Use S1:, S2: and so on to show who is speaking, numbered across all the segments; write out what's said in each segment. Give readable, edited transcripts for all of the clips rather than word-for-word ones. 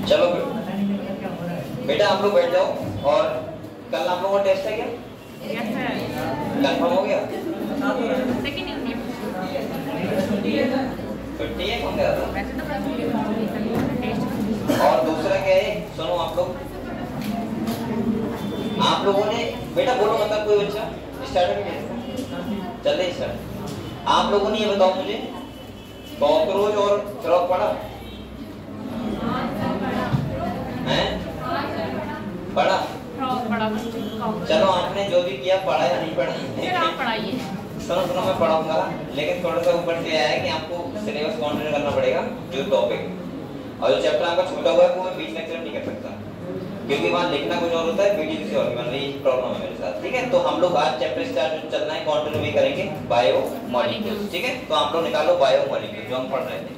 S1: चलो बेटा आप लोग बैठ जाओ। और कल आप लोगों का टेस्ट है क्या? कंफर्म हो गया? छुट्टी है कौन गया था? और दूसरा क्या है, सुनो आप लोगों ने बेटा बोलो मतलब कोई बच्चा स्टार्ट है? चल रही सर। आप लोगों ने ये बताओ मुझे, कॉकरोच और फ्रॉग पढ़ा है? पढ़ा? चलो आपने जो भी किया पढ़ा या नहीं पढ़ा? सुनो मैं पढ़ाऊंगा, लेकिन थोड़ा सा ऊपर से आया है कि आपको सिलेबस कंटिन्यू करना पड़ेगा जो टॉपिक, और जो चैप्टर आपका छूटा हुआ है वो मैं बीच लेक्चर नहीं कर सकता, क्योंकि वहाँ लिखना कुछ और होता है, वीडियो किसी और की बन रही है, प्रॉब्लम है मेरे साथ। ठीक है, तो हम लोग आज चैप्टर स्टार्ट चलना है, कंटिन्यू भी करेंगे बायो मॉलिक्यूल्स। ठीक है, तो आप लोग निकालो बायो मॉलिक्यूल जो हम पढ़ रहे थे।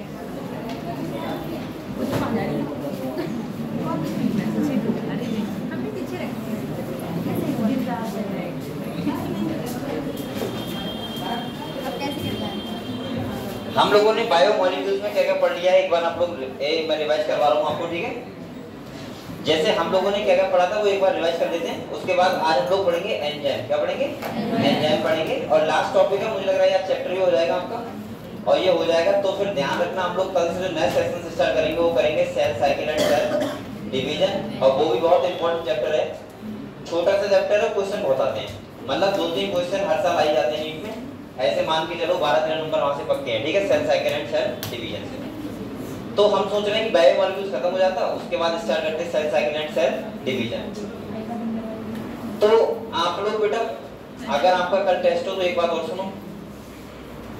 S1: हम लोगों ने बायो मॉलिक्यूल्स में क्या क्या पढ़ लिया है, एक बार आप लोग मैं रिवाइज करवा रहा हूँ आपको। ठीक है, जैसे हम लोगों ने क्या क्या पढ़ा था वो एक बार रिवाइज कर देते हैं। उसके बाद आज हम लोग पढ़ेंगे एंजाइम। क्या पढ़ेंगे? एंजाइम पढ़ेंगे। और लास्ट टॉपिक है, मुझे लग रहा है यार चैप्टर भी हो जाएगा आपका, और ये हो जाएगा तो फिर ध्यान रखना हम लोग कल से जो नए सेक्शन से स्टार्ट करेंगे वो करेंगे cell cycle and cell division, और वो भी बहुत इंपॉर्टेंट चैप्टर है। छोटा सा चैप्टर है, क्वेश्चन बहुत आते हैं, मतलब 2-3 क्वेश्चन हर साल आ ही जाते हैं नीट में, ऐसे मान के चलो 12-13 नंबर वहां से पक्के हैं। ठीक है, cell cycle and cell division से। तो हम सोच रहे हैं कि बायो मॉलिक्यूल्स खत्म हो जाता, उसके बाद स्टार्ट करते हैं cell cycle and cell division. तो आप लोग बेटा अगर आपका कल टेस्ट हो तो एक बात और सुनो,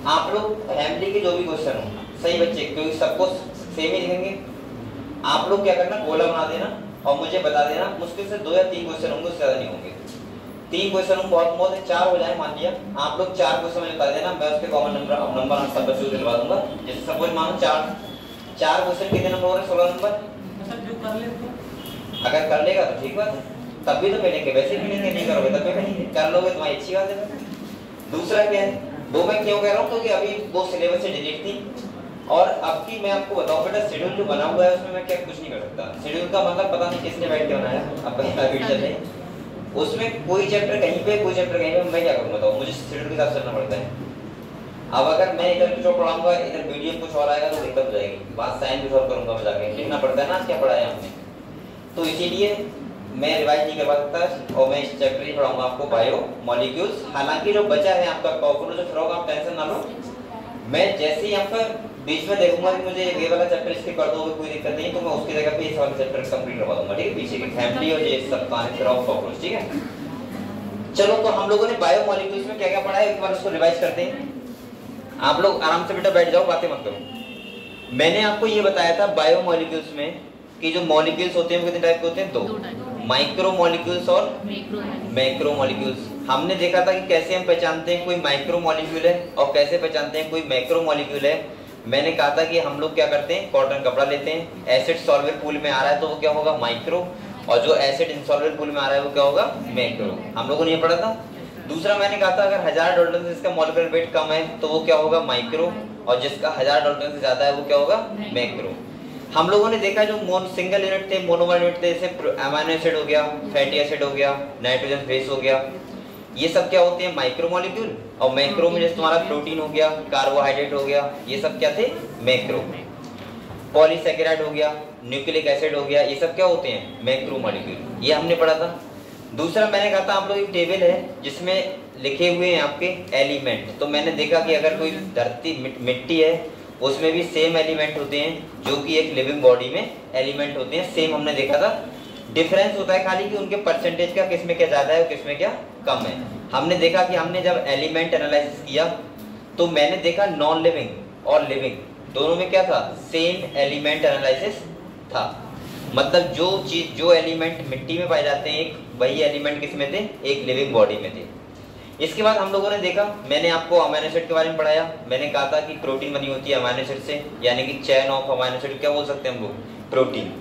S1: आप लोग फैमिली के जो भी क्वेश्चन हो, सही बच्चे, क्योंकि सबको सेम ही लिखेंगे, आप लोग क्या करना, गोला बना देना और मुझे बता देना। मुश्किल से 2 या 3 क्वेश्चन होंगे, उससे ज्यादा नहीं होंगे। 3 क्वेश्चन होंगे बहुत है, 4 हो जाए मान लिया, आप लोग 4 क्वेश्चन में बता देना, मैं उसके कॉमन नंबर सब बच्चों को दिलवा दूंगा। जैसे सपोज मानो 4 क्वेश्चन कितने नंबर हो रहे? 16 नंबर। अगर कर लेगा तो ठीक बात है, तब भी तो मिलेंगे, वैसे भी मिलेंगे, नहीं करोगे तब भी मिलेंगे, कर लोगे तुम्हारी अच्छी बात है। दूसरा क्या है, वो मैं क्यों कह रहा हूँ, क्योंकि अभी वो सिलेबस से डिलीट थी, और अब की मैं आपको बताऊं बेटा, शेड्यूल जो बना हुआ है उसमें मैं क्या कुछ नहीं कर सकता। शेड्यूल का मतलब पता नहीं किसने बैठ के बनाया, अब कहीं वीडियो चल रही है, उसमें कोई चैप्टर कहीं पे, कोई चैप्टर कहीं पे, मैं क्या करूँ बताओ, मुझे शेड्यूल के साथ चलना पड़ता है। अब अगर मैं इधर कुछ और पढ़ाऊंगा, इधर वीडियो कुछ और आएगा तो दिक्कत हो जाएगी, बात साइन कुछ और करूंगा, मैं जाके लिखना पड़ता है ना क्या पढ़ाया हमने, तो इसीलिए मैं रिवाइज नहीं करवा सकता, और मैं इस चैप्टर ही पढ़ाऊंगा आपको बायो मॉलिक्यूल्स। हालांकि जो बचा है आपका कॉकरोच और फ्रॉग, आप टेंशन ना लो, मैं जैसे ही आपका बीच में देखूंगा कि मुझे ये वाला चैप्टर स्किप कर दोगे कोई दिक्कत नहीं, तो मैं उसकी जगह पे इस वाला चैप्टर कंप्लीट करवा दूंगा। ठीक है, पीछे की फैमिली और ये सब कहानी फ्रॉग कॉकरोच। ठीक है, चलो तो हम लोगों ने बायो मॉलिक्यूल्स में क्या क्या पढ़ा है एक बार उसको रिवाइज करते हैं। आप लोग आराम से बेटा बैठ जाओ, बातें मत करो। मैंने आपको ये बताया था बायो मॉलिक्यूल्स में कि जो मॉलिक्यूल्स होते हैं वो कितने टाइप के होते हैं? 2, माइक्रो मॉलिक्यूल्स और मैक्रो मॉलिक्यूल्स। हमने देखा था कि कैसे हम पहचानते हैं कोई माइक्रो मॉलिक्यूल है और कैसे पहचानते हैं कोई मैक्रो मॉलिक्यूल है। मैंने कहा था कि हम लोग क्या करते हैं, कॉटन कपड़ा लेते हैं, एसिड सॉल्वेबल पूल में आ रहा है तो वो क्या होगा? माइक्रो, और जो एसिड इनसॉल्वेबल पूल में आ रहा है वो क्या होगा? मैक्रो। हम लोगों ने ये पढ़ा था। दूसरा मैंने कहा था अगर 1000 डाल्टन से इसका मॉलिक्यूलर वेट कम है तो वो क्या होगा? माइक्रो, और जिसका 1000 डाल्टन से ज्यादा है वो क्या होगा? मैक्रो। हम लोगों ने देखा जो सिंगल यूनिट थे, मोनोमर यूनिट थे, जैसे अमीनो एसिड हो गया, फैटी एसिड हो गया, नाइट्रोजन बेस हो गया, ये सब क्या होते हैं? Micro molecule. और मैक्रो में जैसे तुम्हारा प्रोटीन हो गया, कार्बोहाइड्रेट हो गया, ये सब क्या थे? मैक्रो। पॉलीसैकेराइड हो गया, न्यूक्लिक एसिड हो गया, ये सब क्या होते हैं? Macro molecule. ये हमने पढ़ा था। दूसरा मैंने कहा था आप लोग एक टेबल है जिसमें लिखे हुए हैं आपके एलिमेंट, तो मैंने देखा कि अगर कोई धरती मिट्टी है उसमें भी सेम एलिमेंट होते हैं जो कि एक लिविंग बॉडी में एलिमेंट होते हैं, सेम हमने देखा था। डिफरेंस होता है खाली कि उनके परसेंटेज का किसमें क्या ज्यादा है और किसमें क्या कम है। हमने देखा कि हमने जब एलिमेंट एनालिसिस किया तो मैंने देखा नॉन लिविंग और लिविंग दोनों में क्या था? सेम एलिमेंट एनालिसिस था। मतलब जो चीज, जो एलिमेंट मिट्टी में पाए जाते हैं एक, वही एलिमेंट किस में थे? एक लिविंग बॉडी में थे। इसके बाद हम लोगों ने देखा, मैंने आपको अमीनो एसिड के बारे में पढ़ाया। मैंने कहा था कि प्रोटीन बनी होती है अमीनो एसिड से, यानी कि चेन ऑफ अमीनो एसिड क्या बोल सकते हैं हम लोग? प्रोटीन।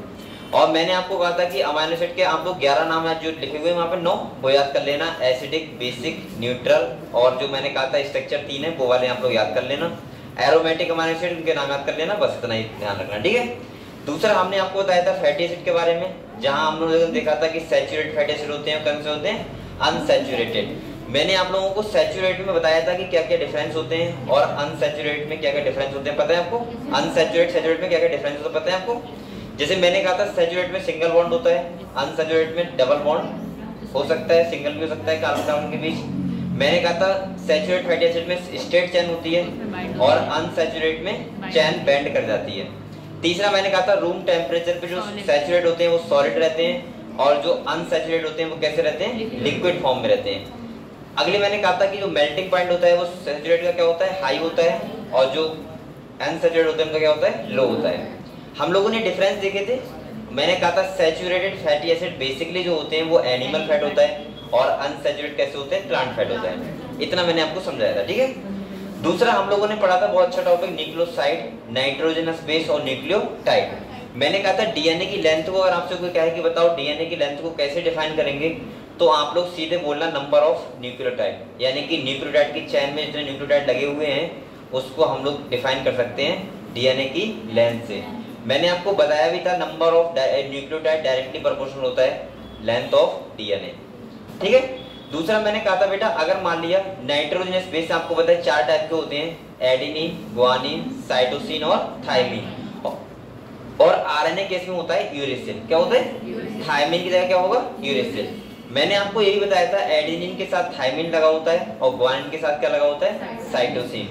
S1: और मैंने आपको कहा था कि अमीनो एसिड के आप लोग 11 नाम है जो लिखे हुए हैं वहाँ पे 9 वो याद कर लेना, एसिडिक, बेसिक, न्यूट्रल, और जो मैंने कहा था स्ट्रक्चर 3 है वो वाले आप लोग याद कर लेना। एरोमेटिक अमीनो एसिड उनके नाम याद कर लेना, बस इतना ही ध्यान रखना, ठीक है। दूसरा हमने आपको बताया था फैटी एसिड के बारे में, जहां हम लोगों ने देखा था कि सैचुरेटेड फैटी एसिड होते हैं, कौन से होते हैं, अनसैचुरेटेड। मैंने आप लोगों को सैचुरेटेड में बताया था कि क्या क्या डिफरेंस होते हैं और अनसैचुरेटेड में क्या क्या डिफरेंस होते हैं, पता है आपको? अनसैचुरेटेड सैचुरेटेड में क्या क्या डिफरेंस होता है पता है आपको? जैसे मैंने कहा था सैचुरेटेड में सिंगल बॉन्ड होता है, अनसैचुरेटेड में डबल बॉन्ड हो सकता है, सिंगल भी हो सकता है कार्बन कार्बन के बीच। मैंने कहा था सैचुरेटेड फैटी एसिड में स्ट्रेट चेन होती है और अनसैचुरेटेड में चेन बेंड कर जाती है। तीसरा मैंने कहा था रूम टेम्परेचर पे जो सैचुरेट होते हैं वो सॉलिड रहते हैं और जो अनसैचुरेट होते हैं वो कैसे रहते हैं, लिक्विड फॉर्म में रहते हैं। अगले मैंने कहा था कि जो मेल्टिंग पॉइंट होता है वो सैचुरेट का क्या होता है, हाई होता है, और जो अनसैचुरेट होता है उनका क्या होता है, लो होता है। हम लोगों ने डिफरेंस देखे थे। मैंने कहा था सैचुरेटेड फैटी एसिड बेसिकली जो होते हैं वो एनिमल फैट होता है और अनसैचुरेटेड कैसे होते हैं, प्लांट फैट होता है। इतना मैंने आपको समझाया था, ठीक है। दूसरा हम लोगों ने पढ़ा था बहुत अच्छा टॉपिक, न्यूक्लियोसाइड, नाइट्रोजनस बेस और न्यूक्लियोटाइड। मैंने कहा था डीएनए की लेंथ को अगर आपसे कोई कहे कि बताओ डीएनए की लेंथ को कैसे डिफाइन करेंगे, तो आप लोग सीधे बोलना नंबर ऑफ न्यूक्लियोटाइड, यानी कि न्यूक्लियोटाइड की चेन में जितने न्यूक्लियोटाइड लगे हुए हैं उसको हम लोग डिफाइन कर सकते हैं डीएनए की लेंथ से। मैंने आपको बताया भी था number of nucleotide directly proportional होता है लेंथ ऑफ डीएनए, ठीक है। दूसरा मैंने कहा था बेटा अगर मान लिया नाइट्रोजनस बेस, आपको पता है 4 टाइप के होते हैं, एडेनिन, ग्वानिन, साइटोसिन और थायमिन। और आरएनए केस में होता है यूरेसिल। क्या होता है, थायमिन की जगह क्या होगा, यूरेसिल। मैंने आपको यही बताया था एडेनिन के साथ थायमिन लगा होता है और ग्वानिन के साथ क्या लगा होता है, साइटोसिन।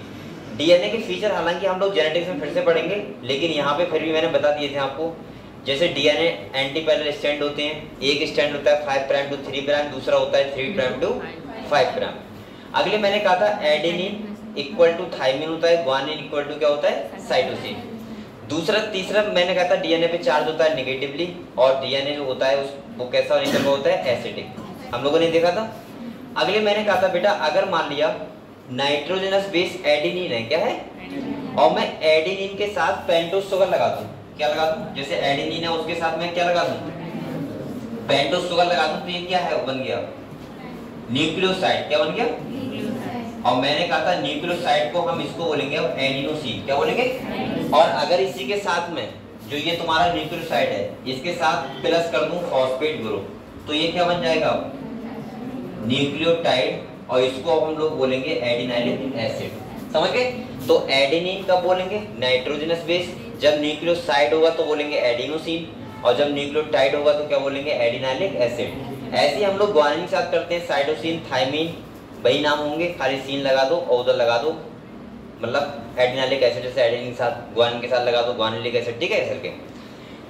S1: डीएनए के फीचर हालांकि हम लोग जेनेटिक्स में फिर से पढ़ेंगे, लेकिन यहाँ पे फिर भी मैंने बता दिए थे आपको। जैसे डीएनए एंटी पैरेलल स्ट्रैंड होते हैं, एक स्ट्रैंड होता है 5 प्राइम टू 3 प्राइम, दूसरा होता है 3 प्राइम टू 5 प्राइम। अगले मैंने कहा था एडेनिन इक्वल टू थायमिन होता है, ग्वानिन इक्वल टू क्या होता है, साइटोसिन। तीसरा मैंने कहा था डीएनए पे चार्ज होता है नेगेटिवली और डीएनए जो होता है वो कैसा नेचर का होता है, एसिडिक। हम लोगों ने देखा था। अगले मैंने कहा था बेटा अगर मान लिया नाइट्रोजनस बेस एडेनिन है, क्या है, और मैं एडेनिन के साथ पेंटोस शुगर लगा दूं, क्या लगा दूं, जैसे एडेनिन है उसके साथ मैं क्या लगा दूं, पेंटोस शुगर लगा दूं, तो ये क्या है, बन गया न्यूक्लियोसाइड। क्या बन गया, और मैंने कहा था न्यूक्लियोसाइड को हम इसको बोलेंगे अब एडिनोसिन। क्या बोलेंगे, और अगर इसी के साथ में जो ये तुम्हारा न्यूक्लियोसाइड है इसके साथ प्लस कर दूं फॉस्फेट ग्रुप, तो ये क्या बन जाएगा, न्यूक्लियोटाइड, और इसको अब हम लोग बोलेंगे एडिनाइलिक एसिड। समझ गए? तो एडेनिन कब बोलेंगे, नाइट्रोजनस बेस, जब न्यूक्लियोसाइड होगा तो बोलेंगे एडिनोसिन, और जब न्यूक्लियोटाइड होगा तो क्या बोलेंगे, एडिनाइलिक एसिड। ऐसे हम लोग ग्वानिन के साथ करते हैं, साइटोसिन, थायमिन, वही नाम होंगे, खाली सीन लगा दो और उधर लगा दो, मतलब एडिनाइलिक एसिड जैसे एडेनिन के साथ ग्वानिन के साथ लगा दो ग्वानिलिक एसिड, ठीक है करके।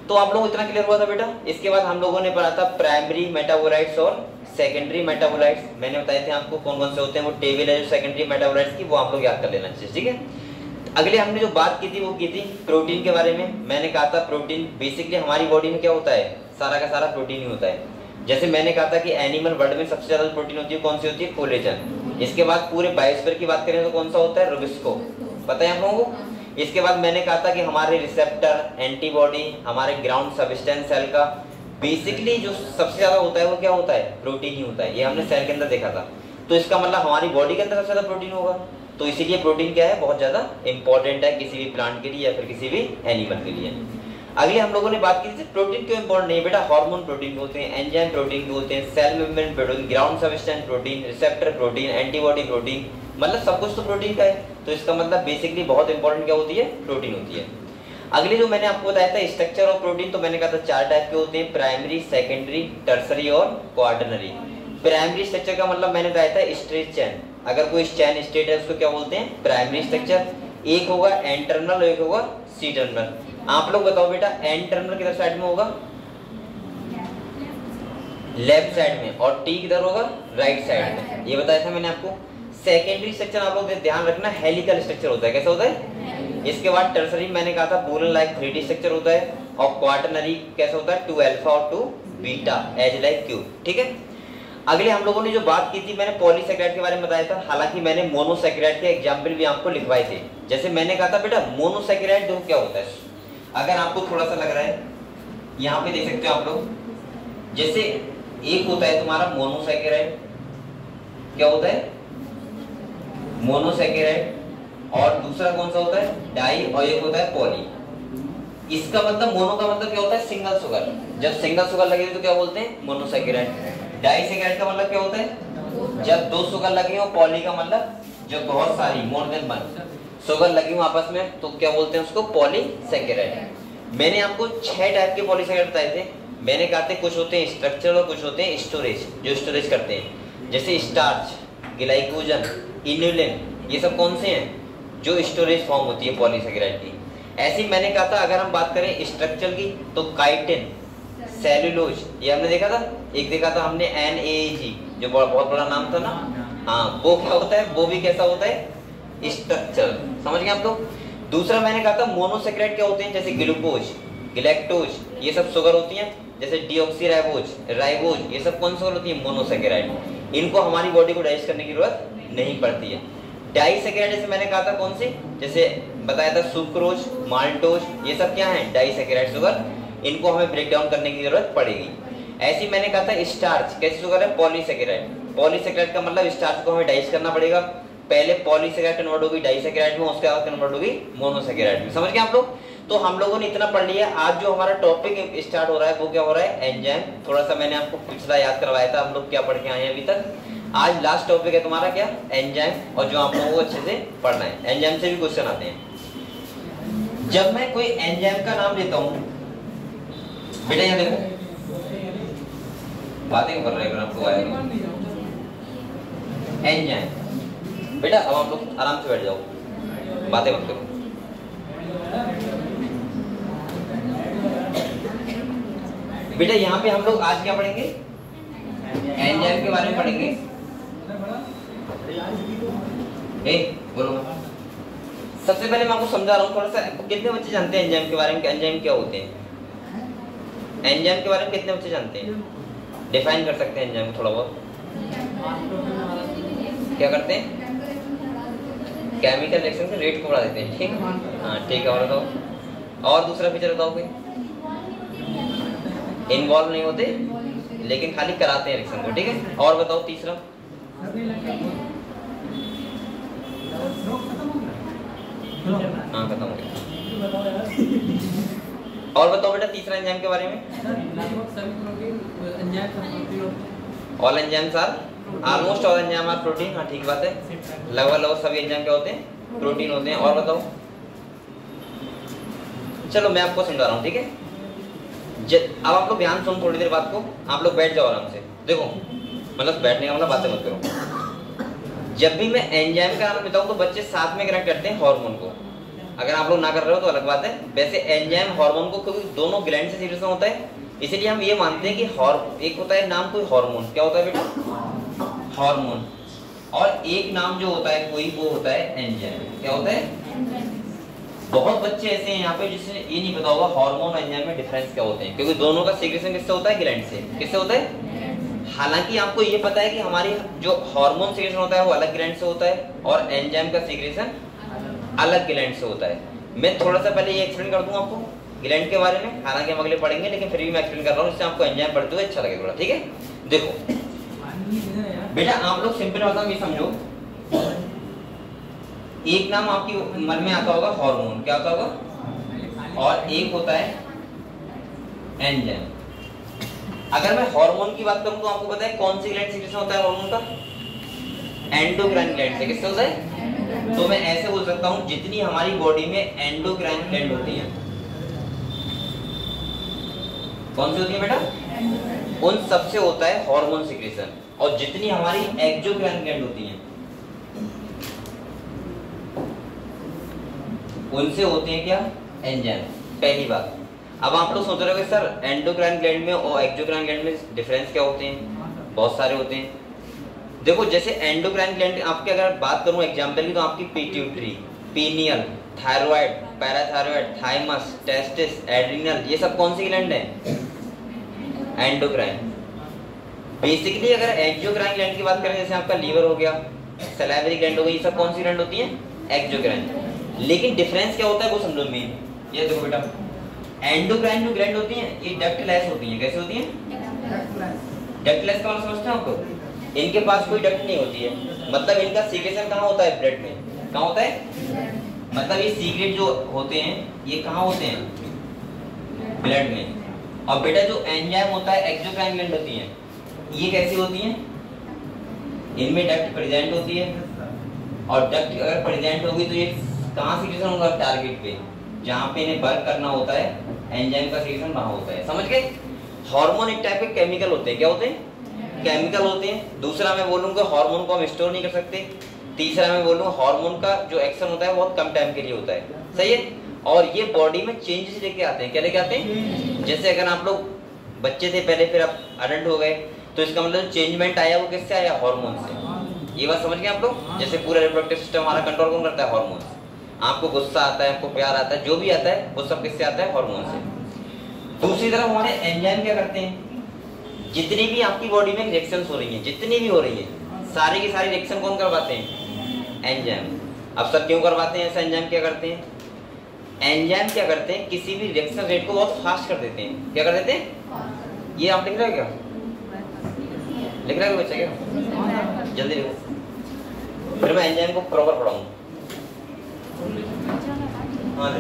S1: तो आप लोग इतना क्लियर हुआ था बेटा। इसके बाद हम लोगों ने पढ़ा था प्राइमरी मेटाबोलाइट्स और सेकेंडरी मेटाबोलाइट्स। मैंने बताए थे आपको कौन कौन से होते हैं, वो टेबल है जो सेकेंडरी मेटाबोलाइट्स की, वो आप लोग याद कर लेना चाहिए, ठीक है। अगले हमने जो बात की थी वो की थी प्रोटीन के बारे में। मैंने कहा था प्रोटीन बेसिकली हमारी बॉडी में क्या होता है, सारा का सारा प्रोटीन ही होता है। जैसे मैंने कहा था कि एनिमल वर्ल्ड में सबसे ज्यादा प्रोटीन होती है, कौन सी होती है, कोलेजन। इसके बाद पूरे बायोस्फीयर की बात करें तो कौन सा होता है, रुबिस्को, पता है आप लोगों को। इसके बाद मैंने कहा था कि हमारे रिसेप्टर, एंटीबॉडी, हमारे ग्राउंड सबस्टेंस सेल का बेसिकली जो सबसे ज्यादा होता है वो क्या होता है, प्रोटीन ही होता है। ये हमने सेल के अंदर देखा था। तो इसका मतलब हमारी बॉडी के अंदर सबसे ज्यादा प्रोटीन होगा। तो इसीलिए प्रोटीन क्या है, बहुत ज्यादा इंपॉर्टेंट है किसी भी प्लांट के लिए या फिर किसी भी एनिमल के लिए। अगले हम लोगों ने बात की थी प्रोटीन क्यों इंपॉर्टेंट नहीं बेटा, हार्मोन प्रोटीन होते हैं, एंजाइम प्रोटीन होते हैं, cell membrane protein, ground substance protein, receptor protein, antibody protein, मतलब सब कुछ तो प्रोटीन का है। तो इसका मतलब बेसिकली बहुत इंपॉर्टेंट क्या होती है, प्रोटीन होती है। अगले जो मैंने आपको बताया था स्ट्रक्चर ऑफ प्रोटीन, तो मैंने कहा था 4 टाइप के होते हैं, प्राइमरी, सेकेंडरी, टर्सरी और क्वार्टरनरी। प्राइमरी स्ट्रक्चर का मतलब मैंने बताया था स्ट्रेट चेन। अगर कोई चेन स्ट्रेट है उसको क्या बोलते हैं, प्राइमरी स्ट्रक्चर। एक होगा एंटरनल, एक होगा सी टर्मिनल। आप लोग बताओ बेटा एंटरनल किधर साइड में होगा, लेफ्ट साइड में, और टी किधर होगा, राइट साइड में। ये बताया था मैंने आपको। सेकेंडरी स्ट्रक्चर आप लोग ध्यान रखना हेलिकल स्ट्रक्चर होता है। कैसा होता है, इसके बाद टर्सरी मैंने कहा था बोलन लाइक 3D स्ट्रक्चर होता है, और क्वार्टरनरी कैसा होता है, 2 अल्फा और 2 बीटा एज लाइक क्यूब, ठीक है। अगले हम लोगों ने जो बात की थी, मैंने पॉलीसैकेराइड के बारे में बताया था। हालांकि मैंने मोनोसैकेराइड के एग्जाम्पल भी आपको लिखवाए थे। जैसे मैंने कहा था बेटा मोनोसैकेराइड देखो क्या होता है, अगर आपको थोड़ा सा लग रहा है यहाँ पे देख सकते हो आप लोग, जैसे एक होता है तुम्हारा मोनोसैकेराइड, क्या होता है मोनोसैकेराइड, और दूसरा कौन सा होता है डाई, और एक होता है पॉली। इसका मतलब मोनो का मतलब क्या होता है सिंगल शुगर, जब सिंगल शुगर लगे तो क्या बोलते हैं मोनोसैकेराइड। डाइसैकेराइड का मतलब क्या होता है जब दो शुगर लगे हो, पॉली का मतलब जब बहुत सारी मोर देन वन शुगर लगी हो आपस में तो क्या बोलते हैं उसको पॉलीसैकेराइड। मैंने आपको 6 टाइप के पॉलीसैकेराइड बताए थे। मैंने कहा थे कुछ होते हैं स्ट्रक्चर और कुछ होते हैं स्टोरेज, जो स्टोरेज करते हैं, जैसे स्टार्च, ग्लाइकोजन, इन्युलिन, ये सब कौन से हैं जो स्टोरेज फॉर्म होती है पॉलीसैकेराइड की। ऐसे ही मैंने कहा था अगर हम बात करें स्ट्रक्चर की तो काइटिन, सेलुलोज, ये हमने देखा था, एक देखा था हमने NAG जो बहुत बड़ा नाम था ना, हाँ वो क्या होता है, वो भी कैसा होता है स्ट्रक्चर, समझ गए आप लोग। दूसरा मैंने कहा था मोनोसैकेराइड क्या होते हैं, जैसे ग्लूकोज, गैलेक्टोज, ये सब शुगर होती हैं, जैसे डीऑक्सीराइबोज, राइबोज, ये सब कौन शुगर होती है मोनोसैकेराइड। इनको हमारी बॉडी को डाइजेस्ट करने की जरूरत नहीं पड़ती है। डाइसैकेराइड जैसे मैंने कहा था कौन से, जैसे बताया था सुक्रोज, माल्टोज, ये सब क्या है डाइसैकेराइड शुगर, इनको हमें ब्रेक डाउन करने की जरूरत पड़ेगी। ऐसे ही मैंने कहा था स्टार्च कैसी शुगर है पॉलीसैकेराइड। पॉलीसैकेराइड का मतलब स्टार्च को हमें डाइजेस्ट करना पड़ेगा, पहले पॉलीसैकेराइड कन्वर्ट होगी डाइसैकेराइड में, उसके बाद कन्वर्ट होगी मोनोसैकेराइड में, समझ गए आप लोग। तो हम लोगों ने इतना पढ़ लिया। आज जो हमारा टॉपिक स्टार्ट हो रहा है वो क्या हो रहा है एंजाइम। थोड़ा सा मैंने आपको पिछला याद करवाया था हम लोग क्या पढ़ के आए हैं अभी तक। आज लास्ट टॉपिक है तुम्हारा क्या एंजाइम, और जो आप लोगों को अच्छे से पढ़ना है। एंजाइम से भी क्वेश्चन आते हैं। जब मैं कोई एंजाइम का नाम लेता हूँ बेटा, यहाँ देखो बातें कर रहे हैं आपको आएगा एंजाइम। बेटा अब आप लोग आराम से बैठ जाओ, बातें मत करो। बेटा यहाँ पे हम लोग आज क्या पढ़ेंगे एंजाइम के बारे में पढ़ेंगे। बोलो। सबसे पहले मैं आपको समझा रहा हूँ थोड़ा सा, कितने बच्चे जानते हैं एंजाइम के बारे में, एंजाइम क्या होते हैं। एंजाइम के बारे में कितने बच्चे जानते हैं, डिफाइन कर सकते हैं एंजाइम थोड़ा बहुत। क्या करते हैं केमिकल रिएक्शन के रेट को बढ़ा देते हैं, ठीक है। हाँ ठीक है, और बताओ। और दूसरा फीचर बताओ कोई। इन्वॉल्व नहीं होते लेकिन खाली कराते हैं रिएक्शन को, ठीक है। और बताओ तीसरा। हाँ खत्म हो गया। और बताओ बेटा तीसरा एंजाइम के बारे में। All enzymes are, almost all enzyme are protein. हाँ ठीक बात है, लगभग सभी एंजाइम क्या होते हैं प्रोटीन होते हैं। और बताओ। चलो मैं आपको समझा रहा हूँ, ठीक है। अब आप लोग ध्यान सुनो थोड़ी देर बात को, आप लोग बैठ जाओ आराम से। देखो मतलब बैठने का मतलब बातें मत करो। जब भी मैं एंजाइम का नाम लेता हूँ तो बच्चे साथ में कनेक्ट करते हैं हार्मोन को। अगर आप लोग ना कर रहे हो तो अलग बात है। वैसे एंजाइम हार्मोन को, क्योंकि दोनों ग्लैंड से सीक्रेशन होता है, इसलिए हम ये मानते हैं कि एक होता है नाम कोई हार्मोन, क्या होता है बेटा हार्मोन, और एक नाम जो होता है कोई वो होता है एंजाइम। क्या होता है। बहुत बच्चे ऐसे हैं यहाँ पे जिससे ये नहीं पता होगा हार्मोन और एंजाइम में डिफरेंस क्या होते हैं, क्योंकि दोनों का सीक्रेशन किससे होता है ग्लैंड से। किससे होता है। हालांकि आपको ये पता है कि हमारी जो हार्मोन सीक्रेशन होता है वो अलग ग्लैंड से होता है और एंजाइम का सीक्रेशन अलग ग्लैंड से होता है। मैं थोड़ा सा पहले ये एक्सप्लेन कर दूंगा आपको ग्लैंड के बारे में, हालांकि हम अगले पढ़ेंगे लेकिन फिर भी मैं एक्सप्लेन कर रहा हूँ जिससे आपको एंजाइम पढ़ते हुए अच्छा लगे थोड़ा, ठीक है। देखो बेटा आप लोग सिंपल बात ये समझो, एक नाम आपकी मन में आता होगा हार्मोन, क्या होता होगा, और एक होता है एंजाइम। अगर मैं हार्मोन की बात करूं तो आपको पता है कौन सी ग्लैंड सीक्रेशन होता है हार्मोन का, एंडोक्राइन ग्लैंड से। किससे होता है। तो मैं ऐसे बोल सकता हूं जितनी हमारी बॉडी में एंडोक्राइन ग्लैंड होती है, कौन सी होती है बेटा, उन सबसे होता है हार्मोन सीक्रेशन, और जितनी हमारी एक्सोक्राइन ग्लैंड होती है उनसे होते हैं क्या एंजाइम। पहली बात। अब आप लोग सोच रहे हो सर एंडोक्राइन ग्लैंड में और एक्सोक्राइन ग्लैंड में डिफरेंस क्या होते हैं, बहुत सारे होते हैं। देखो जैसे एंडोक्राइन ग्लैंड आपके अगर बात करूं एग्जांपल की, तो आपकी pituitary, pineal, thyroid, parathyroid, thymus, testis, adrenal, ये सब कौन सी ग्लैंड है एंडोक्राइन। बेसिकली अगर एक्सोक्राइन ग्लैंड की बात करें, जैसे आपका लीवर हो गया, सलाइवरी ग्लैंड हो गई, ये सब कौन सी ग्लैंड होती है एक्सोक्राइन। लेकिन डिफरेंस क्या होता है वो समझो मेन। ये देखो बेटा एंडोक्राइन जो ग्लैंड होती हैं ये डक्टलेस होती हैं। कैसे होती हैं। डक्टलेस का मतलब समझते हैं आपको, इनके पास कोई डक्ट नहीं होती है, मतलब इनका सीक्रेशन कहाँ होता है ब्लड में, कहाँ होता है? मतलब ये सीक्रेट जो होते हैं ये कहाँ होते हैं? ब्लड में। और बेटा जो एंजाइम होता है, एक्सोक्राइन ग्लैंड होती हैं, ये कैसी होती हैं? इनमें डक्ट प्रेजेंट होती है, और डक्ट अगर प्रेजेंट होगी तो ये कहाँ सिक्रेशन होगा? टारगेट पे, जहाँ पे इन्हें वर्क करना होता है, एंजाइम का सिक्रेशन वहाँ होता है। समझ गए? हार्मोन एक टाइप के केमिकल होते हैं। क्या होते हैं? केमिकल होते हैं। दूसरा मैं बोलूँगा हार्मोन को हम स्टोर नहीं कर सकते। तीसरा मैं बोलूँगा हार्मोन का जो एक्शन होता है बहुत कम टाइम के लिए होता है। सही है? और ये बॉडी में चेंजेस लेके आते हैं। क्या लेके आते हैं? जैसे अगर आप लोग बच्चे थे पहले, फिर आप अडल्ट हो गए, तो इसका मतलब चेंजमेंट आया वो किससे आया? हार्मोन से। ये बात समझ गए आप लोग? जैसे पूरा रिप्रोडक्टिव सिस्टम हमारा कंट्रोल कौन करता है? हार्मोन। आपको गुस्सा आता है, आपको प्यार आता है, जो भी आता है वो सब किससे आता है? हार्मोन से। दूसरी तरफ हमारे एंजाइम क्या करते हैं? जितनी भी आपकी बॉडी में रिएक्शंस हो रही हैं, जितनी भी हो रही हैं, सारी की सारी रिएक्शन कौन करवाते हैं? एंजाइम। अब सब क्यों करवाते हैं ऐसा? एंजाइम क्या करते हैं? एंजाइम क्या करते हैं? किसी भी रिएक्शन रेट को बहुत फास्ट कर देते हैं। क्या कर देते हैं? ये आप लिख रहे हो क्या? लिख रहे हो बच्चा? क्या जल्दी लिखो, फिर मैं एंजाइम को प्रॉपर पढ़ाऊंगा। हाँ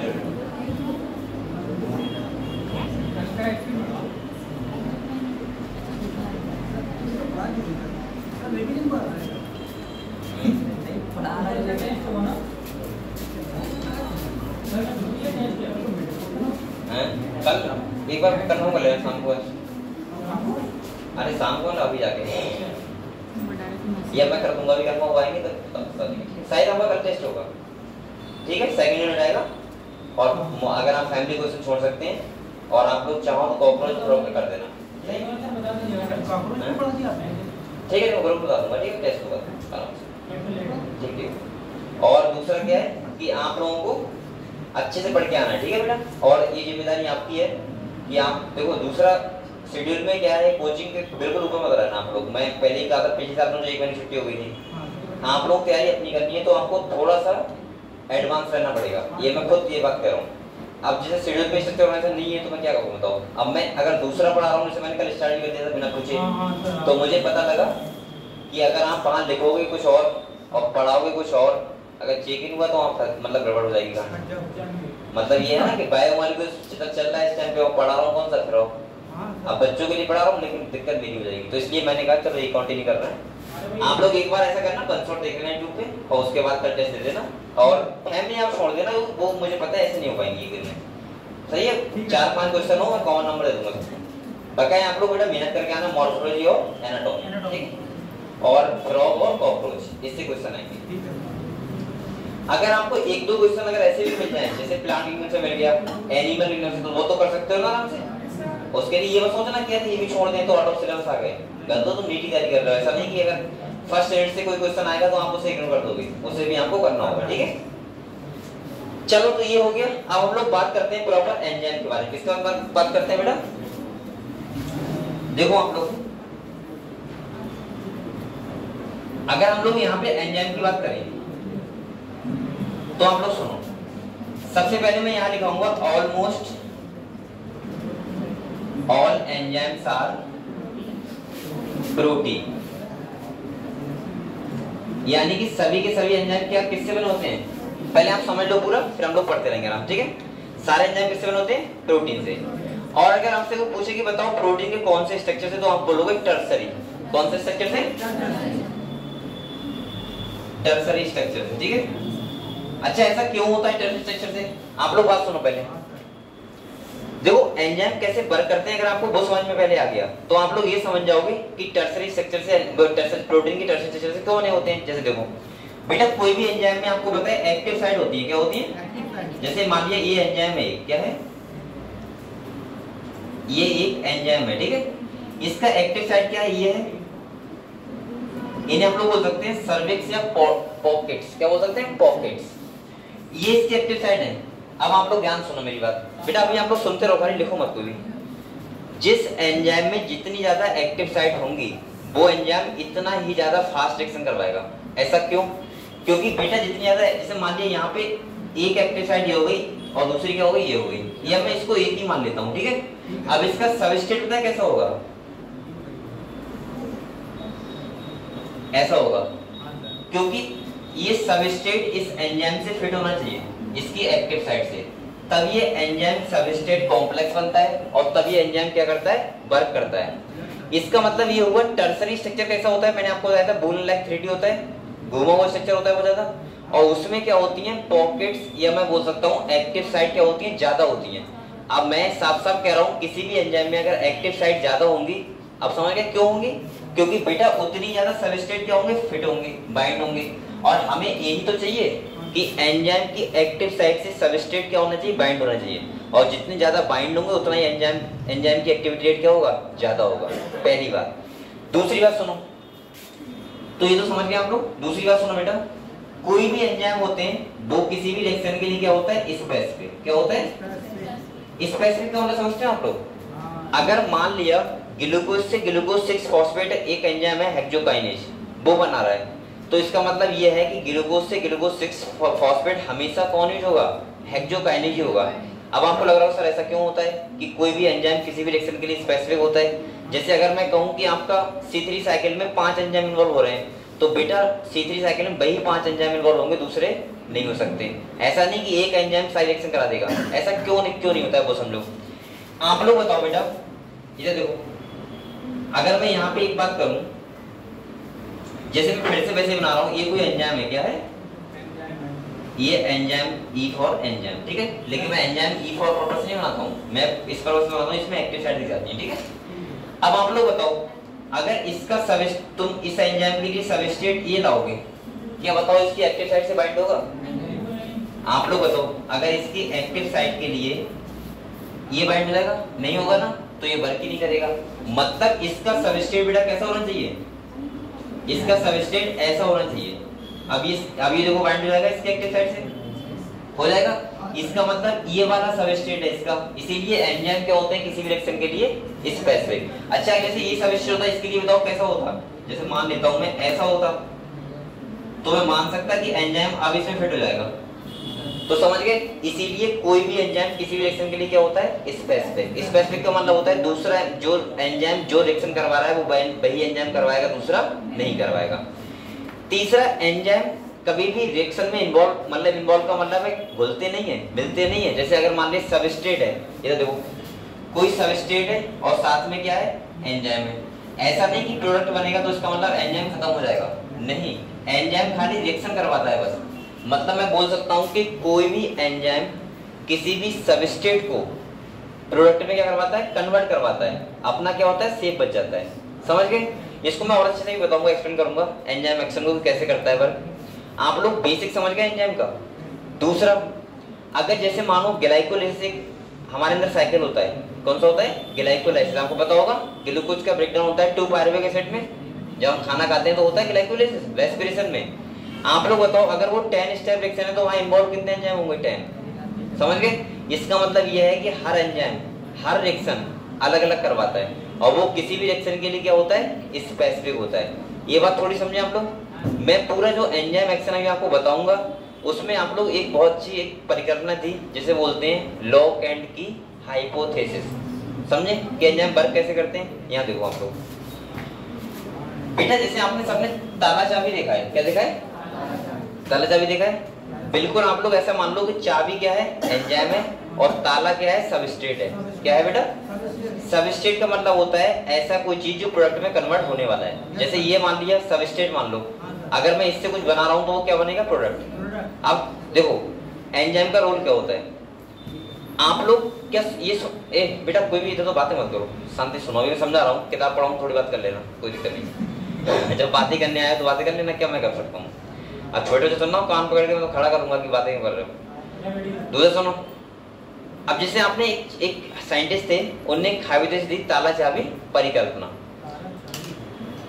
S1: कल एक बार कंफर्म कर लेना शाम को। अरे शाम को ना, अभी जाके ये मैं कर दूंगा। अभी कंफर्म आएंगे तो शायद हमारा कल टेस्ट होगा। ठीक है, सेकंड यूनिट आएगा। और अगर आप फैमिली क्वेश्चन छोड़ सकते हैं और आप लोग चाहो तो कॉकरोच प्रॉपर कर देना। ठीक है, मैं ग्रुप बता दूंगा। ठीक है, टेस्ट होगा आराम से। ठीक है। और दूसरा क्या है कि आप लोगों को अच्छे से पढ़ के आना है। ठीक है बेटा? और ये जिम्मेदारी आपकी है कि आप देखो, दूसरा शेड्यूल में क्या है, कोचिंग के बिल्कुल ऊपर मत रहना आप लोग। मैं पहले ही कहा था, पिछले साल में 1 महीने छुट्टी हो गई थी। आप लोग तैयारी अपनी करनी है तो आपको थोड़ा सा एडवांस रहना पड़ेगा। ये मैं खुद ये बात कह रहा हूँ। अब जैसे शेड्यूल पे स्ट्रक्चर वैसा नहीं है तो मैं क्या करूँ बताओ? अब मैं अगर दूसरा पढ़ा रहा हूँ, जैसे मैंने कल स्टार्ट कर दिया था बिना पूछे, तो मुझे पता लगा कि अगर आप वहाँ लिखोगे कुछ और पढ़ाओगे कुछ और, अगर चेक इन हुआ तो आप मतलब गड़बड़ हो जाएगी कहानी। मतलब ये है ना कि बायोमोलिक्यूल्स चल रहा है इस टाइम पे, और पढ़ा रहा हूँ कौन सा फिर? अब बच्चों के लिए पढ़ा रहा हूँ लेकिन दिक्कत नहीं हो जाएगी। तो इसलिए मैंने कहा चलो ये कंटिन्यू कर रहे हैं। आप लोग एक बार ऐसा करना, कंसोर्ट देख लेना यूट्यूब पे, और उसके बाद टेस्ट दे देना। और फैमिली आप छोड़ देना, वो मुझे पता है ऐसे नहीं हो पाएंगी एक दिन में। सही है? 4-5 क्वेश्चन हो, मैं कॉमन नंबर दे दूंगा। बकाया आप लोग बेटा मेहनत करके आना, मॉर्फोलॉजी और एनाटॉमी, ठीक, और फ्रॉग और कॉकरोच, इससे क्वेश्चन आएंगे। अगर आपको 1-2 क्वेश्चन अगर ऐसे भी मिल जाए, जैसे प्लांट किंगडम से मिल गया, एनिमल किंगडम से, तो वो तो कर सकते हो ना आराम से। उसके लिए ये मत सोचना कि ये भी छोड़ दें तो आउट ऑफ सिलेबस आ गए। गलत तो नीट की तैयारी कर रहे हो। ऐसा नहीं कि अगर फर्स्ट यूनिट से कोई क्वेश्चन आएगा तो आप उसे इग्नोर कर दोगे, उसे भी आपको करना होगा। ठीक है, चलो तो ये हो गया। अब हम लोग बात करते हैं प्रॉपर एंजाइम के बारे में। किसके बारे में बात करते हैं बेटा? देखो आप लोग, अगर हम लोग यहाँ पे एंजाइम की बात करें तो आप लोग सुनो। सबसे पहले मैं यहाँ लिखाऊंगा almost all enzymes are protein, यानी कि सभी के सभी एंजाइम क्या किससे बने होते हैं? पहले आप समझ लो पूरा, फिर हम लोग पढ़ते रहेंगे आराम। ठीक है, सारे एंजाइम किससे बने होते हैं? प्रोटीन से। और अगर आपसे वो पूछे कि बताओ प्रोटीन के कौन से स्ट्रक्चर से, तो आप बोलोगे टर्सरी। कौन से स्ट्रक्चर से? टर्सरी स्ट्रक्चर से। ठीक है, अच्छा ऐसा क्यों होता है टर्सरी स्ट्रक्चर से? आप लोग बात सुनो पहले। देखो एंजाइम कैसे वर्क करते हैं, अगर आपको वो समझ में पहले आ गया तो आप लोग ये समझ जाओगे कि टर्सरी स्ट्रक्चर से, प्रोटीन की टर्सरी स्ट्रक्चर से क्यों बने होते हैं। जैसे देखो बेटा, कोई भी एंजाइम में आपको पता है एक्टिव साइट होती है। क्या होती है? जैसे मान लिया ये एंजाइम है, क्या है? ये एक एंजाइम है। ठीक है, इसका एक्टिव साइट क्या है? ये है। इन्हें हम लोग बोल सकते हैं सर्विक्स या पॉकेट्स। क्या बोल सकते हैं? पॉकेट्स। ये इसकी एक्टिव साइट है। अब आप लोग ध्यान सुनो मेरी बात बेटा, अभी आप लोग सुनते रहो, खाली लिखो मत कोई। जिस एंजाइम में जितनी ज्यादा एक्टिव साइट होंगी वो एंजाइम इतना ही ज्यादा फास्ट रिएक्शन करवाएगा। ऐसा क्यों? क्योंकि बेटा जितनी ज्यादा, जैसे मान लिया यहाँ पे एक एक्टिव साइट ये हो गई और दूसरी क्या हो गई? ये हो गई। ये मैं इसको एक ही मान लेता हूँ। ठीक है, अब इसका सबस्ट्रेट पता है कैसा होगा? ऐसा होगा, क्योंकि ये सबस्ट्रेट इस एंजाइम से फिट होना चाहिए, इसकी एक्टिव साइड से, तब ये एंजाइम सबस्ट्रेट कॉम्प्लेक्स बनता है और तब ये एंजाइम क्या करता है, वर्क करता है। इसका मतलब ये हुआ टर्सरी स्ट्रक्चर कैसा होता है, मैंने आपको बताया था बून लाइक 3D होता है, घुमा हुआ स्ट्रक्चर होता है बहुत ज्यादा, और उसमें क्या होती हैं पॉकेट्स, या मैं बोल सकता हूँ एक्टिव साइट क्या होती है, ज्यादा होती हैं। अब मैं साफ साफ कह रहा हूँ किसी भी एंजाइम में अगर एक्टिव साइट ज्यादा होंगी, अब समझ गए क्यों होंगी, क्योंकि बेटा उतनी ज्यादा सबस्ट्रेट क्या होंगे, फिट होंगे, बाइंड होंगे, और हमें यही तो चाहिए कि एंजाइम की एक्टिव साइट से सबस्ट्रेट क्या होना चाहिए, बाइंड होना चाहिए, और जितने ज्यादा बाइंड होंगे उतना ही एंजाइम की एक्टिविटी रेट क्या होगा, ज्यादा होगा। पहली बात। दूसरी बात सुनो, तो ये तो समझ गए आप लोग। दूसरी बात सुनो बेटा, कोई भी एंजाइम होते हैं वो किसी भी रिएक्शन के लिए क्या होता है, स्पेसिफिक। क्या होता है, स्पेसिफिक का मतलब समझते हैं आप लोग। अगर मान लिया ग्लूकोज से ग्लूकोज 6 फॉस्फेट एक एंजाइम है हेक्सोकाइनेज, वो बना रहा है, तो इसका मतलब ये है कि ग्लूकोज से ग्लूकोज 6 फॉस्फेट हमेशा कौन यूज होगा, हेक्सोकाइनेज ही होगा। अब आपको लग रहा हो सर ऐसा क्यों होता है कि कोई भी एंजाइम किसी भी रिएक्शन के लिए स्पेसिफिक होता है। जैसे अगर मैं कहूं कि आपका C3 साइकिल में 5 एंजाइम इन्वॉल्व हो रहे हैं, तो बेटा C3 साइकिल में वही 5 एंजाइम इन्वॉल्व होंगे, दूसरे नहीं हो सकते। ऐसा नहीं कि एक एंजाइम सारी रिएक्शन करा देगा, ऐसा क्यों नहीं होता है वो समझो। आप लोग बताओ बेटा, इधर देखो, अगर मैं यहाँ पे एक बात करूं, जैसे मैं फिर से वैसे बना रहा हूँ, ये कोई एंजाइम है, क्या है ये एंजाइम, E फॉर एंजाइम, ठीक है, लेकिन मैं एंजाइम E फॉर पर्पस नहीं बनाता हूँ, मैं इस पर्पस से बनाता हूँ, इसमें एक्टिव साइट दी जाती है, ठीक है। अब आप लोग बताओ, अगर इसका तुम इस एंजाइम के लिए सबस्ट्रेट ये लाओगे, क्या बताओ इसकी एक्टिव साइट से बाइंड होगा? आप लोग बताओ, अगर इसकी एक्टिव साइट के लिए ये बाइंड हो जाएगा, नहीं होगा ना, तो ये वर्क ही नहीं करेगा। मतलब इसका सबस्ट्रेट बेटा कैसा होना चाहिए, इसका सबस्ट्रेट ऐसा होना चाहिए। अब ये देखो बाइंड हो जाएगा इसके एक्टिव साइट से, हो जाएगा। इसका मतलब ये वाला सबस्ट्रेट है इसका, इसीलिए एंजाइम क्या होते हैं किसी भी रिएक्शन के लिए स्पेसिफिक। अच्छा, जैसे ये सबस्ट्रेट होता है, इसके लिए बताओ कैसा होता, जैसे मान लेता हूं मैं ऐसा होता, तो मैं मान सकता कि एंजाइम अब इसमें फिट हो जाएगा। तो समझ गए, इसीलिए कोई भी एंजाइम किसी भी रिएक्शन के लिए क्या होता है, स्पेसिफिक। स्पेसिफिक का मतलब होता है दूसरा जो एंजाइम जो रिएक्शन करवा रहा है वो वही एंजाइम करवाएगा, दूसरा नहीं करवाएगा। तीसरा, एंजाइम कभी भी रिएक्शन में इन्वॉल्व का मतलब है घुलते नहीं है, मिलते नहीं है। जैसे अगर मान लीजिए सबस्ट्रेट है, ये देखो कोई सबस्ट्रेट है और साथ में क्या है, एंजाइम है, ऐसा नहीं कि प्रोडक्ट बनेगा तो इसका मतलब एंजाइम खत्म हो जाएगा, नहीं, एंजाइम खाली रिएक्शन करवाता है बस। मतलब मैं बोल सकता हूं कि कोई भी एंजाइम किसी भी सबस्ट्रेट को प्रोडक्ट में क्या करवाता है, कन्वर्ट करवाता है, अपना क्या होता है, शेप बच जाता है। समझ गए? इसको मैं और अच्छे से भी बताऊंगा, एक्सप्लेन करूंगा एंजाइम एक्शन को कैसे करता है वर्क। आप लोग बेसिक समझ गए एंजाइम का। दूसरा, अगर जैसे मानो ग्लाइकोलाइसिस हमारे अंदर साइकिल होता है, कौन सा होता है, ग्लाइकोलाइसिस, आपको पता होगा ग्लूकोज का ब्रेकडाउन होता है 2 पायरुविक एसिड में, जब हम खाना खाते हैं तो होता है ग्लाइकोलाइसिस रेस्पिरेशन में। आप लोग बताओ, अगर वो 10 स्टेप रिएक्शन है तो वहां इन्वॉल्व कितने एंजाइम होंगे, 10। समझ गए? इसका मतलब ये है कि हर एंजाइम हर रिएक्शन अलग अलग करवाता है, और वो किसी भी रिएक्शन के लिए क्या होता है, स्पेसिफिक होता है। ये बात थोड़ी समझे आप लोग। मैं पूरा जो एंजाइम एक्शन है आपको बताऊंगा, उसमें आप लोग एक बहुत अच्छी एक परिकल्पना थी जिसे बोलते हैं लॉक एंड की हाइपोथेसिस। समझे कि एंजाइम वर्क कैसे करते हैं? यहाँ देखो आप लोग बेटा, जैसे आपने सबने ताला चाबी देखा है, क्या देखा है, ताला चाबी देखा है। बिल्कुल आप लोग ऐसा मान लो कि चाबी क्या है, एंजाइम है, और ताला क्या है, सबस्ट्रेट है। क्या है बेटा, सबस्ट्रेट का मतलब होता है ऐसा कोई चीज जो प्रोडक्ट में कन्वर्ट होने वाला है। जैसे ये मान लिया सबस्ट्रेट, मान लो अगर मैं इससे कुछ बना रहा हूं तो वो क्या बनेगा, प्रोडक्ट। अब देखो एंजाइम का रोल क्या होता है, आप लोग क्या ये बेटा कोई भी इधर तो बातें मत करो, शांति सुनो, मैं समझा रहा हूँ, किताब पढ़ाऊँ थोड़ी बात कर लेना, कोई दिक्कत नहीं। जब बातें करने आया तो बातें कर लेना, क्या मैं कर सकता हूँ। अब छोटे से सुनना, कान पकड़ के मैं तो खड़ा करूंगा कि बातें कर रहे हो। दूसरा सुनो, अब जैसे आपने एक साइंटिस्ट थे, उनने हाइपोथेसिस दी ताला चाबी परिकल्पना।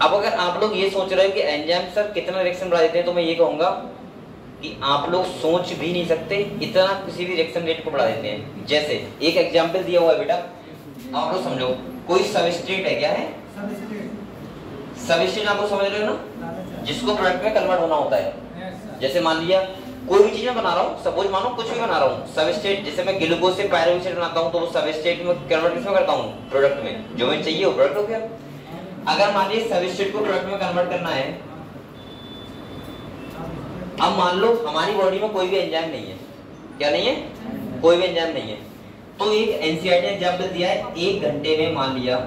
S1: अब अगर आप लोग ये सोच रहे हो कि एंजाइम सर कितना रिएक्शन बढ़ा देते हैं, तो मैं ये कहूंगा कि आप लोग सोच भी नहीं सकते इतना किसी भी रिएक्शन रेट को बढ़ा देते हैं। जैसे एक एग्जांपल दिया हुआ है बेटा, आप लोग समझो, कोई सबस्ट्रेट है, क्या है, सबस्ट्रेट, आप लोग समझ रहे हो ना, जिसको प्रोडक्ट में कन्वर्ट होना होता है। जैसे मान लिया कोई भी चीज मैं बना रहा हूँ, सपोज मानो कुछ भी बना रहा हूँ, सबस्ट्रेट, जैसे मैं ग्लूकोज से पायरुविक एसिड बनाता हूँ, तो वो सबस्ट्रेट में कन्वर्ट किसमें करता हूँ, प्रोडक्ट में, जो मैं चाहिए वो प्रोडक्ट हो गया। अगर मान लीजिए सबस्ट्रेट को प्रोडक्ट में कन्वर्ट करना है, अब मान लो हमारी बॉडी में कोई भी एंजाइम नहीं है, क्या नहीं है, कोई भी एंजाइम नहीं है, तो एक एनसीईआरटी ने एग्जाम्पल दिया है 1 घंटे में मान लिया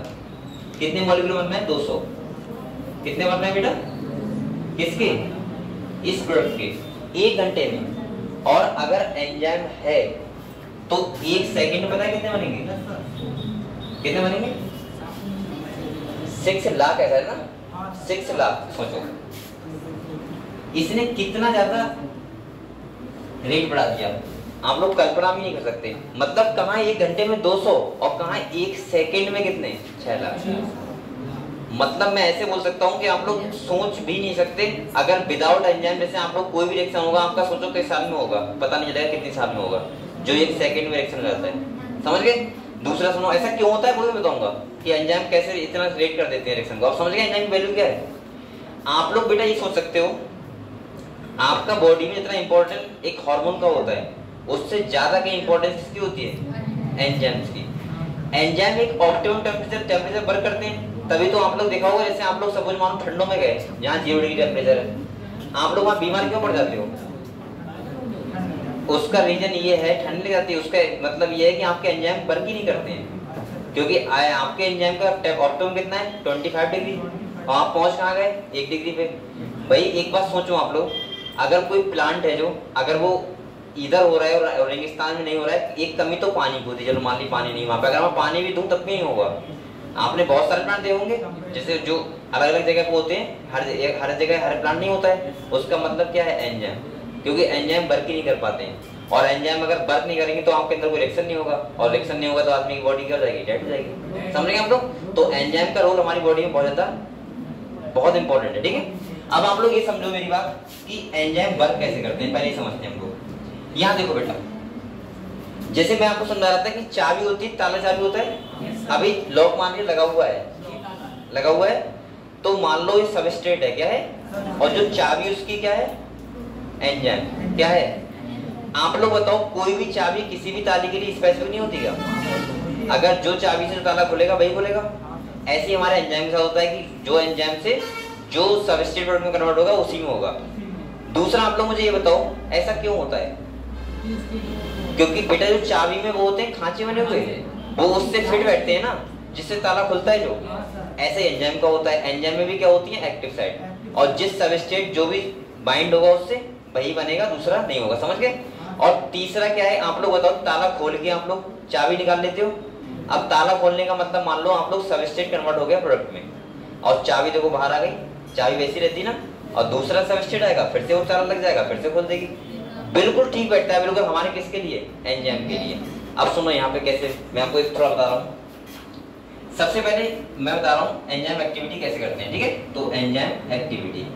S1: कितने मॉलिक्यूल बनना है, 200। कितने बनना है बेटा, किसके, इस प्रोडक्ट के, 1 घंटे में। और अगर एंजाइम है तो 1 सेकंड में पता है कितने बनेंगे, कितने बनेंगे, 6 लाख ऐसा है ना, 6 लाख। सोचो इसने कितना ज्यादा रेट बढ़ा दिया, आप लोग कल्पना भी नहीं कर सकते। मतलब कहाँ 1 घंटे में 200 और कहाँ 1 सेकंड में कितने, 6 लाख। मतलब मैं ऐसे बोल सकता हूँ कि आप लोग सोच भी नहीं सकते, अगर विदाउट एंजाइम जैसे आप लोग कोई भी रिएक्शन होगा, आपका सोचो किस साल में होगा, पता नहीं चलेगा कितने साल में होगा, जो 1 सेकंड में रिएक्शन हो जाता है। समझ गए। दूसरा सुनो, ऐसा क्यों होता है वो भी बताऊंगा कि एंजाइम कैसे इतना रेट कर देते हैं रिएक्शन को। आप समझ गए एंजाइम की वैल्यू क्या है। आप लोग बेटा ये सोच सकते हो, आपका बॉडी में इतना इंपॉर्टेंट एक हार्मोन का होता है, उससे ज्यादा की इंपॉर्टेंस किसकी होती है, एंजाइम्स की। एंजाइम एक ऑप्टिमम टेम्परेचर वर्क करते हैं, तभी तो आप लोग देखा होगा, जैसे आप लोग सपोज मानो ठंडों में गए जहाँ 0 डिग्री टेम्परेचर है, आप लोग वहाँ बीमार क्यों पड़ जाते हो। उसका रीजन ये है, ठंड लग जाती है, उसका मतलब ये है कि आपके एंजाइम वर्क ही नहीं करते हैं, क्योंकि आपके एंजाइम का ऑप्टिमम कितना है, 25 डिग्री, और आप पहुंच कहाँ गए, 1 डिग्री पे। भाई एक बात सोचो आप लोग, अगर कोई प्लांट है जो अगर वो इधर हो रहा है और रेगिस्तान में नहीं हो रहा है, एक कमी तो पानी की होती है, चलो मान ली पानी नहीं वहाँ पे, अगर मैं पानी भी दूं तब भी नहीं होगा। आपने बहुत सारे प्लांट देखे होंगे जैसे जो अलग अलग जगह पे होते हैं, हर जगह हर प्लांट नहीं होता है, उसका मतलब क्या है, एंजाइम, क्योंकि एंजाइम वर्क ही नहीं कर पाते हैं, और एंजाइम अगर वर्क नहीं करेंगे तो आपके अंदर कोई रिएक्शन नहीं होगा, और रिएक्शन नहीं होगा तो आदमी की बॉडी क्या हो जाएगी, डेड हो जाएगी। समझ गए आप लोग। तो एंजाइम का रोल हमारी बॉडी में बहुत ज्यादा बहुत इंपॉर्टेंट है, ठीक है। अब आप लोग ये समझो मेरी बात कि एंजाइम वर्क कैसे करते हैं, पहले ही समझते हैं हम लोग। यहाँ देखो बेटा, जैसे मैं आपको समझा रहा था कि चाबी होती है, ताला चाबी होता है, अभी लॉक मान लीजिए लगा हुआ है, तो मान लो ये सबस्ट्रेट है, क्या है, और जो चाबी उसकी क्या है, एंजाइम, क्या है। आप लोग बताओ, कोई भी चाबी किसी भी ताले के लिए स्पेसिफिक नहीं होती क्या, अगर जो चाबी से जो ताला खुलेगा वही खुलेगा। ऐसे ही हमारे एंजाइम के साथ होता है कि जो एंजाइम से जो सबस्ट्रेट प्रोडक्ट में कन्वर्ट होगा उसी में होगा। दूसरा आप लोग मुझे ये बताओ, ऐसा क्यों होता है, क्योंकि बेटा जो चाबी में वो होते हैं खांचे बने हुए, वो उससे फिट बैठते हैं ना, जिससे ताला खुलता है जो, ऐसे एंजाइम का होता है। एंजाइम में भी क्या होती है, एक्टिव साइट, और जिस सबस्ट्रेट जो भी बाइंड होगा उससे वही बनेगा, दूसरा नहीं होगा। समझ गए। और तीसरा क्या है, आप लोग बताओ, ताला खोल के आप लोग चाबी निकाल लेते हो। अब ताला खोलने का मतलब मान लो आप लोग सबस्ट्रेट कन्वर्ट हो गया प्रोडक्ट में, और चाबी देखो बाहर आ गई, चाबी वैसी रहती ना, और दूसरा सबस्ट्रेट आएगा, फिर से वो ताला लग जाएगा, फिर से खोल देगी। बिल्कुल ठीक बैठता है, बिल्कुल हमारे किसके लिए, एंजाइम के लिए। अब सुनो यहाँ पे कैसे, मैं आपको एक थोड़ा बता रहा हूँ। सबसे पहले मैं बता रहा हूँ एंजाइम एक्टिविटी कैसे करते हैं, ठीक है। तो एंजाइम एक्टिविटी,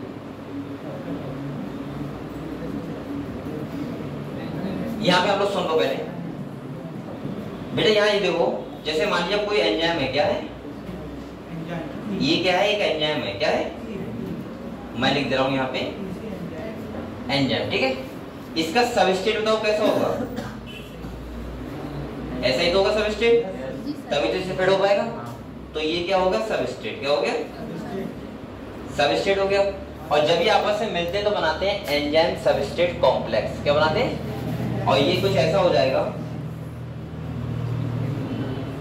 S1: यहाँ पे आप लोग सुन लो पहले बेटा। यहाँ ये देखो, जैसे मान लीजिए कोई एंजाइम है, क्या है ये, क्या है, एक एंजाइम है, क्या है, मैं लिख दे रहा हूँ यहाँ पे एंजाइम, ठीक है। इसका सबस्ट्रेट बताओ कैसा होगा, ऐसा ही तो होगा सबस्ट्रेट, तभी तो इसे फिट हो पाएगा। तो ये क्या होगा, सबस्ट्रेट, क्या हो गया, सबस्ट्रेट हो गया। और जब ये आपस में मिलते हैं तो बनाते हैं एंजाइम सबस्ट्रेट कॉम्प्लेक्स, क्या बनाते हैं, और ये कुछ ऐसा हो जाएगा।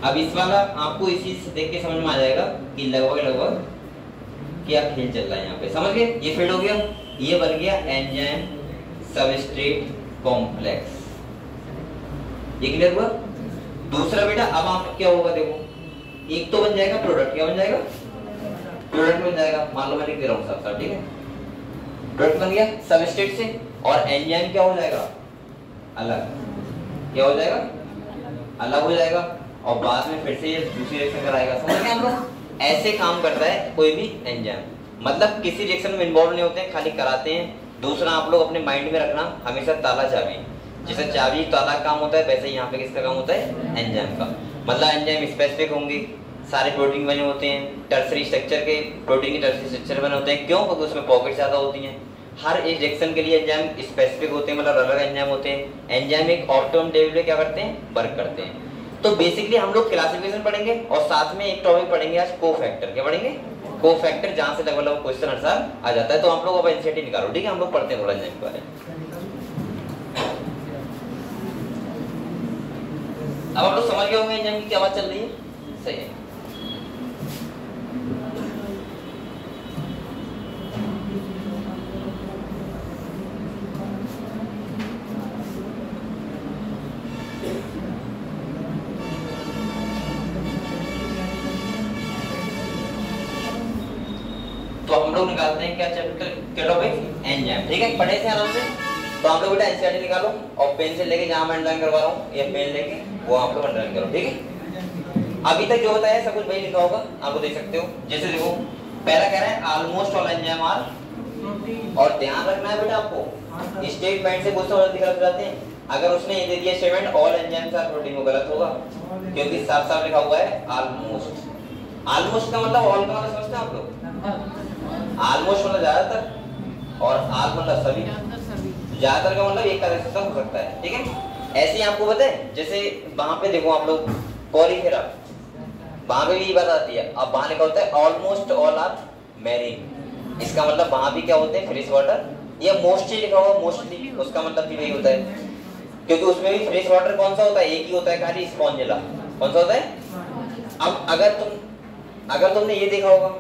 S1: अब इस वाला आपको इसी से देख के समझ में आ जाएगा कि लगभग क्या खेल चल रहा है यहाँ पे। समझ गए, ये फिट हो गया, ये बन गया एंजाइम सबस्ट्रेट कॉम्प्लेक्स, ये क्लियर हुआ। दूसरा बेटा अब आप क्या होगा, देखो एक तो बन जाएगा प्रोडक्ट, क्या बन जाएगा, प्रोडक्ट बन जाएगा। मान लो मैं लिख दे रहा हूँ साफ, ठीक है, प्रोडक्ट बन गया सबस्ट्रेट से, और एंजाइम क्या हो जाएगा, अलग, क्या हो जाएगा, अलग हो जाएगा, और बाद में फिर से ये दूसरी रिएक्शन कराएगा। समझ गए हम लोग। ऐसे काम करता है कोई भी एंजाइम, मतलब किसी रिएक्शन में इन्वॉल्व नहीं होते हैं, खाली कराते हैं। दूसरा आप लोग अपने माइंड में रखना हमेशा, ताला चाबी, जैसे चाबी ताला काम होता है, वैसे यहाँ पे किसका काम होता है, एंजाइम का। मतलब एंजाइम स्पेसिफिक होंगे, सारे प्रोटीन बने होते हैं, टर्सरी स्ट्रक्चर के प्रोटीन के टर्सरी स्ट्रक्चर बने होते हैं। क्यों, क्योंकि उसमें पॉकेट ज्यादा होती हैं। हर एक रिएक्शन के लिए एंजाइम स्पेसिफिक होते हैं, मतलब अलग एंजाइम होते हैं। एंजाइम एक ऑप्टिमम लेवल पे क्या करते हैं, वर्क करते हैं। तो बेसिकली हम लोग क्लासिफिकेशन पढ़ेंगे, और साथ में एक टॉपिक पढ़ेंगे आज, कोफैक्टर। क्या पढ़ेंगे, कोफैक्टर जहां से लगभग क्वेश्चन आंसर आ जाता है। तो आप लोग अब एनसीईआरटी निकालो, ठीक है, हम लोग पढ़ते हैं थोड़ा एंजाइम के बारे में। अब आप लोग समझ गए होंगे एंजाइम की क्या बात चल रही है, सही है। तो हम लोग निकालते हैं क्या चैप्टर, क्या टॉपिक, एंजाइम, ठीक है, पढ़े थे आराम से। तो आप लोग बेटा एनसीईआरटी निकालो और पेन से लेके जहां मैं अंडरलाइन करवा रहा हूँ या पेन लेके वो आप लोग अंडरलाइन करो, ठीक है। अभी तक जो होता है सब कुछ वही लिखा होगा, आपको देख सकते हो। जैसे देखो पहला कह रहा है ऑलमोस्ट ऑल एंजाइम आर, और ध्यान रखना है बेटा आपको स्टेटमेंट से कुछ समझ दिखा जाते हैं। अगर उसने ये दे दिया statement all enzymes are protein, वो गलत होगा क्योंकि साफ साफ लिखा हुआ है ऑलमोस्ट। ऑलमोस्ट का मतलब ऑल का मतलब समझते हैं आप लोग, ऑलमोस्ट मतलब ज्यादातर और ऑल मतलब सभी। ज्यादातर का मतलब एक का हो सकता है, ठीक है। ऐसे ही आपको पता है जैसे वहां पे देखो आप लोग कॉलीफेरा, वहां पे भी ये बात आती है। अब वहां लिखा होता है ऑलमोस्ट ऑल आर मैरीन, इसका मतलब वहां भी क्या होते हैं फ्रेश वाटर। या मोस्टली लिखा हुआ मोस्टली, उसका मतलब भी वही होता है क्योंकि उसमें भी फ्रेश वाटर कौन सा होता है, एक ही होता है खाली, स्पॉन्जिला। कौन सा होता है। अब अगर तुमने ये देखा होगा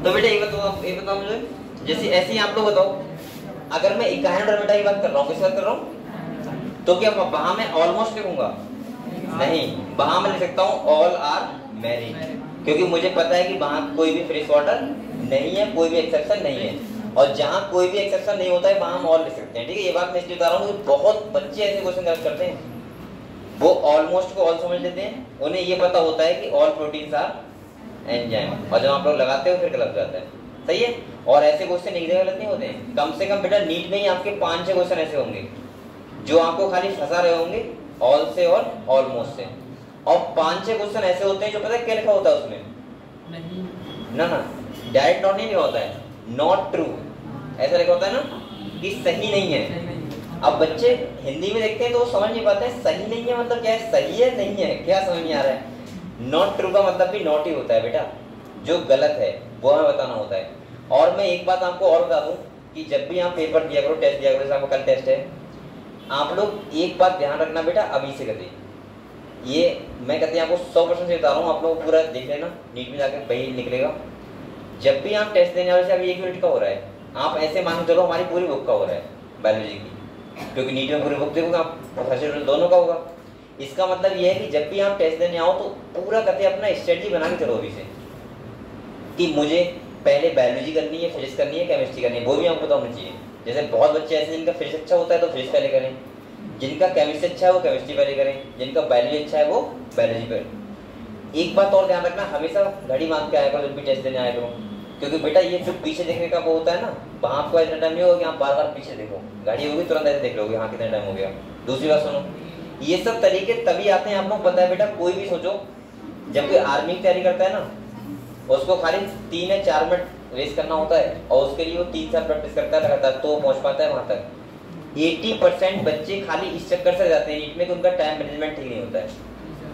S1: तो बेटा ये बताओ मुझे, जैसे ऐसे ही आप लोग बताओ, अगर मैं इकाइन बेटा की बात कर रहा हूँ, किस बात कर रहा हूँ, तो क्या वहां मैं ऑलमोस्ट लिखूंगा, नहीं, वहां मैं लिख सकता हूँ ऑल आर मैरीन, क्योंकि मुझे पता है कि वहां कोई भी फ्रेश वाटर नहीं है, कोई भी एक्सेप्शन नहीं है। और जहां कोई भी एक्सेप्शन नहीं होता है वहां हम ऑल लिख सकते हैं, ठीक है। ये बात मैं इसलिए बता रहा हूँ, बहुत बच्चे ऐसे क्वेश्चन गलत करते हैं, वो ऑलमोस्ट को ऑल समझ लेते हैं, उन्हें ये पता होता है कि ऑल प्रोटीन्स आर एंजाइम, और जब आप लोग लगाते हो फिर गलत जाता है, सही है। और ऐसे क्वेश्चन एक जगह गलत नहीं होते हैं, कम से कम बेटा नीट में ही आपके 5-6 क्वेश्चन ऐसे होंगे जो आपको खाली फंसा रहे होंगे ऑल से और ऑलमोस्ट से, और 5-6 क्वेश्चन ऐसे होते हैं जो पता है क्या लिखा होता है उसमें, ना डायरेक्ट नॉट नहीं लिखा होता है, नॉट ट्रू ऐसा लिखा होता है ना, कि सही नहीं है। अब बच्चे हिंदी में देखते हैं तो वो समझ नहीं पाते हैं सही नहीं है मतलब क्या है, सही है नहीं है, क्या समझ नहीं आ रहा है। नॉट ट्रू का मतलब भी नॉट ही होता है बेटा, जो गलत है वो हमें बताना होता है। और मैं एक बात आपको और बता दूं कि जब भी आप पेपर दिया करो, टेस्ट दिया करो, जैसे आपका कल टेस्ट है, आप लोग एक बात ध्यान रखना बेटा, अभी से करिए, ये मैं कहते हैं आपको 100% से बता रहा हूँ, आप लोग पूरा देख लेना, नीट में जाकर वही निकलेगा। जब भी आप टेस्ट देने वाले, अभी 1 यूनिट का हो रहा है, आप ऐसे मान के चलो हमारी पूरी बुक का हो रहा है बायोलॉजी की, क्योंकि नीट में पूरी बुक देखोगे आप, प्रोफेसर दोनों का होगा। इसका मतलब ये है कि जब भी आप टेस्ट देने आओ तो पूरा करते अपना स्ट्रेटजी बना के चलो अभी से, कि मुझे पहले बायोलॉजी करनी है, फिजिक्स करनी है, केमिस्ट्री करनी है, वो भी आपको पता होना चाहिए। जैसे बहुत बच्चे ऐसे जिनका फिजिक्स अच्छा होता है तो फिजिक्स पहले करें, जिनका केमिस्ट्री अच्छा है वो केमिस्ट्री पहले करें, जिनका बायोलॉजी अच्छा है वो बायोलॉजी पहले। एक बात और ध्यान रखना, हमेशा घड़ी मान के आया करो जब भी टेस्ट देने आया करो, क्योंकि बेटा ये जो पीछे देखने का वो होता है ना, वहाँ आपको इतना टाइम नहीं होगा कि आप बार बार पीछे देखो, गाड़ी होगी तुरंत ऐसे देख लोगे हाँ कितना टाइम हो गया। दूसरी बात सुनो, ये सब तरीके तभी आते हैं, आप लोग पता है बेटा, कोई भी सोचो जब कोई आर्मी की तैयारी करता है ना, उसको खाली 3 या 4 मिनट रेस करना होता है, और उसके लिए वो 3 साल प्रैक्टिस करता है लगातार, तो पहुंच पाता है वहां तक। 80% बच्चे खाली इस चक्कर से जाते हैं नीट में कि उनका टाइम मैनेजमेंट ठीक नहीं होता है।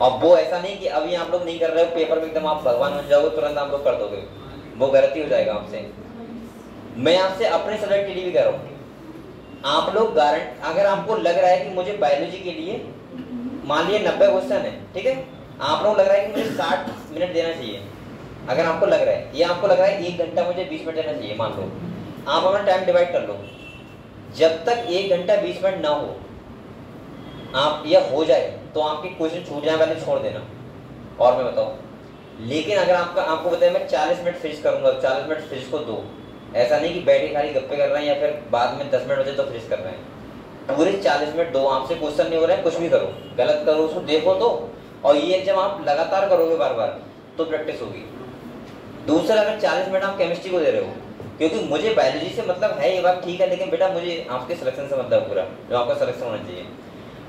S1: और वो ऐसा नहीं कि अभी आप लोग नहीं कर रहे हो, पेपर में एकदम आप भगवान बन जाओगे, तुरंत आप लोग कर दोगे, वो गलती हो जाएगा आपसे। मैं आपसे अपने सब्जेक्ट के लिए भी कह रहा हूँ, आप लोग गारंटी, अगर आपको लग रहा है कि मुझे बायोलॉजी के लिए मान लिया 90 क्वेश्चन है, ठीक है, आप लोग लग रहा है कि मुझे 60 मिनट देना चाहिए, अगर आपको लग रहा है, या आपको लग रहा है 1 घंटा मुझे 20 मिनट देना चाहिए, मान लो, आप अपना टाइम डिवाइड कर लो। जब तक 1 घंटा 20 मिनट ना हो, आप यह हो जाए तो आपके क्वेश्चन छूट जाए, पहले छोड़ देना। और मैं बताऊँ, लेकिन अगर आपको बताया मैं 40 मिनट फिजिक्स करूंगा, 40 मिनट फिजिक्स को दो, ऐसा नहीं कि बैठे खाली गप्पे कर रहे हैं या फिर बाद में 10 मिनट बचे तो फिजिक्स कर रहे हैं, पूरे 40 मिनट दो, आपसे क्वेश्चन नहीं हो रहा है, कुछ भी करो, गलत करो उसको देखो तो, और ये जब आप लगातार करोगे बार बार तो प्रैक्टिस होगी। दूसरा, अगर 40 मिनट आप केमिस्ट्री को दे रहे हो, क्योंकि मुझे बायोलॉजी से मतलब है, ये बात ठीक है, लेकिन बेटा मुझे आपके सिलेक्शन से मतलब पूरा जो आपका सिलेक्शन होना चाहिए।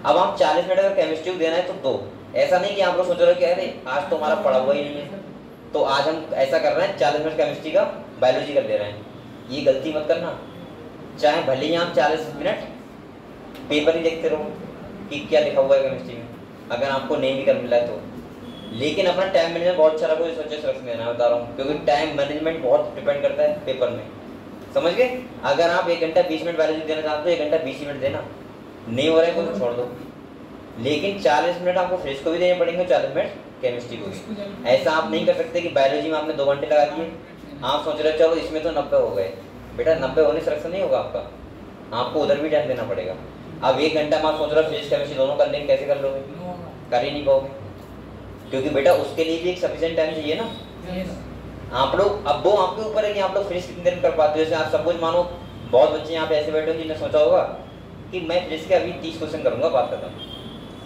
S1: अब आप 40 मिनट अगर केमिस्ट्री को देना है तो दो, ऐसा नहीं कि आप लोग सोच रहे हो कि अरे आज तो हमारा पढ़ा हुआ ही नहीं है, तो आज हम ऐसा कर रहे हैं 40 मिनट केमिस्ट्री का बायोलॉजी कर दे रहे हैं, ये गलती मत करना। चाहे भले ही आप 40 मिनट पेपर ही देखते रहो कि क्या लिखा हुआ है केमिस्ट्री में, अगर आपको नहीं भी कर मिला है तो, लेकिन अपना टाइम मैनेजमेंट बहुत अच्छा रखो। इस वजह से रखने देना बता रहा हूँ, क्योंकि टाइम मैनेजमेंट बहुत डिपेंड करता है पेपर में, समझ गए। अगर आप 1 घंटा 20 मिनट बायोलॉजी देना चाहते हो 1 घंटा 20 मिनट देना, नहीं हो रहा है तो छोड़ दो, लेकिन 40 मिनट आपको फिजिक्स को भी देने पड़ेंगे, 40 मिनट केमिस्ट्री को भी। ऐसा आप नहीं कर सकते कि बायोलॉजी में आपने 2 घंटे लगा दिए, आप सोच रहे हो चलो इसमें तो 90 हो गए। बेटा 90 होने से सिलेक्शन नहीं होगा आपका, आपको उधर भी टाइम देना पड़ेगा। अब 1 घंटा में आप सोच रहे हो फिजिक्स केमिस्ट्री दोनों कर लेंगे, कैसे कर लोगे? कर ही नहीं पाओगे, क्योंकि बेटा उसके लिए भी एक सफिशिएंट टाइम चाहिए ना। आप लोग अब वो आपके ऊपर है कि आप लोग फिजिक्स कितने देर में कर पाते हो। जैसे आप सपोज मानो बहुत बच्चे यहाँ पे ऐसे बैठे हो जिन्होंने सोचा होगा कि मैं फिजिक्स के अभी 30 क्वेश्चन करूंगा, बात खत्म।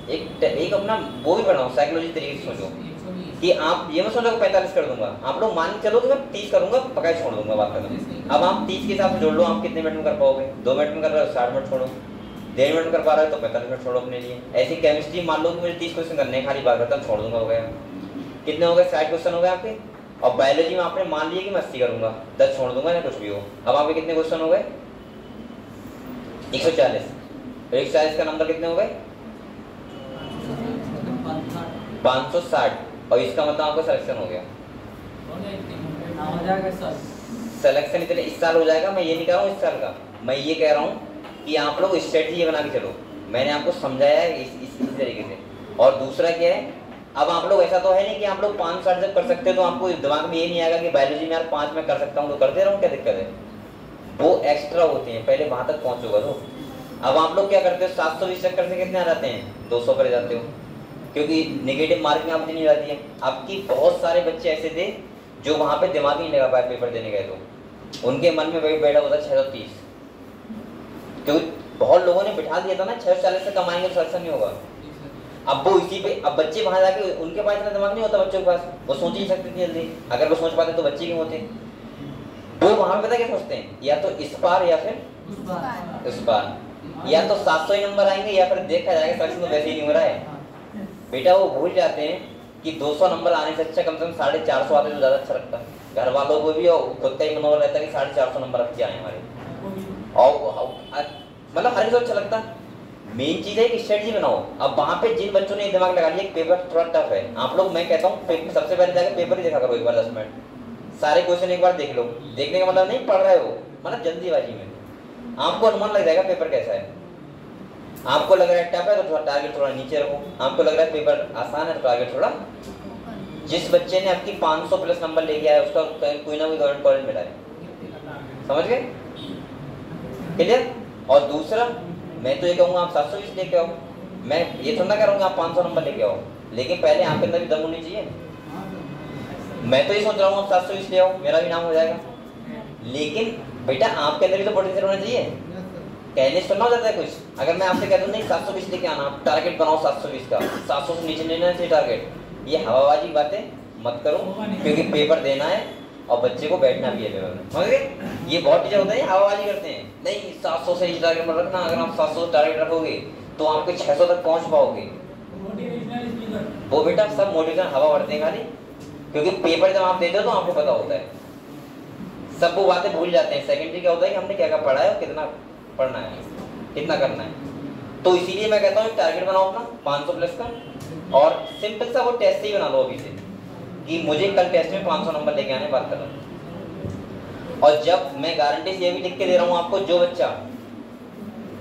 S1: एक अपना वो भी बनाओ, साइकोलॉजी तरीके से सोचो कि आप ये मत सोचो 45 कर दूंगा, आप लोग मान के चलो कि मैं 30 करूंगा, पक्का छोड़ दूंगा, बात खत्म। अब आप 30 के हिसाब से जोड़ लो, आप कितने मिनट में कर पाओगे? 2 मिनट में कर रहे हो 60 मिनट छोड़ो, 1.5 मिनट में कर पा रहे हो तो 45 मिनट छोड़ो अपने लिए। ऐसी केमिस्ट्री मान लो कि मुझे 30 क्वेश्चन करने, खाली बात खत्म, छोड़ दूंगा, हो गया। कितने हो गए? 60 क्वेश्चन हो गए आपके। और बायोलॉजी में आपने मान लिया कि मैं 80 करूंगा, 10 छोड़ दूंगा या कुछ भी हो। अब आपके कितने क्वेश्चन हो गए? 140। 140 का नंबर कितने हो गए? 560। और इसका मतलब आपका सिलेक्शन हो गया। सिलेक्शन इतने इस साल हो जाएगा, मैं ये नहीं कह रहा हूँ इस साल का, मैं ये कह रहा हूँ कि आप लोग स्ट्रेटजी बना के चलो। मैंने आपको समझाया है इस तरीके से। और दूसरा क्या है, अब आप लोग ऐसा तो है नहीं कि आप लोग 560 जब कर सकते हो तो आपको दिमाग में ये नहीं आएगा कि बायोलॉजी में यार 5 में कर सकता हूँ तो करते रहूँ, क्या दिक्कत है? वो एक्स्ट्रा होते हैं, पहले वहां तक पहुंचोगा तो। अब आप लोग क्या करते हो, 720 चक्कर से कितने आ जाते हैं? 200 पर जाते हो, क्योंकि नेगेटिव मार्किंग आपकी नहीं जाती है। आपकी बहुत सारे बच्चे ऐसे थे जो वहां पे दिमाग ही नहीं लगा पाए, पेपर देने गए तो उनके मन में वही बैठा होता 630, क्योंकि बहुत लोगों ने बिठा दिया था ना 640 से कमाएंगे तो सिलेक्शन नहीं होगा। अब वो इसी पे, अब बच्चे वहां जाके उनके पास इतना दिमाग नहीं होता बच्चों के पास, वो सोच ही नहीं सकते इतनी जल्दी। अगर वो सोच पाते तो बच्चे क्यों होते? वो वहां पता क्या सोचते हैं, या तो इस पार या फिर उस पार, या तो 700 ही नंबर आएंगे या फिर देखा जाएगा सिलेक्शन तो वैसे ही नहीं हो रहा है। बेटा वो भूल जाते हैं कि 200 नंबर आने से अच्छा कम से कम 450 आते तो ज्यादा अच्छा लगता है घर वालों को भी, और खुद का ही मनोबल रहता है कि 450 नंबर अच्छे आए हमारे, और मतलब हर किसी अच्छा लगता। मेन चीज है कि स्ट्रेटजी बनाओ। अब वहां पे जिन बच्चों ने दिमाग लगा लिया पेपर थोड़ा टफ है, आप लोग, मैं कहता हूँ सबसे पहले जाकर पेपर ही देखा करो एक बार 10 मिनट, सारे क्वेश्चन एक बार देख लो। देखने का मतलब नहीं पढ़ रहे हो, मतलब जल्दीबाजी में आपको अनुमान लग जाएगा पेपर कैसा है। आपको लग रहा है टफ है तो थोड़ा टारगेट थोड़ा नीचे रखो, आपको लग रहा है पेपर आसान है तो टारगेट थोड़ा। जिस बच्चे ने आपकी 500 प्लस नंबर लेके आया उसका कोई ना कोई गवर्नमेंट कॉलेज मिला है, समझ गए? क्लियर? और दूसरा मैं तो ये कहूँगा आप 720 लेके आओ, मैं ये थोड़ा ना कह रहा हूँ आप 500 नंबर लेके आओ, लेकिन पहले आपके अंदर भी दम होनी चाहिए। मैं तो ये सोच रहा हूँ आप 720 ले आओ, मेरा भी नाम हो जाएगा, लेकिन बेटा आपके अंदर भी तो पोटेंशियल होना चाहिए। कहने से ना हो जाता है कुछ। अगर मैं आपसे कह दूं नहीं 720 लेके आना, आप टारगेट बनाओ 720 का, 700 से नीचे नहीं लेना चाहिए टारगेट, ये हवाबाजी बातें मत करो, क्योंकि पेपर देना है और बच्चे को बैठना भी है पेपर में, समझ गए? ये बहुत टीचर होते हैं हवाबाजी करते हैं, नहीं 700 से नीचे टारगेट मत रखना, अगर आप 700 से टारगेट रखोगे तो आपके 600 तक पहुंच पाओगे। वो बेटा सब मोटिवेशन हवा भरते हैं खाली, क्योंकि पेपर जब आप देते हो तो आपको पता होता है, सब वो बातें भूल जाते हैं। सेकेंडरी क्या होता है कि हमने क्या क्या पढ़ा है और कितना पढ़ना है, कितना करना है। तो इसीलिए मैं कहता हूँ टारगेट बनाओ अपना 500 प्लस का, और सिंपल सा वो टेस्ट ही बना लो अभी से कि मुझे कल टेस्ट में 500 नंबर लेके आने, बात करो। और जब मैं गारंटी से ये भी लिख के दे रहा हूँ आपको, जो बच्चा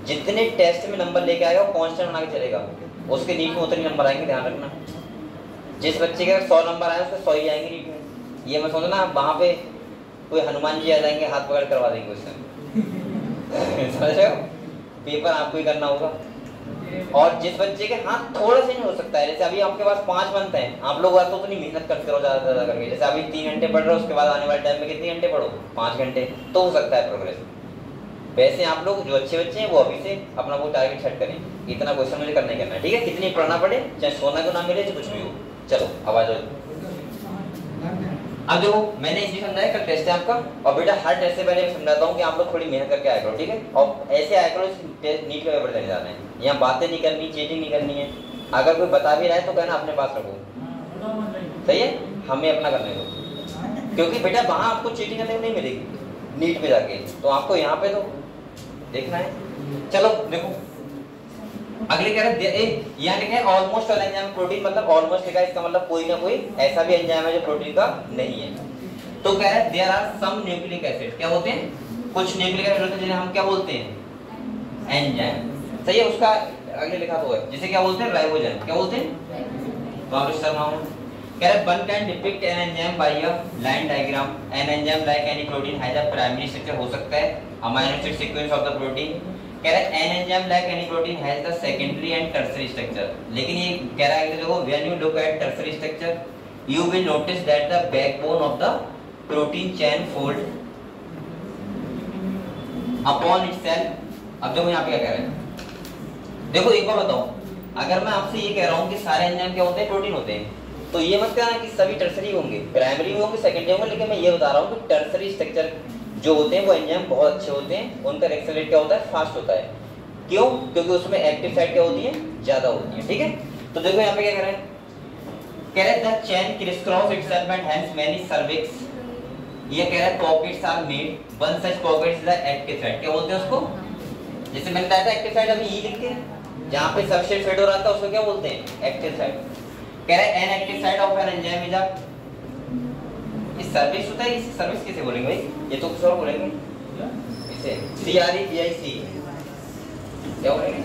S1: जितने टेस्ट में नंबर लेके आएगा वो कांस्टेंट बना के चलेगा, उसके नीट में उतने नंबर आएंगे, ध्यान रखना। जिस बच्चे के 100 नंबर आए उसके 100 ही आएंगे नीट में। ये मैं समझना वहाँ पे कोई हनुमान जी आ जाएंगे, हाथ पकड़ करवा देंगे क्वेश्चन, समझ रहे हो? पेपर आपको ही करना होगा। और जिस बच्चे के हाथ थोड़ा सा नहीं हो सकता है, जैसे अभी आपके पास 5 मंथ हैं, आप लोग तो उतनी मेहनत करते रहो ज्यादा ज्यादा करके, जैसे अभी 3 घंटे पढ़ रहे हो, उसके बाद आने वाले टाइम में कितने घंटे पढ़ो? 5 घंटे, तो हो सकता है प्रोग्रेस। वैसे आप लोग जो अच्छे बच्चे हैं वो अभी से अपना वो टारगेट सेट करें, इतना क्वेश्चन मुझे करना ही करना है, ठीक है? कितनी पढ़ना पड़े, चाहे सोना क्यों ना मिले, चाहे कुछ भी हो। चलो आवाज। अब देखो मैंने इसलिए समझाया कल टेस्ट है आपका, और बेटा हर टेस्ट से पहले मैं समझाता हूँ कि आप लोग थोड़ी मेहनत करके आया करो, ठीक है? और ऐसे आया करो नीट का पेपर देने जाना है, यहाँ बातें नहीं करनी, चीटिंग नहीं करनी है। अगर कोई बता भी रहा है तो कहना अपने पास रखो, सही है? हमें अपना करने दो, क्योंकि बेटा वहां आपको चीटिंग करने को नहीं मिलेगी। नीट पे जाके, तो आपको यहाँ पे तो देखना है। चलो देखो अगले कह रहे हैं यहाँ लिखा है ऑलमोस्ट ऑल एंजाइम प्रोटीन, मतलब ऑलमोस्ट लिखा है, इसका मतलब कोई ना कोई ऐसा भी एंजाइम है जो प्रोटीन का नहीं है। तो कह रहे हैं there are some nucleic acid, क्या होते हैं, कुछ न्यूक्लिक एसिड होते हैं जिन्हें हम क्या बोलते हैं, एंजाइम। सही है, उसका आगे लिखा तो है जिसे क्या बोलते हैं, राइबोसोम, क्या बोलते हैं, वापस शर्मा हूं। कह रहे one can depict an enzyme by a line diagram, an enzyme like any protein has a primary structure, हो सकता है amino acid sequence of the protein. कह रहा है an enzyme like any protein has the secondary and tertiary structure, लेकिन ये कह रहा है कि देखो when you look at tertiary structure you will notice that the backbone of the protein chain fold upon itself. अब देखो यहाँ पे क्या कह रहे हैं, देखो एक बार बताओ, अगर मैं आपसे ये कह रहा हूँ कि सारे एंजाइम क्या होते हैं, प्रोटीन होते हैं, तो ये मत कहना कि सभी टर्शियरी होंगे, प्राइमरी भी होंगे, सेकेंडरी होंगे, लेकिन मैं ये बता रहा हूँ कि टर्शियरी स्ट्रक्चर जो होते हैं वो एंजाइम बहुत अच्छे होते हैं, उनका रिएक्शन रेट क्या होता है, फास्ट होता है। क्यों? क्योंकि उसमें एक्टिव साइट क्या होती है, ज्यादा होती है। ठीक है, तो देखो यहाँ पे क्या कह रहे हैं, कह रहे हैं the chain crisscross itself and has many crevices, ये कह रहा है pockets are made, one such pocket is the active site, क्या बोलते हैं उसको, जैसे मैंने बताया था एक्टिव साइट अभी ये लिख के, जहां पे सबस्ट्रेट फेड हो रहा था उसको क्या बोलते हैं, एक्टिव साइट। कह रहा है an active site of an enzyme is a, इस सर्विस होता है, इस सर्विस कैसे बोलेंगे भाई, ये तो कुछ और बोलेंगे, इसे CREVIC क्या बोलेंगे,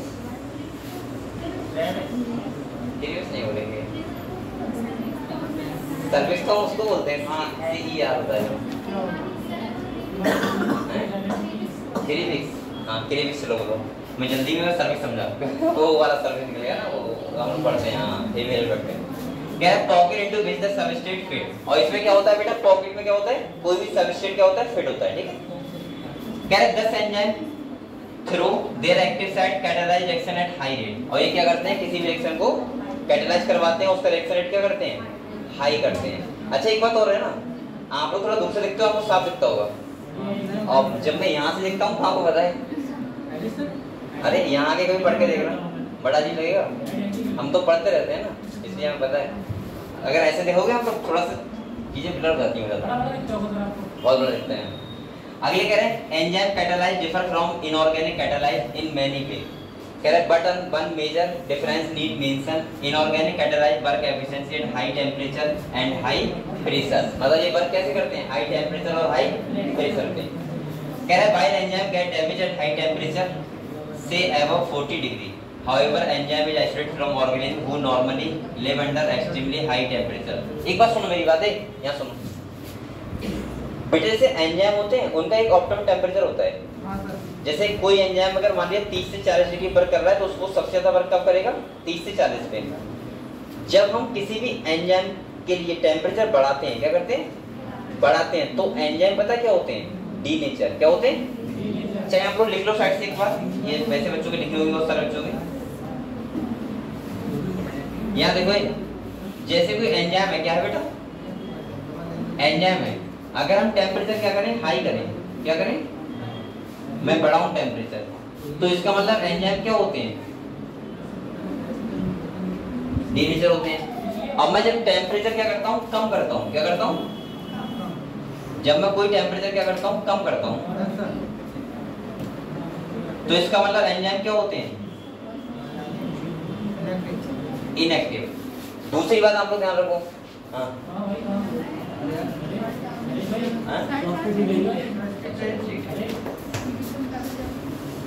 S1: सीरियस नहीं बोलेंगे, सर्विस तो उसको बोलते हैं, हाँ CER होता है, क्रेविक्स, हाँ क्रेविक्स लोग बोलो, मैं जल्दी में सर्विस समझा वो वाला सर्विस निकल गया ना, वो हम पढ़ते हैं, हाँ फीमेल करते हैं। क्या है pocket into which the substrate fit, और इसमें क्या होता है बेटा, पॉकेट में क्या होता है, कोई भी सबस्ट्रेट क्या होता है, फिट होता है। ठीक है, कह रहे दस enzyme through their active site catalyse reaction at high rate, और ये क्या करते हैं, किसी भी रिएक्शन को कैटालाइज करवाते हैं, उसका रिएक्शन रेट क्या करते हैं, हाई करते हैं। अच्छा एक बात और है ना, आप लोग थोड़ा दूर से देखते हो आपको साफ दिखता होगा, और जब मैं यहाँ से देखता हूँ तो आपको पता है, अरे यहाँ आके कभी पढ़ के देखना, बड़ा अजीब लगेगा, हम तो पढ़ते रहते हैं ना, इसलिए हमें पता है। अगर ऐसे देखोगे हम लोग थोड़ा सा चीजें ब्लर जाती हैं, बहुत बड़ा दिखते हैं। अगले कह रहे हैं enzyme catalysts differ from inorganic catalysts in many way, कह रहे but one major difference need mention, inorganic catalysts work efficiency at high temperature and high pressure, मतलब ये वर्क कैसे करते हैं, हाई टेंपरेचर और हाई प्रेशर पे। कह रहे while enzyme get damage at high temperature से above 40 degree, however enzyme is isolated from organism who normally live under extremely high temperature। एक बात सुनो मेरी बात है, यहाँ सुनो बेटे, जैसे एंजाइम होते हैं उनका एक ऑप्टिमम टेम्परेचर होता है, जैसे कोई एंजाइम अगर मान लिया 30 से 40 डिग्री वर्क कर रहा है तो उसको सबसे ज्यादा वर्क कब करेगा, 30 से 40 पे। जब हम किसी भी एंजाइम के लिए टेम्परेचर बढ़ाते हैं, क्या करते हैं, बढ़ाते हैं, तो एंजाइम पता क्या होते हैं, डीनेचर, क्या होते हैं, चाहे आप लोग लिख लो साइड से एक बार, ये वैसे बच्चों के लिखी होगी बहुत सारे बच्चों के। यहाँ देखो जैसे कोई एंजाइम है, क्या है बेटा, एंजाइम है, अगर हम टेम्परेचर क्या करें, हाई करें, क्या करें, मैं बढ़ाऊं टेम्परेचर, तो इसका मतलब एंजाइम क्या होते हैं, डीनेचर होते हैं। अब मैं जब टेम्परेचर क्या करता हूँ, कम करता हूँ, क्या करता हूँ, जब मैं कोई टेम्परेचर क्या करता हूँ, कम करता हूँ, तो इसका मतलब एंजाइम क्या होते हैं, इनएक्टिव। दूसरी बात आप लोग ध्यान रखो, हाँ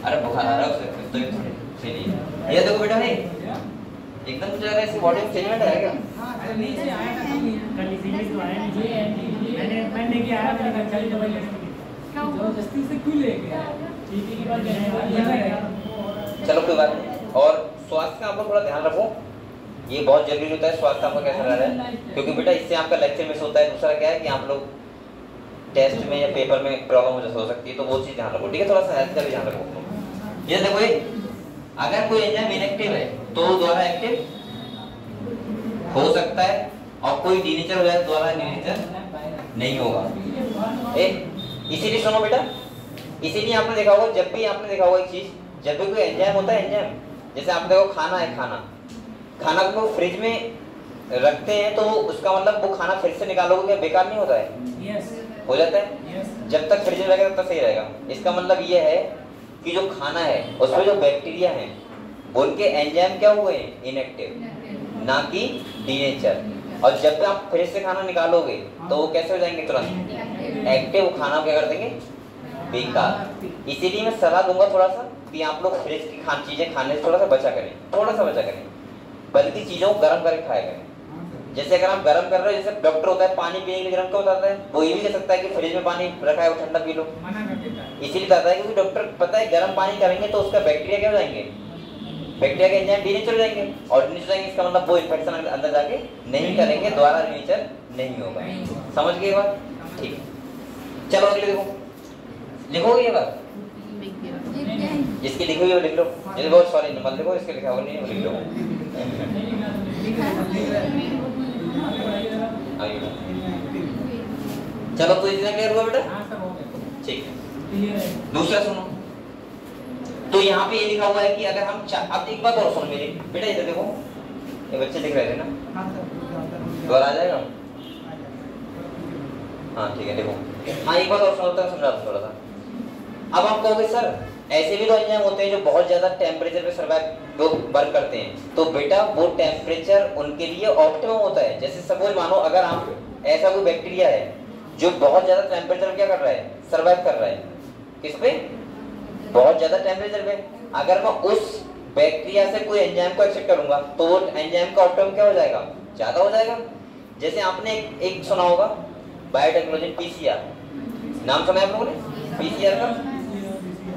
S1: अरे बुखार आ रहा है उससे, तो थोड़ी ये देखो बेटा, नहीं एकदम मुझे लगा ऐसे बॉडी में चेंजमेंट आएगा, नीचे आया था कल इसीलिए तो आया नहीं, मैंने क्या आया, मैंने कहा चल दवाई क्यों जस्ती से क्यों लेके आया, चलो कोई बात नहीं। और स्वास्थ्य का आप लोग थोड़ा ध्यान रखो, ये बहुत जरूरी होता है, स्वास्थ्य आपका कैसा रह रहा है, क्योंकि बेटा इससे आपका लेक्चर मिस होता है। दूसरा क्या है कि आप लोग टेस्ट में या पेपर में प्रॉब्लम हो सकती है, तो वो चीज ध्यान रखो। ठीक है, थोड़ा सा हेल्थ का भी ध्यान रखो। ये देखो अगर कोई एंजाइम इनएक्टिव है तो द्वारा एक्टिव हो सकता है, और कोई डीनेचर हो जाए तो द्वारा डीनेचर नहीं होगा। इसीलिए सुनो बेटा, इसीलिए आपने देखा होगा, जब भी आपने देखा होगा एक चीज, जब भी कोई एंजाइम होता है, एंजाइम जैसे आप देखो खाना है, खाना को फ्रिज में रखते हैं तो उसका मतलब वो खाना फिर से निकालोगे क्या बेकार नहीं होता है, हो जाता है। जब तक फ्रिज में रहेगा तब तक सही रहेगा। इसका मतलब ये है कि जो खाना है उसमें जो बैक्टीरिया है उनके एंजाइम क्या हुए हैं, इनएक्टिव, ना कि डीनेचर। और जब आप फ्रिज से खाना निकालोगे तो वो कैसे हो जाएंगे, तुरंत एक्टिव। खाना क्या कर देंगे, बेकार। इसीलिए मैं सलाह दूंगा थोड़ा सा कि आप लोग फ्रिज की चीजें खाने से थोड़ा सा बचा करें, थोड़ा सा बचा करें, बल्कि चीजों को गर्म करके खाया करें। जैसे अगर आप गर्म कर रहे हो, जैसे डॉक्टर होता है पानी पीने के लिए गर्म क्यों बताता है, वो ये भी कह सकता है कि फ्रिज में पानी रखा है वो ठंडा पी लो, इसीलिए बताता है क्योंकि डॉक्टर पता है गर्म पानी करेंगे तो उसका बैक्टीरिया क्या हो जाएंगे, बैक्टीरिया के एंजाइम डीनेचर हो जाएंगे, और डीनेचर जाएंगे इसका मतलब वो इन्फेक्शन अंदर जाके नहीं करेंगे, दोबारा डीनेचर नहीं होगा। समझ गए बात, ठीक है। चलो अगले देखो, लिखोगे ये बात, जिसकी लिखी हुई वो लिख लो, जैसे बहुत सॉरी मत लिखो, इसके लिखा हुआ नहीं वो लिख लो। चलो तो इतना क्लियर हुआ बेटा, ठीक है। दूसरा सुनो, तो यहाँ पे ये लिखा हुआ है कि अगर हम अब एक बात और सुनो मेरी बेटा, इधर देखो, ये बच्चे लिख रहे थे ना, दोबारा आ जाएगा, हाँ ठीक है देखो। हाँ एक बात और सुनता समझा थोड़ा सा। अब आप कहोगे सर ऐसे भी तो एंजाइम होते हैं जो बहुत ज्यादा टेम्परेचर पे सर्वाइव वो वर्क करते हैं, तो बेटा वो टेम्परेचर उनके लिए ऑप्टिमम होता है। जैसे सपोज मानो अगर आप ऐसा कोई बैक्टीरिया है जो बहुत ज्यादा टेम्परेचर में क्या कर रहा है, सर्वाइव कर रहा है, किस पे, बहुत ज्यादा टेम्परेचर पे। अगर मैं उस बैक्टीरिया से कोई एंजाइम को एक्सेप्ट करूंगा तो वो एंजाइम का ऑप्टिमम क्या हो जाएगा, ज्यादा हो जाएगा। जैसे आपने एक सुना होगा बायोटेक्नोलॉजी, पीसीआर नाम सुना है आप लोगों ने, पीसीआर का।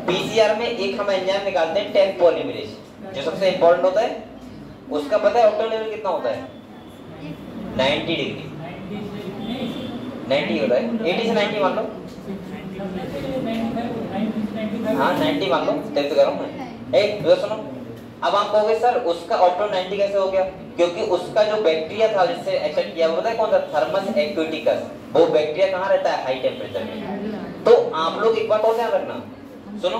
S1: पीसीआर में एक हम एंजाइम निकालते हैं टेम्प पॉलीमरेज, जो सबसे इंपॉर्टेंट होता है, उसका पता है ऑप्टिमम लेवल कितना होता है, 90 डिग्री, 90 होता है, 80 से 90 मान लो, हाँ 90 मान लो, तब तो कर रहा हूँ मैं। एक दो सुनो, अब आप कहोगे सर उसका ऑप्टिमम 90 कैसे हो गया, क्योंकि उसका जो बैक्टीरिया था जिससे एक्सेप्ट किया वो पता है कौन सा, थर्मस एक्विटिकस। वो बैक्टीरिया कहाँ रहता है, हाई टेम्परेचर में। तो आप लोग एक बात और ध्यान रखना, सुनो,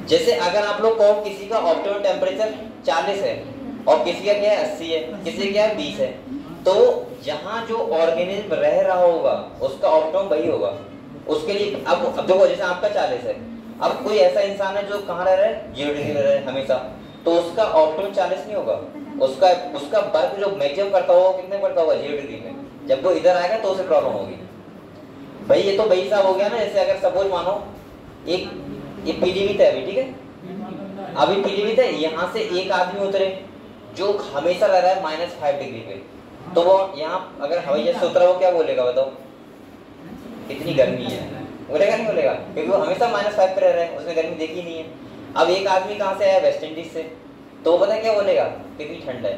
S1: जैसे अगर आप लोग कहो किसी का ऑप्टिमम टेम्परेचर 40 है और किसी का क्या है 80 है, किसी का क्या है 20 है, तो जहां जो ऑर्गेनिज्म रह रहा होगा उसका ऑप्टिमम वही होगा। उसके लिए अब देखो जैसे आपका 40 है, अब कोई ऐसा इंसान है जो कहाँ रह रहा है, 0 डिग्री रह रहा है हमेशा, तो उसका ऑप्टिमम 40 नहीं होगा, उसका वर्क जो मैक्सिमम करता होगा कितने करता होगा, 0 डिग्री में। जब वो इधर आएगा तो उसे प्रॉब्लम होगी। भाई ये तो वही हिसाब हो गया ना, जैसे अगर सपोज मानो एक ये पीलीभीत है अभी, ठीक है, अभी पीलीभीत है, यहाँ से एक आदमी उतरे जो हमेशा रह रहा है -5 डिग्री पे, तो वो यहाँ अगर हवाई जहाज से उतरा वो क्या बोलेगा बताओ, कितनी गर्मी है, बोलेगा नहीं बोलेगा, क्योंकि वो हमेशा -5 पे रह रहा है, उसने गर्मी देखी नहीं है। अब एक आदमी कहाँ से आया, वेस्ट इंडीज से, तो वो पता है क्या बोलेगा, कितनी ठंड है,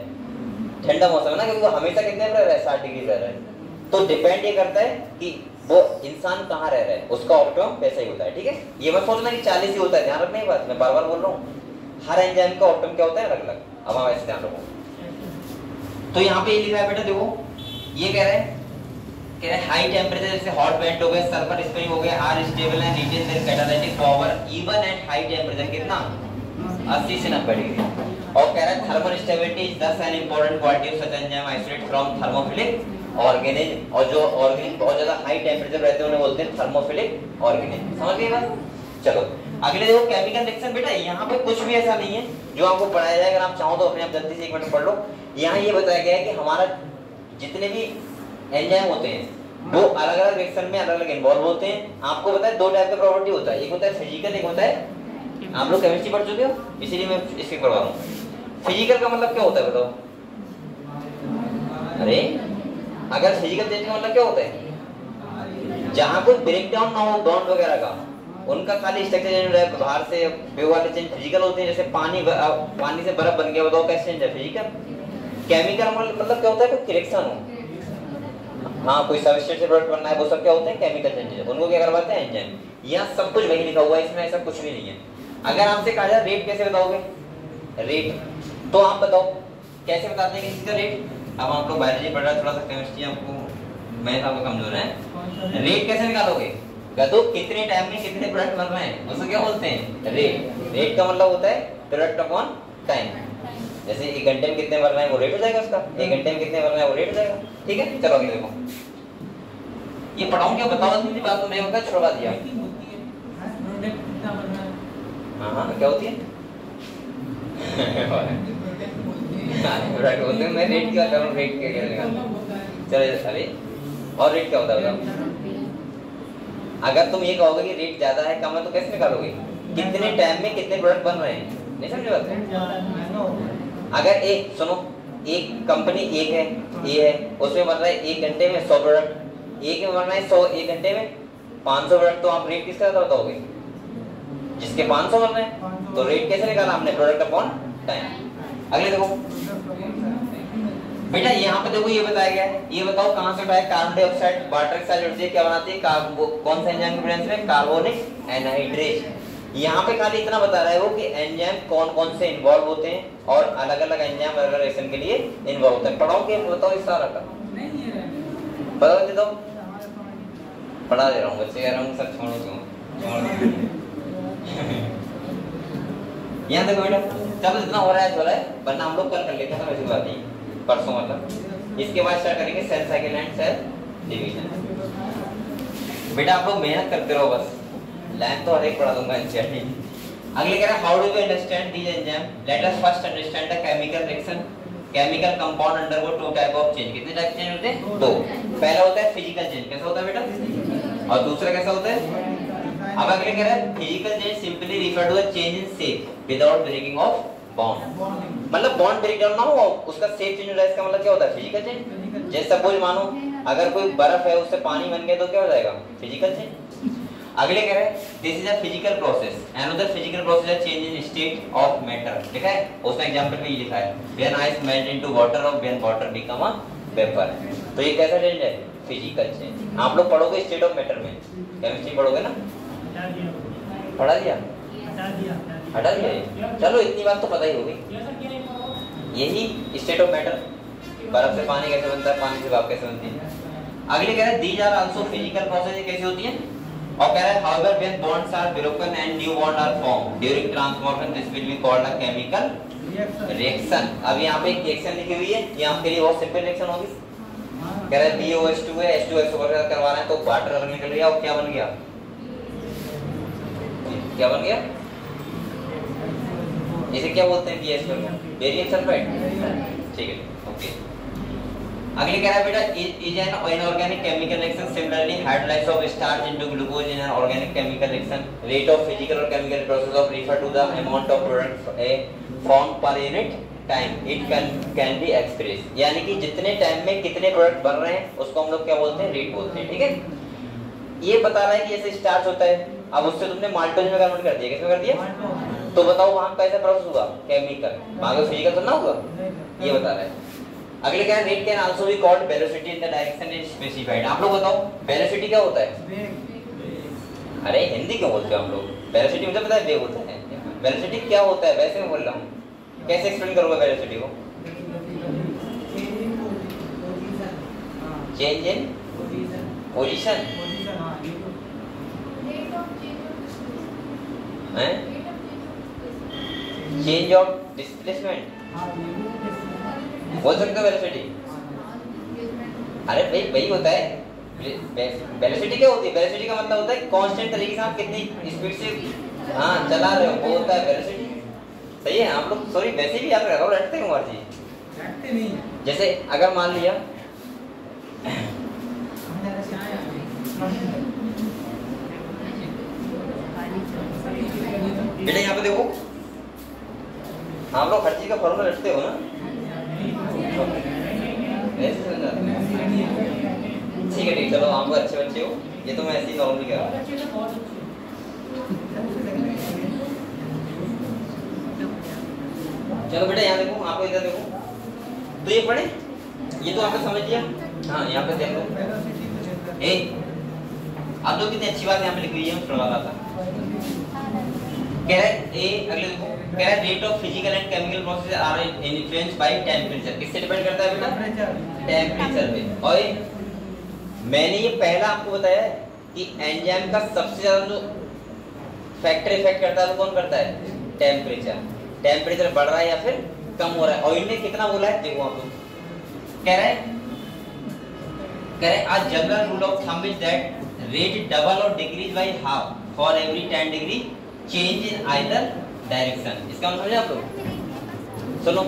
S1: ठंडा मौसम है ना, क्योंकि वो हमेशा कितने पे रह रहा है, 60 डिग्री रह रहा है। तो डिपेंड ये करता है कि वो इंसान कहाँ रह रहा है, उसका ऑप्टिमम वैसा ही होता है, ठीक है। ये मत सोचना कि 40 ही होता है, ध्यान रखना ये बात, मैं बार बार बोल रहा हूँ, हर एंजाइम का ऑप्टिमम क्या होता है अलग अलग। अब हम ऐसे ध्यान रखो, तो यहाँ पे ये लिखा है बेटा देखो, ये कह रहे हैं हाई टेम्परेचर जैसे हॉट वेंट हो गए, सल्फर स्प्रिंग हो गया, are stable and retain their catalytic power even at high temperature, कितना 80 से 90 डिग्री। और कह रहा है thermal stability is thus an important quality of such enzyme isolate from thermophilic organism, और जो ऑर्गेनिज्म बहुत ज्यादा हाई टेम्परेचर रहते हैं उन्हें बोलते हैं थर्मोफिलिक ऑर्गेनिज्म। समझ गए बात। चलो अगले देखो केमिकल रिएक्शन। बेटा यहाँ पे कुछ भी ऐसा नहीं है जो आपको पढ़ाया जाए, अगर आप चाहो तो अपने आप जल्दी से 1 मिनट पढ़ लो। यहाँ ये बताया गया है कि हमारा जितने भी एंजाइम होते हैं वो अलग अलग रिएक्शन में अलग अलग इन्वॉल्व होते हैं। आपको पता है 2 टाइप का प्रॉपर्टी होता है, एक होता है फिजिकल, एक होता है, आप लोग केमिस्ट्री पढ़ चुके हो इसीलिए मैं इसके पढ़वा रहा हूँ। फिजिकल का मतलब क्या होता है बताओ, अरे अगर फिजिकल चेंज का मतलब क्या होता है, जहाँ कोई ब्रेक डाउन ना हो बॉन्ड वगैरह का, उनका खाली स्ट्रक्चर चेंज हो रहा है, बाहर से वेव वाले चेंज फिजिकल होते हैं। जैसे पानी से बर्फ बन गया बताओ कैसे चेंज है, फिजिकल। केमिकल मतलब क्या होता है, कोई रिएक्शन हो, हाँ कोई सबस्ट्रेट से प्रोडक्ट बनना है, वो सब क्या होते हैं केमिकल चेंजेस, उनको क्या करवाते हैं एंजाइम। यहाँ सब कुछ वही लिखा हुआ है, इसमें ऐसा कुछ भी नहीं है। अगर आपसे कहा जाए रेट कैसे बताओगे, रेट तो आप बताओ कैसे बताते हैं किसी का रेट। अब आप लोग बायोलॉजी पढ़ रहे हैं, थोड़ा सा केमिस्ट्री आपको मैथ आपको कमजोर है, रेट कैसे निकालोगे, गधो कितने टाइम में कितने प्रोडक्ट बन रहे हैं उसको क्या बोलते हैं, रेट। रेट का मतलब होता है प्रोडक्ट अपॉन टाइम। जैसे 1 घंटे में कितने बन रहे हैं वो रेट हो जाएगा उसका, 1 घंटे में कितने बन रहे हैं वो रेट हो जाएगा, ठीक है। चलो आगे देखो, ये पढ़ाऊं क्या बताओ, इतनी बात तो नहीं होगा, छुड़वा दिया। हाँ क्या होती है प्रोडक्ट बोलते हैं। मैं रेट क्या करूँ, रेट क्या निकालूं? चलो अरे और रेट क्या होता है बताओ। अगर तुम ये कहोगे कि रेट ज्यादा है कम है तो कैसे निकालोगे? कितने टाइम में कितने प्रोडक्ट बन रहे हैं, नहीं समझ बात? अगर एक सुनो, एक कंपनी एक है, ये है, उसमें बन रहा है 1 घंटे में 100 प्रोडक्ट, एक में बन रहा है 100 1 घंटे में 500 प्रोडक्ट, तो आप रेट किसका बताओगे? जिसके 500 बन रहे हैं। तो रेट कैसे निकाला हमने? Product upon time. अगले देखो बेटा, यहाँ पे देखो ये बताया गया है, ये बताओ कहाँ से उठाया? कार्बन डाइऑक्साइड वाटर के साथ जुड़ती है, क्या बनाती है? कौन सा एंजाइम की प्रेजेंस में? Carbonic anhydrase. यहाँ पे खाली इतना बता रहा है वो कि एंजाइम कौन कौन से इन्वॉल्व होते हैं और अलग अलग एंजाइम अलग अलग रिएक्शन के लिए इन्वॉल्व होते हैं। पढ़ाओ कि बताओ इस सारा का बता दे दो, पढ़ा दे रहा हूँ बच्चे, कह रहा हूँ सर छोड़ो क्यों। यहाँ देखो बेटा, चलो जितना हो रहा है चला है, वरना हम लोग कल कर लेते हैं, वैसी बात नहीं, परसों मतलब। इसके बाद स्टार्ट करेंगे cell cycle and cell division. बेटा आप लोग मेहनत करते रहो बस, लाइन तो हर एक पढ़ा दूंगा एनसीईआरटी। अगले कह रहा है how do we understand these enzyme? Let us first understand the chemical reaction. Chemical compound undergo 2 type of change. कितने टाइप चेंज होते हैं? 2। पहला होता है फिजिकल चेंज, कैसा होता है बेटा? और दूसरा कैसा होता है? अब अगले कह रहा है physical change simply refer to the change in shape without breaking of bond. मतलब बॉन्ड ब्रेक डाउन ना हो, उसका शेप चेंज हो रहा है, इसका मतलब क्या होता है? Physical change. जैसे सपोज मानो अगर कोई बर्फ है उससे पानी बन गया तो क्या हो जाएगा? Physical change. अगले कह रहे हैं this is a physical process, another physical process है change in state of matter. लिखा है उसमें एग्जांपल में ये लिखा है when ice melt into water और when water become a vapour. तो ये कैसा चेंज है? Physical change. आप लोग पढ़ोगे स्टेट ऑफ मैटर में, केमिस्ट्री पढ़ोगे ना? पढ़ा दिया? हटा दिया ये? चलो इतनी बात तो पता ही होगी। यही स्टेट ऑफ मैटर, बर्फ से पानी कैसे बनता है, पानी से भाप कैसे बनती है। अगले कह रहे हैं these are also physical process, कैसी होती है? और कह रहा है however when bonds are broken and new bond are formed during transformation this will be called a chemical reaction। अब यहाँ पे एक रिएक्शन लिखी हुई है, ये आपके लिए बहुत सिंपल रिएक्शन होगी। कह रहा है BOH2 है, H2SO करवा रहे हैं तो वाटर अलग निकल गया और क्या बन गया? क्या बन गया? इसे क्या बोलते हैं? BH को बेरियम सल्फाइड। ठीक है ओके। अगले कह रहा है बेटा is an inorganic chemical reaction similarly hydrolyse of starch into glucose in an organic chemical reaction rate of physical और chemical process of refer to the amount of product a form per unit time it can be express. यानी कि जितने time में कितने product बन रहे हैं उसको हम लोग क्या बोलते हैं? रेट बोलते हैं। ठीक है, ये बता रहा है कि जैसे स्टार्च होता है, अब उससे तुमने माल्टोज में कन्वर्ट कर दिया, किसमें कर दिया? तो बताओ वहां कैसा प्रोसेस हुआ? केमिकल। वहां का फिजिकल तो ना हुआ, ये बता रहा है। अगले क्या है rate can also be called velocity in the direction is specified. आप लोग बताओ वेलोसिटी क्या होता है? अरे हिंदी क्यों बोलते हो हम लोग? वेलोसिटी मुझे पता है वेग होता है, वेलोसिटी क्या होता है वैसे मैं बोल रहा हूँ। कैसे एक्सप्लेन करोगे वेलोसिटी को? चेंज इन पोजीशन है, चेंज ऑफ डिस्प्लेसमेंट बोल सकते हो वेलोसिटी। अरे भाई वही होता है वेलोसिटी। क्या होती है? वेलोसिटी का मतलब होता है कांस्टेंट तरीके से आप कितनी स्पीड से चला रहे हो, वो होता है वेलोसिटी। सही है, आप लोग सॉरी वैसे भी याद रखो, रटते हो हर चीज। रटते नहीं। जैसे अगर मान लिया बेटा यहाँ पे देखो, आप लोग हर चीज का फॉर्मूला रटते हो ना? ठीक है चलो, आप अच्छे बच्चे हो, ये तो मैं ऐसे ही नॉर्मली कर रहा हूँ। चलो बेटा यहाँ देखो, आपको इधर देखो, तो ये पढ़े, ये तो आपने समझ लिया। हाँ यहाँ पे देखो, आप लोग कितनी अच्छी बात यहाँ पे लिखी हुई है, मैं सुनवा रहा था। कह रहा है अगले देखो, कह रहा है rate of physical and chemical process are influenced by temperature. किससे डिपेंड करता है बेटा? टेम्परेचर पे। और मैंने ये पहला आपको बताया कि एंजाइम का सबसे ज्यादा जो फैक्टर इफेक्ट करता है वो कौन करता है? टेम्परेचर। टेम्परेचर बढ़ रहा है या फिर कम हो रहा है। और इनने कितना बोला है देखो आप लोग, कह रहा है कह रहे a general rule of thumb is that rate double or decrease by half for every 10 degree change in either direction। इसका मतलब समझे आप लोग? सुनो,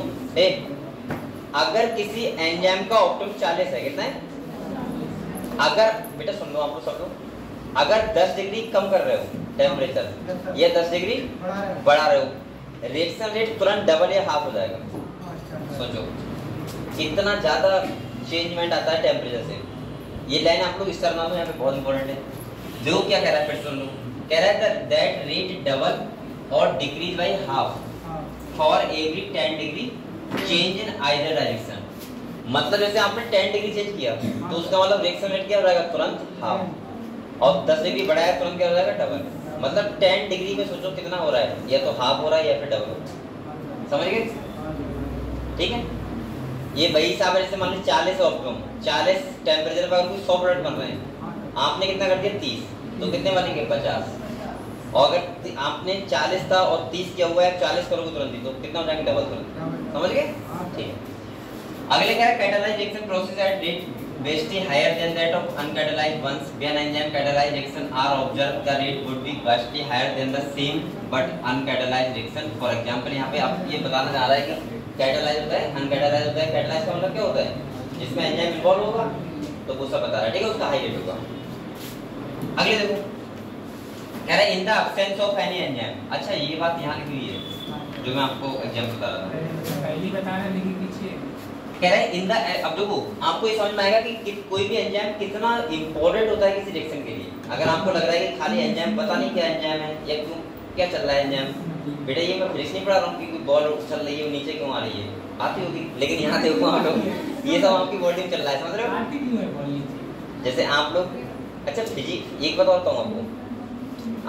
S1: अगर किसी एंजाइम का ऑप्टिमम 40 है, कितना है? अगर बेटा सुन लो, आप लोग सब लोग, अगर 10 डिग्री कम कर रहे हो टेम्परेचर या 10 डिग्री बढ़ा रहे हो, रिएक्शन रेट तुरंत डबल या हाफ हो जाएगा। सोचो कितना ज्यादा चेंजमेंट आता है टेम्परेचर से। ये लाइन आप लोग इस तरह मानो, यहाँ पे बहुत इंपॉर्टेंट है। देखो क्या कह रहा है, फिर सुन लो। कह रहा है दैट रेट डबल और decrease by half for every 10 degree change in either direction. मतलब जैसे आपने 10 डिग्री चेंज किया तो उसका मतलब रिएक्शन रेट क्या हो जाएगा? तुरंत हाफ। और 10 डिग्री बढ़ाया तुरंत क्या हो जाएगा? डबल। मतलब 10 डिग्री में सोचो कितना हो रहा है, या तो हाफ हो रहा है या फिर डबल हो रहा है। समझ गए? ठीक है, ये वही हिसाब है। जैसे मान लीजिए 40 ऑप्टिमम, 40 टेम्परेचर पर अगर 100 प्रोडक्ट बन रहे हैं, आपने कितना कर दिया? 30, तो कितने बनेंगे? 50। और अगर आपने 40 था और 30 किया हुआ है, 40 करोगे तुरंत ही, तो कितना हो जाएंगे? डबल तुरंत। समझ गए? ठीक है। अगले क्या है? Catalyse reaction process at rate vastly higher than that of uncatalyzed ones. When enzyme catalyzed reaction are observed, the rate would be vastly higher than the same but uncatalyzed reaction. For example, यहाँ पे आप ये बताना चाह रहा है कि catalyse होता है, अनकैटालाइज होता है। कैटालाइज का मतलब क्या होता है? जिसमें एंजाइम इन्वॉल्व होगा, तो वो सब बता रहा है। ठीक है, उसका हाई रेट होगा। अगले देखो, कह रहा है in the absence of any enzyme. अच्छा, ये बात यहाँ लिखी हुई है जो मैं आपको एग्जाम्पल बता रहा था,
S2: पहली बता रहा है पीछे।
S1: कह रहा है इन द, अब देखो आपको ये समझ में आएगा कि कोई भी एंजाइम कितना इंपॉर्टेंट होता है किसी रिएक्शन के लिए। अगर आपको लग रहा है कि खाली एंजाइम, पता नहीं क्या एंजाइम है या क्यों क्या चल रहा है एंजाइम, बेटा ये मैं फिजिक्स नहीं पढ़ा रहा हूँ कि कोई बॉल चल रही है नीचे क्यों आ रही है, आती होगी, लेकिन यहाँ देखो आप लोग ये सब आपकी बॉडी में चल रहा है। समझ रहे हो? जैसे आप लोग, अच्छा फिजिक्स, एक बात और कहूँ आपको,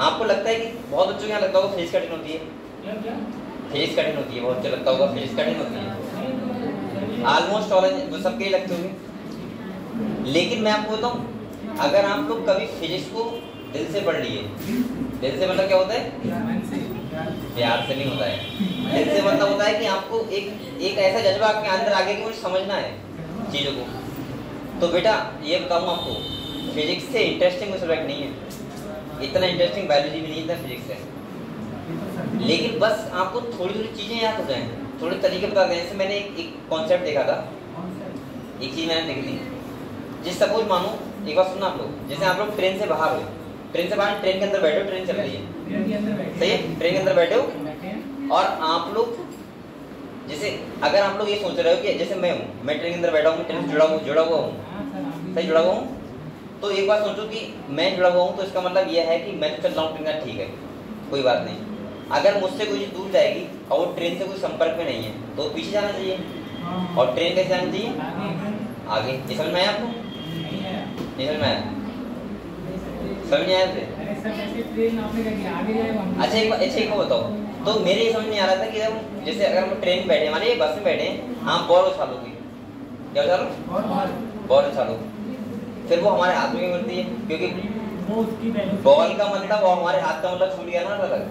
S1: आपको लगता है कि बहुत बच्चों को यहाँ लगता होगा फिजिक्स कठिन होती है, फिजिक्स कठिन होती है, बहुत अच्छा लगता होगा फिजिक्स कठिन होती है, ऑलमोस्ट ऑल वो सबके ही लगते होंगे। लेकिन मैं आपको बताऊं, अगर आप लोग कभी फिजिक्स को दिल से पढ़ लिए, दिल से मतलब क्या होता है? प्यार से नहीं होता है। दिल से मतलब होता है कि आपको एक ऐसा जज्बा आपके अंदर आ गया कि मुझे समझना है चीज़ों को। तो बेटा ये बताऊं आपको, फिजिक्स से इंटरेस्टिंग कोई सब्जेक्ट नहीं है, इतना इंटरेस्टिंग बायोलॉजी भी नहीं था फिजिक्स से। लेकिन बस आपको थोड़ी थोड़ी चीज़ें याद हो जाएं, थोड़े तरीके बता दें। जैसे मैंने एक कॉन्सेप्ट देखा था, एक चीज़ मैंने देख ली। जिस सपोज मानो, एक बार सुनना आप लोग, जैसे आप लोग ट्रेन से बाहर हो, ट्रेन से बाहर, ट्रेन के अंदर बैठे हो, ट्रेन चल रही है, सही है, ट्रेन के अंदर बैठे हो, और आप लोग जैसे अगर आप लोग ये सोच रहे हो कि जैसे मैं हूँ, मैं ट्रेन के अंदर बैठा हूँ, मैं ट्रेन से जुड़ा हुआ हूँ, सही जुड़ा हुआ हूँ, तो एक बार सोचो कि मैं जुड़ा हुआ हूँ, तो इसका मतलब यह है कि मैं तो चल रहा हूँ ट्रेन, ठीक है कोई बात नहीं। अगर मुझसे कोई दूर जाएगी और वो ट्रेन से कोई संपर्क में नहीं है, तो पीछे जाना चाहिए, और ट्रेन कैसे जाना चाहिए? आगे। ये समझ में आया आपको? नहीं समझ में आया? समझ नहीं आया? अच्छा एक को बताओ, तो मेरे ये समझ नहीं आ रहा था कि जैसे अगर हम ट्रेन में बैठे, माने बस में बैठे, हाँ बॉल उछालोगे, क्या उछालो? बॉल उछालो, फिर वो हमारे हाथ में मिलती है, क्योंकि बॉल का मतलब वो हमारे हाथ का मतलब छूट गया ना अलग,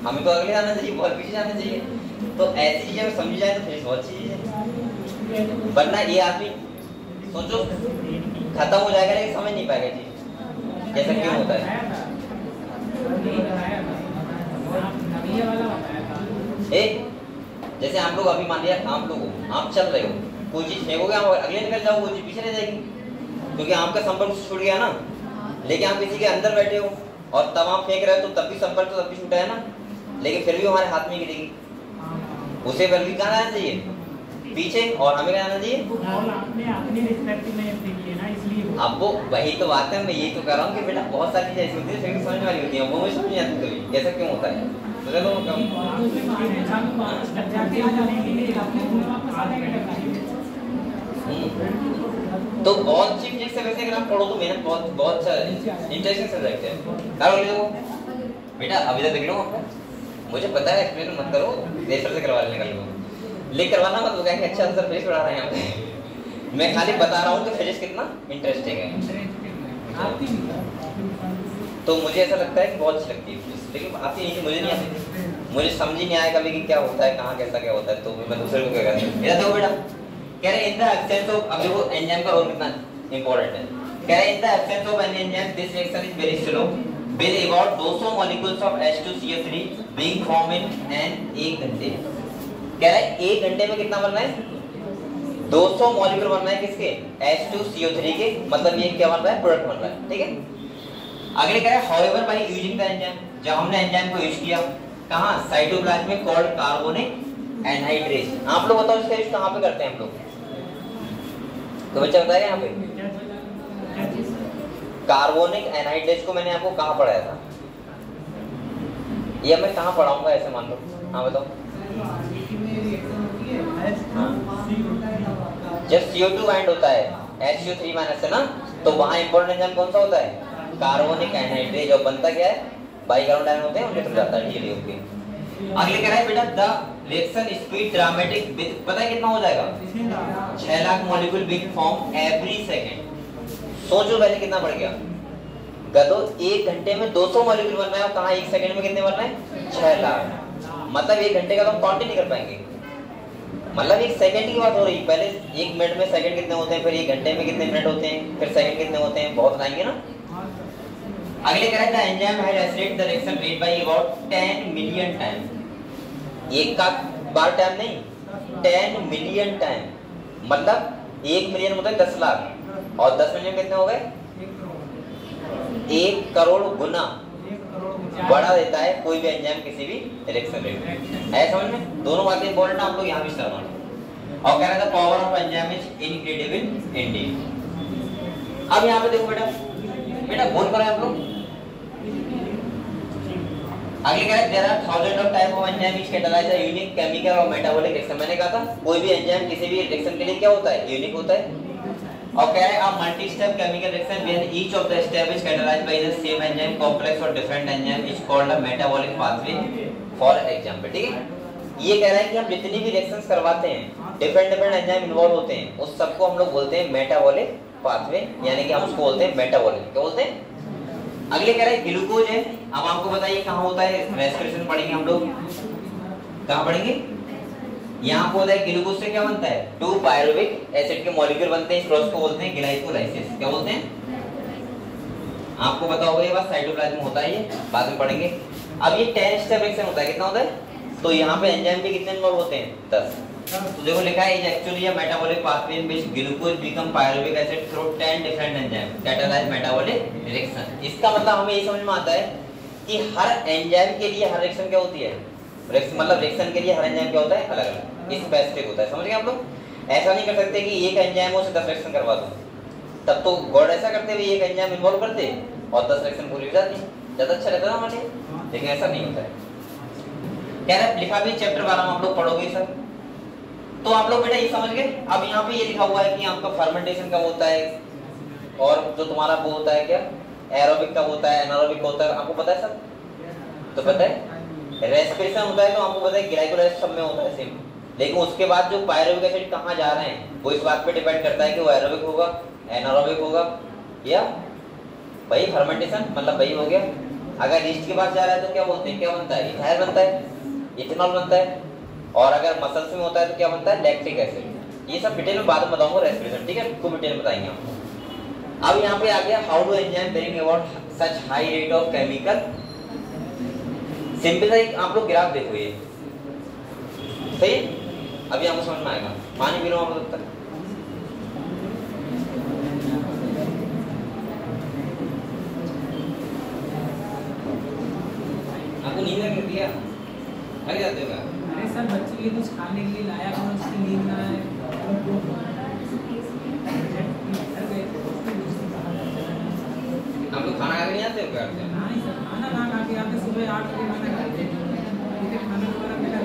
S1: हमें तो अगले जाना चाहिए, बॉल पीछे जाना चाहिए। तो ऐसी चीजें में समझी जाए तो फिर बहुत चीज है, वरना ये आदमी सोचो खत्म हो जाएगा लेकिन समझ नहीं पाएगा चीज जैसा क्यों होता है। जैसे आप लोग अभी मान लिया, आप लोग आप चल रहे हो, कोई चीज फेंकोगे, आप अगले निकल जाओ, वो चीज पीछे रह जाएगी, क्योंकि आपका संपर्क छूट गया ना। लेकिन आप किसी के अंदर बैठे हो और तब आप फेंक रहे हो, तो तब भी संपर्क तो तब भी छूटा है ना, लेकिन फिर भी हमारे हाथ में गिरेगी। उसे बल्कि कहाँ जाना चाहिए? पीछे, और हमें कहाँ जाना चाहिए? अब वो वही तो बात है, मैं यही तो कह रहा हूँ कि बेटा बहुत सारी चीजें ऐसी होती है फिर समझ वाली होती है, वो मुझे समझ नहीं आती कभी ऐसा क्यों होता है। तो बहुत अच्छी फिजिक्स से वैसे अगर आप पढ़ो तो मेहनत बहुत अच्छा इंटरेस्टिंग सब्जेक्ट है। कारण देखो बेटा, अभी तक देख लो आपको, मुझे पता है एक्सप्लेन मत करो, रेफर से करवा लेने का, लेकिन करवाना मत, कहेंगे अच्छा आंसर फिजिक्स पढ़ा रहे हैं यहाँ पे। मैं खाली बता रहा हूँ कि फिजिक्स कितना इंटरेस्टिंग है। तो मुझे ऐसा लगता है कि बहुत अच्छी लगती है फिजिक्स, लेकिन आती नहीं, मुझे नहीं आती, मुझे समझ ही नहीं आया कभी कि क्या होता है, कहाँ कैसा क्या होता है, तो मैं दूसरे को क्या कहता हूँ। मेरा देखो बेटा, कह रहे हैं इन द एब्सेंस ऑफ, अब देखो एंजाइम का रोल कितना इंपॉर्टेंट है। कह रहा है in the absence of any enzyme this reaction is very slow with about 200 molecules of H2CO3 being form in an 1 घंटे। कह रहा है 1 घंटे में कितना बनना है? 200 मॉलिक्यूल बनना है किसके? H2CO3 के, मतलब ये क्या बन रहा है? प्रोडक्ट बन रहा है, ठीक है। अगले कह रहा है however by using the enzyme, जब हमने एंजाइम को यूज किया कहां? साइटोप्लाज्म में कॉल्ड कार्बोनिक एनहाइड्रेज। आप लोग बताओ इसका यूज कहां पे करते हैं हम लोग? तो बच्चा बताएगा यहाँ पे कार्बोनिक एनहाइड्रेज को मैंने आपको कहां पढ़ाया था? ये मैं कहां पढ़ाऊंगा ऐसे मान लो? हाँ बताओ। जब CO2 बाइंड होता है HCO3 माइनस से ना, तो वहां इंपॉर्टेंट एंजाइम कौन सा होता है? Carbonic anhydrase. और बनता क्या है? बाइकार्बोनेट आयन होते हैं, उनके थ्रू जाता है, ठीक है ओके। अगले कह रहा है बेटा the reaction speed dramatic with, पता है कितना हो जाएगा? 6 lakh molecule being form every second. सोचो पहले कितना बढ़ गया गदो, 1 घंटे में 200 मॉलिक्यूल बनना है और कहां 1 सेकंड में कितने बनना है? 6 लाख। मतलब 1 घंटे का तो हम काउंट ही नहीं कर पाएंगे, मतलब 1 सेकंड की बात हो रही। पहले 1 मिनट में सेकंड कितने होते हैं, फिर 1 घंटे में कितने मिनट होते हैं, फिर सेकंड कितने होते हैं, बहुत आएंगे ना। अगले कह रहा है the enzyme had accelerated the reaction rate by about 10 million time. एक का बार टाइम नहीं, 10 मिलियन टाइम, मतलब 1 मिलियन मतलब 10 लाख और 10 मिलियन कितने हो गए? 1 करोड़ गुना बढ़ा देता है कोई भी एंजाइम किसी भी रिएक्शन रेट। है समझ में? दोनों बातें इंपॉर्टेंट है, आप लोग यहाँ भी समझ। और कह रहा था power of enzyme is incredible Indeed. अब यहाँ पे देखो बेटा, बेटा बोल कर आप लोग। आगे कह रहा है there are thousand of type of enzyme which catalyse a unique chemical और मेटाबॉलिक रिएक्शन। मैंने कहा था कोई भी एंजाइम किसी भी रिएक्शन के लिए क्या होता है? यूनिक होता है। और कह रहा है a multi step chemical reaction where each of the step is catalysed by the same enzyme complex और different enzyme is called a metabolic pathway for example, ठीक है। ये कह रहा है कि हम जितनी भी रिएक्शंस करवाते हैं डिफरेंट एंजाइम इन्वॉल्व होते हैं, उस सबको हम लोग बोलते हैं मेटाबॉलिक पाथवे, यानी कि हम उसको बोलते हैं मेटाबॉलिक। क्या बोलते हैं? अगले कह रहे हैं ग्लूकोज है। अब आपको बताइए कहाँ होता है? रेस्पिरेशन पढ़ेंगे हम लोग, कहाँ पढ़ेंगे? यहाँ पे होता है ग्लूकोज से क्या बनता है? 2 पायरुविक एसिड के मॉलिक्यूल बनते हैं, इस प्रोसेस को बोलते हैं ग्लाइकोलाइसिस। क्या बोलते हैं? आपको पता होगा ये बात, साइटोप्लाज्म में होता है, ये बाद में पढ़ेंगे। अब ये 10 स्टेप रिएक्शन होता है, कितना होता है? तो यहाँ पे एंजाइम के कितने इन्वॉल्व होते हैं? 10। तो देखो लिखा है is actually a metabolic pathway in which glucose become pyruvic acid through 10 different enzyme catalyse metabolic reaction. इसका मतलब हमें ये समझ में आता है कि हर एंजाइम के लिए हर रिएक्शन क्या होती है? मतलब रिएक्शन के लिए हर एंजाइम क्या होता है? अलग अलग स्पेसिफिक होता है। समझ गए आप लोग? ऐसा नहीं कर सकते कि एक एंजाइम से 10 रिएक्शन करवा दो, तब तो गॉड ऐसा करते हुए एक एंजाइम इन्वॉल्व करते और 10 रिएक्शन पूरी हो जाती, ज्यादा अच्छा रहता ना हमारे लिए, लेकिन ऐसा नहीं होता है। कह रहा है लिखा भी चैप्टर 12 में आप लोग पढ़ोगे सर, तो आप लोग बेटा ये समझ गए। अब यहाँ पे ये लिखा हुआ है कि आपका फर्मेंटेशन कब होता है और जो तुम्हारा वो होता है क्या एरोबिक कब होता है, एनारोबिक होता है, आपको पता है सब? तो पता है रेस्पिरेशन होता है, तो आपको पता है ग्लाइकोलाइसिस सब में होता है सेम, लेकिन उसके बाद जो पायरुविक एसिड कहाँ जा रहे हैं वो इस बात पे डिपेंड करता है कि वो एरोबिक होगा, एनारोबिक होगा या वही फर्मेंटेशन, मतलब वही हो गया। अगर ईस्ट के पास जा रहा है तो क्या बोलते हैं, क्या बनता है? इथाइल बनता है, इथेनॉल बनता है। और अगर मसल्स में होता है तो क्या बनता है? Lactic acid. ये सब डिटेल में बाद में बताऊंगा रेस्पिरेशन, ठीक है, खूब डिटेल बताएंगे आपको। अब यहाँ पे आ गया how do enzyme bring about such high rate of chemical. Simple सा आप लोग ग्राफ देखो, ये सही है, अभी आपको समझ में आएगा। पानी पी लो आप लोग तक। आपको नींद लग रही है? लग जाते हो?
S2: अरे सर बच्चे के लिए कुछ खाने के लिए लाया था, उसकी नींद ना आए।
S1: आप लोग खाना खा के नहीं आते हो क्या?
S2: नहीं सर, खाना खा के आते, सुबह 8 बजे खाना खाते हैं, खाना वगैरह मिला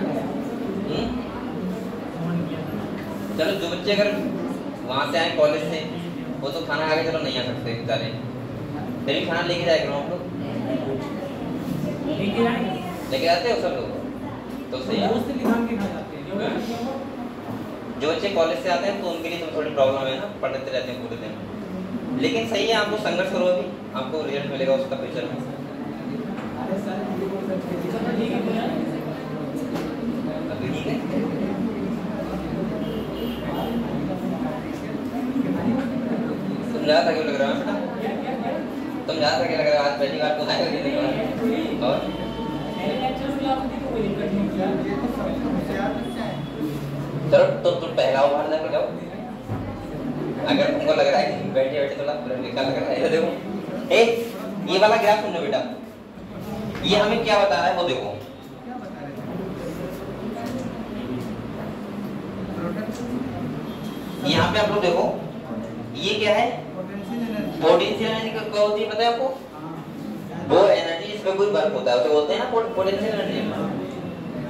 S1: चलो जो बच्चे अगर वहाँ से आए कॉलेज से, वो तो खाना खा के चलो नहीं आ सकते बेचारे, फिर भी खाना लेके जाए करो आप लोग। लेके आते हो सब लोग? तो सही है। जो बच्चे कॉलेज से आते हैं तो उनके लिए तो थोड़ी प्रॉब्लम है ना, पढ़ते रहते हैं पूरे दिन, लेकिन सही है, आपको संघर्ष करो, अभी आपको रिजल्ट मिलेगा उसका फ्यूचर में। अभी ठीक है, समझा था क्यों लग रहा है बेटा? समझा था कि लग रहा है आज पहली बार तो आया कि नहीं। और चलो तो पहला बाहर जाके जाओ, अगर तुमको लग रहा है कि बैठे बैठे थोड़ा निकाल लग रहा है, देखो ये वाला ग्राफ सुनो बेटा, ये हमें क्या बता रहा है वो देखो। यहाँ पे आप लोग देखो ये क्या है, पोटेंशियल एनर्जी क्या होती है पता है आपको? वो एनर्जी जिसमें कोई वर्क होता है उसे बोलते हैं ना पोटेंशियल एनर्जी।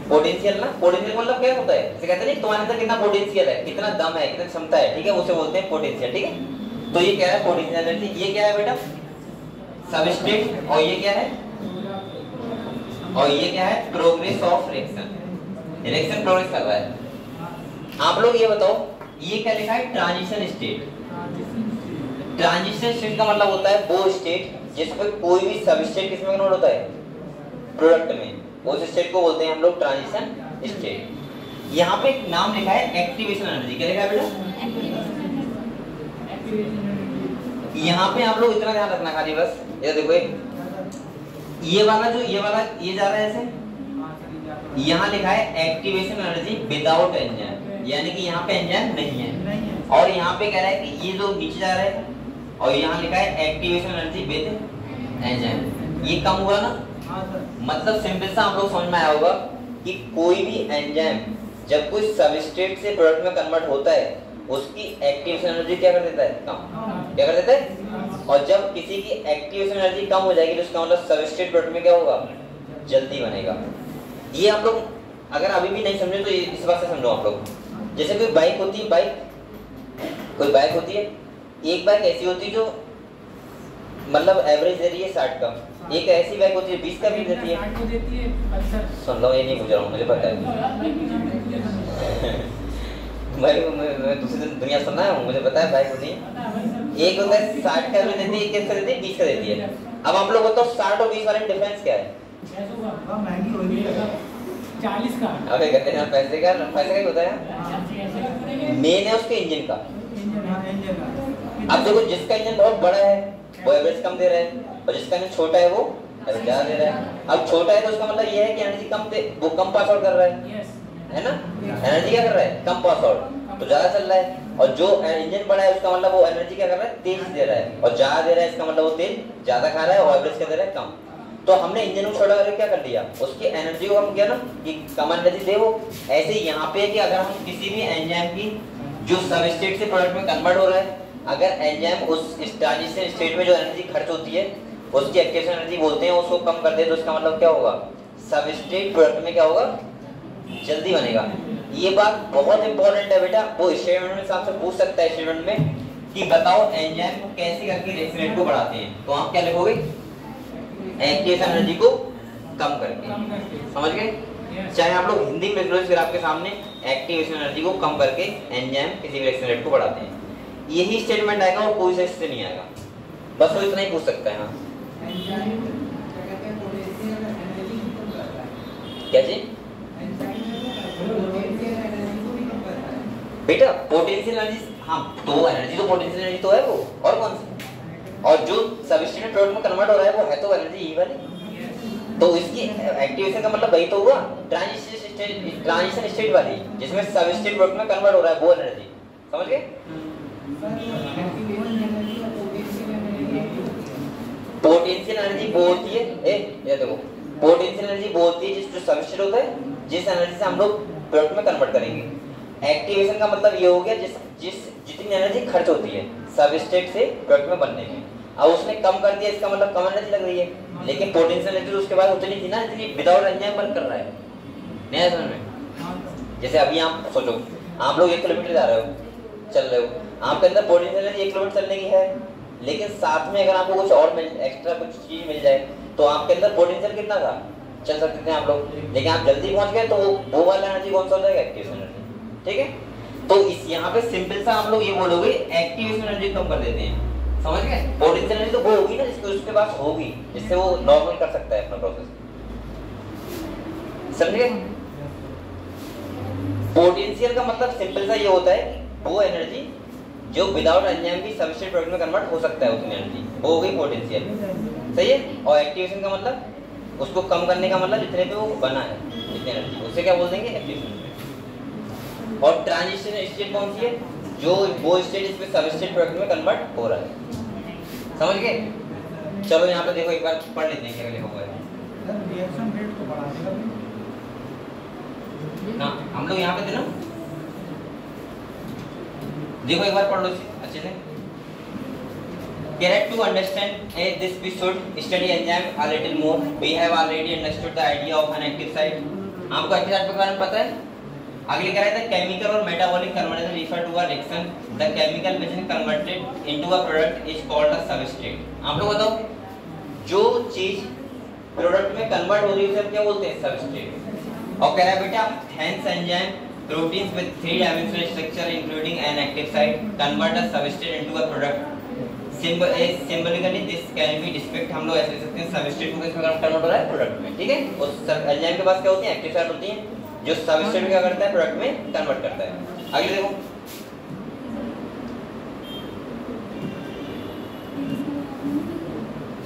S1: पोटेंशियल ना, पोटेंशियल मतलब क्या होता है, जैसे कहते हैं ना तुम्हारे अंदर कितना पोटेंशियल है, कितना दम है, कितनी क्षमता है, ठीक है, उसे बोलते हैं पोटेंशियल। ठीक है, तो ये क्या है पोटेंशियल एनर्जी, ये क्या है बेटा सबस्टेट, और ये क्या है, और ये क्या है progress of reaction, reaction progress कर रहा है। आप लोग ये बताओ ये क्या लिखा है ट्रांजिशन स्टेट। ट्रांजिशन स्टेट का मतलब होता है वो स्टेट जिसमें कोई भी सबस्टेट किसमें कन्वर्ट होता है, प्रोडक्ट में, उस स्टेट को बोलते हैं हम लोग ट्रांजिशन स्टेट। यहाँ पे एक नाम लिखा है एक्टिवेशन एनर्जी, क्या लिखा है बेटा? यहाँ पे आप लोग इतना ध्यान रखना खाली बस, ये देखो ये वाला ये जा रहा है ऐसे, यहाँ लिखा है एक्टिवेशन एनर्जी विदाउट एंजाइम, यानी कि यहाँ पे एंजाइम नहीं है, और यहाँ पे कह रहा है कि ये जो नीचे जा रहा है और यहाँ लिखा है एक्टिवेशन एनर्जी विद एंजाइम, ये कम हुआ ना। मतलब सिंपल सा हम लोग समझ में आया होगा कि कोई भी एंजाइम जब कोई सबस्ट्रेट से प्रोडक्ट में कन्वर्ट होता है उसकी एक्टिवेशन एनर्जी क्या कर देता है, कम, क्या कर देता है। और जब किसी की एक्टिवेशन एनर्जी कम हो जाएगी तो उसका मतलब सबस्ट्रेट प्रोडक्ट में क्या होगा, जल्दी बनेगा। ये आप लोग अगर अभी भी नहीं समझे तो इस बात से समझो आप लोग। जैसे कोई बाइक होती है, कोई बाइक होती है, एक बाइक ऐसी होती है जो मतलब एवरेज दे रही है 60 का, एक ऐसी बाइक होती है 20 का भी देती है। सुन लो, ये नहीं पूछ रहा हूँ, मुझे पता है मैं दूसरी दुनिया सुनना है, मुझे पता है बाइक होती है, एक होता है 60 का भी देती है, एक कैसे देती है 20 का देती है। अब आप लोग बताओ 60 और 20 वाले में डिफरेंस क्या है?
S2: 40 का।
S1: अबे कहते हैं पैसे का ही होता है, मेन है उसके इंजन का। अब देखो जिसका इंजन बहुत बड़ा है वो एवरेज कम दे रहा है, और जिसका इंजन छोटा है वो एवरेज ज्यादा दे रहा है। अब छोटा है तो उसका मतलब ये है कि एनर्जी कम दे, वो कम पास आउट कर रहा है ना, एनर्जी क्या कर रहा है, कम पास आउट, तो ज्यादा चल रहा है। और जो इंजन बड़ा है उसका मतलब वो एनर्जी क्या कर रहा है, तेज दे रहा है, और ज्यादा दे रहा है, इसका मतलब वो तेज ज्यादा खा रहा है, और एवरेज क्या दे रहा है, कम। तो हमने इंजन को छोटा करके क्या कर लिया, उसकी एनर्जी को हम किया ना कि कम एनर्जी दे वो। ऐसे यहाँ पे कि अगर हम किसी भी एंजाइम की जो सबस्ट्रेट से प्रोडक्ट में कन्वर्ट हो रहा है, अगर एंजाइम उस ट्रांजिशन स्टेट में जो एनर्जी खर्च होती है उसकी एक्टिवेशन एनर्जी बोलते हैं, उसको कम कर दे तो उसका मतलब क्या होगा, सबस्ट्रेट प्रोडक्ट में क्या होगा, जल्दी बनेगा। ये बात बहुत इंपॉर्टेंट है बेटा, वो स्टेटमेंट में आपसे पूछ सकता है स्टेटमेंट में कि बताओ एंजाइम को कैसे करके रिएक्शन रेट को बढ़ाते हैं, तो आप क्या लिखोगे, एक्टिवेशन एनर्जी को कम करके। समझ गए? चाहे आप लोग हिंदी में लिख लो, फिर आपके सामने एक्टिवेशन एनर्जी को कम करके एंजाइम किसी भी रिएक्शन रेट को बढ़ाते हैं, यही स्टेटमेंट आएगा और कोई से नहीं आएगा, बस वो इतना ही पूछ सकता है। हाँ क्या जी बेटा, पोटेंशियल एनर्जी, हाँ तो एनर्जी तो पोटेंशियल एनर्जी तो है वो, और कौन सी, और जो सबस्ट्रेट प्रोडक्ट में कन्वर्ट हो रहा है वो है तो एनर्जी यही वाली, तो इसकी एक्टिवेशन का मतलब वही तो हुआ, ट्रांजिशन स्टेट वाली जिसमें सबस्ट्रेट प्रोडक्ट में कन्वर्ट हो रहा है वो एनर्जी। समझ गए? पोटेंशियल एनर्जी वो होती है, ये देखो पोटेंशियल एनर्जी वो होती है जो सबस्ट्रेट होता है, जिस एनर्जी से हम लोग प्रोडक्ट में कन्वर्ट करेंगे। एक्टिवेशन का मतलब ये हो गया जितनी एनर्जी खर्च होती है सबस्ट्रेट से प्रोडक्ट में बनने में, अब उसने कम कर दिया, इसका मतलब कम एनर्जी लग रही है, लेकिन पोटेंशियल एनर्जी उसके बाद उतनी थी ना जितनी विदाउट एंजाइम वर्क कर रहा है। नहीं समझ में? जैसे अभी आप सोचो, आप लोग 1 किलोमीटर जा रहे हो, चल रहे हो, आपके अंदर पोटेंशियल एनर्जी 1 किलोमीटर चलने की है, लेकिन साथ में अगर आपको कुछ और एक्स्ट्रा कुछ चीज मिल जाए तो आपके अंदर पोटेंशियल कितना था, चल सकते थे आप लोग, लेकिन आप जल्दी पहुंच गए तो वो वाला एनर्जी कौन सा हो जाएगा, एक्टिवेशन एनर्जी। ठीक है, तो इस यहाँ पे सिंपल सा हम लोग ये बोलोगे एक्टिवेशन एनर्जी कम कर देते हैं। समझ गए? पोटेंशियल एनर्जी तो वो होगी ना जिसको उसके पास होगी, जिससे वो नॉर्मल कर सकता है अपना प्रोसेस। समझ गए? पोटेंशियल का मतलब सिंपल सा ये होता है वो एनर्जी जो विदाउट एंजाइम भी सबस्ट्रेट प्रोडक्ट में कन्वर्ट हो सकता है उतनी एनर्जी, वो हो गई पोटेंशियल। सही है। और एक्टिवेशन का मतलब उसको कम करने का मतलब जितने पे वो बना है जितनी एनर्जी, उसे क्या बोल देंगे एक्टिवेशन। और ट्रांजिशन स्टेट कौन सी है, जो वो स्टेट जिसमें सबस्ट्रेट प्रोडक्ट में कन्वर्ट हो रहा है। समझ गए। चलो यहाँ पे देखो एक बार पढ़ लेते हैं क्या लिखा हुआ है।
S2: रिएक्शन रेट को बढ़ा देगा
S1: ना, हम लोग यहाँ पे थे ना, देखो एक बार पढ़ लो अच्छे से। Correct to understand this we should study enzyme a little more. We have already understood the idea of an active site. आपको एक्टिव साइट के बारे में पता है। आगे कह रहा था केमिकल और metabolic conversion refer to a reaction the chemical which is converted into a product is called a substrate. आप लोग बताओ, जो चीज प्रोडक्ट में कन्वर्ट हो रही है उसे क्या बोलते हैं, सबस्ट्रेट। और कह रहा है बेटा hence enzyme proteins with 3-dimensional structure including an active site convert a substrate into a product. Symbolically this can be depicted, हम लोग ऐसे लिख सकते हैं सबस्ट्रेट को किसमें कन्वर्ट हो रहा है, प्रोडक्ट में। ठीक है। उस एंजाइम के पास क्या होती है, एक्टिव साइट होती है जो सबस्ट्रेट में क्या करता है, प्रोडक्ट में कन्वर्ट करता है। आगे देखो,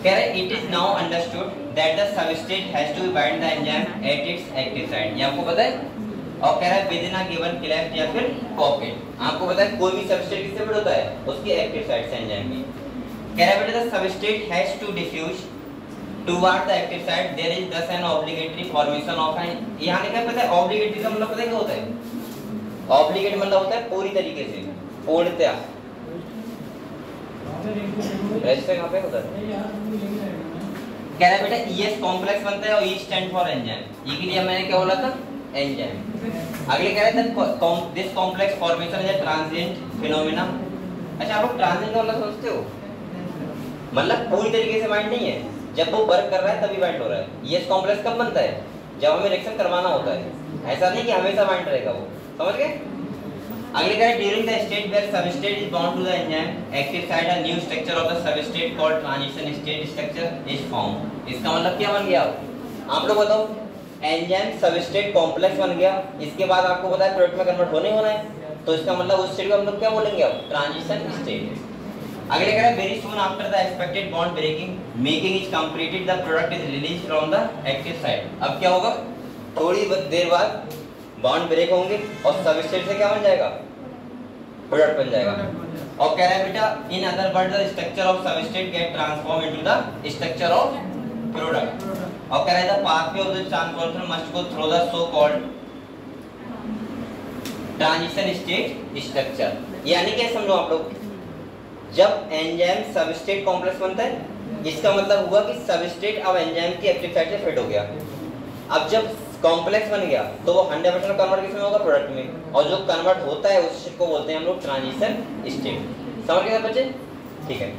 S1: कह रहा है it is now understood that the substrate has to bind the enzyme at its active site. ये आपको पता है। और कह रहा है within a given clamp या फिर पॉकेट। आपको पता है कोई भी सबस्ट्रेट किससे बंध होता है, उसकी एक्टिव साइट से एंजाइम में। कह रहा है बेटा the substrate has to diffuse toward the active site there is thus an obligatory formation of an. यहां लिखा है पता है ऑब्लिगेटरी का मतलब पता है क्या होता है, ऑब्लिगेट मतलब होता है पूरी तरीके से, पूर्णतः। रजिस्टर कहां पे होता है। कह रहा है बेटा ईएस कॉम्प्लेक्स बनता है और ई स्टैंड फॉर एंजाइम। ये के लिए मैंने क्या बोला था, एंजाइम। अगले कह रहे थे this complex formation is a transient phenomena. अच्छा आप लोग ट्रांजिएंट का मतलब समझते हो, मतलब पूरी तरीके से बाइंड नहीं है, जब वो वर्क कर रहा है तभी बाइंड हो रहा है। ये कॉम्प्लेक्स कब बनता है, जब हमें रिएक्शन करवाना होता है, ऐसा नहीं कि हमेशा बाइंड रहेगा वो। समझ गए। अगले कह रहे during the state where substrate is bound to the enzyme active site a new structure of the substrate called transition state structure is form. इसका मतलब क्या बन गया, आप लोग बताओ। एंजाइम सबस्ट्रेट कॉम्प्लेक्स बन गया, इसके बाद आपको पता है प्रोडक्ट में कन्वर्ट होने होना है, तो इसका मतलब उस स्टेट को हम लोग क्या बोलेंगे, अब ट्रांजिशन स्टेट। अगले कह रहा है very soon after the expected bond breaking making is completed the product is released from the active site. अब क्या होगा, थोड़ी देर बाद बॉन्ड ब्रेक होंगे और सबस्ट्रेट से क्या बन जाएगा, प्रोडक्ट बन जाएगा। और कह रहा है बेटा in other words the structure of substrate get transform into the structure of product. और कह रहा है the pathway of the transformation must go through the so called transition state structure. यानी क्या समझो आप लोग, जब एंजाइम सबस्ट्रेट कॉम्प्लेक्स बनता है, इसका मतलब हुआ कि सबस्ट्रेट अब एंजाइम की एक्टिव साइट से फिट हो गया। अब जब कॉम्प्लेक्स बन गया तो वो 100% कन्वर्ट किसमें होगा, प्रोडक्ट में। और जो कन्वर्ट होता है उस को बोलते हैं हम लोग ट्रांजिशन स्टेट। समझ गए बच्चे। ठीक है।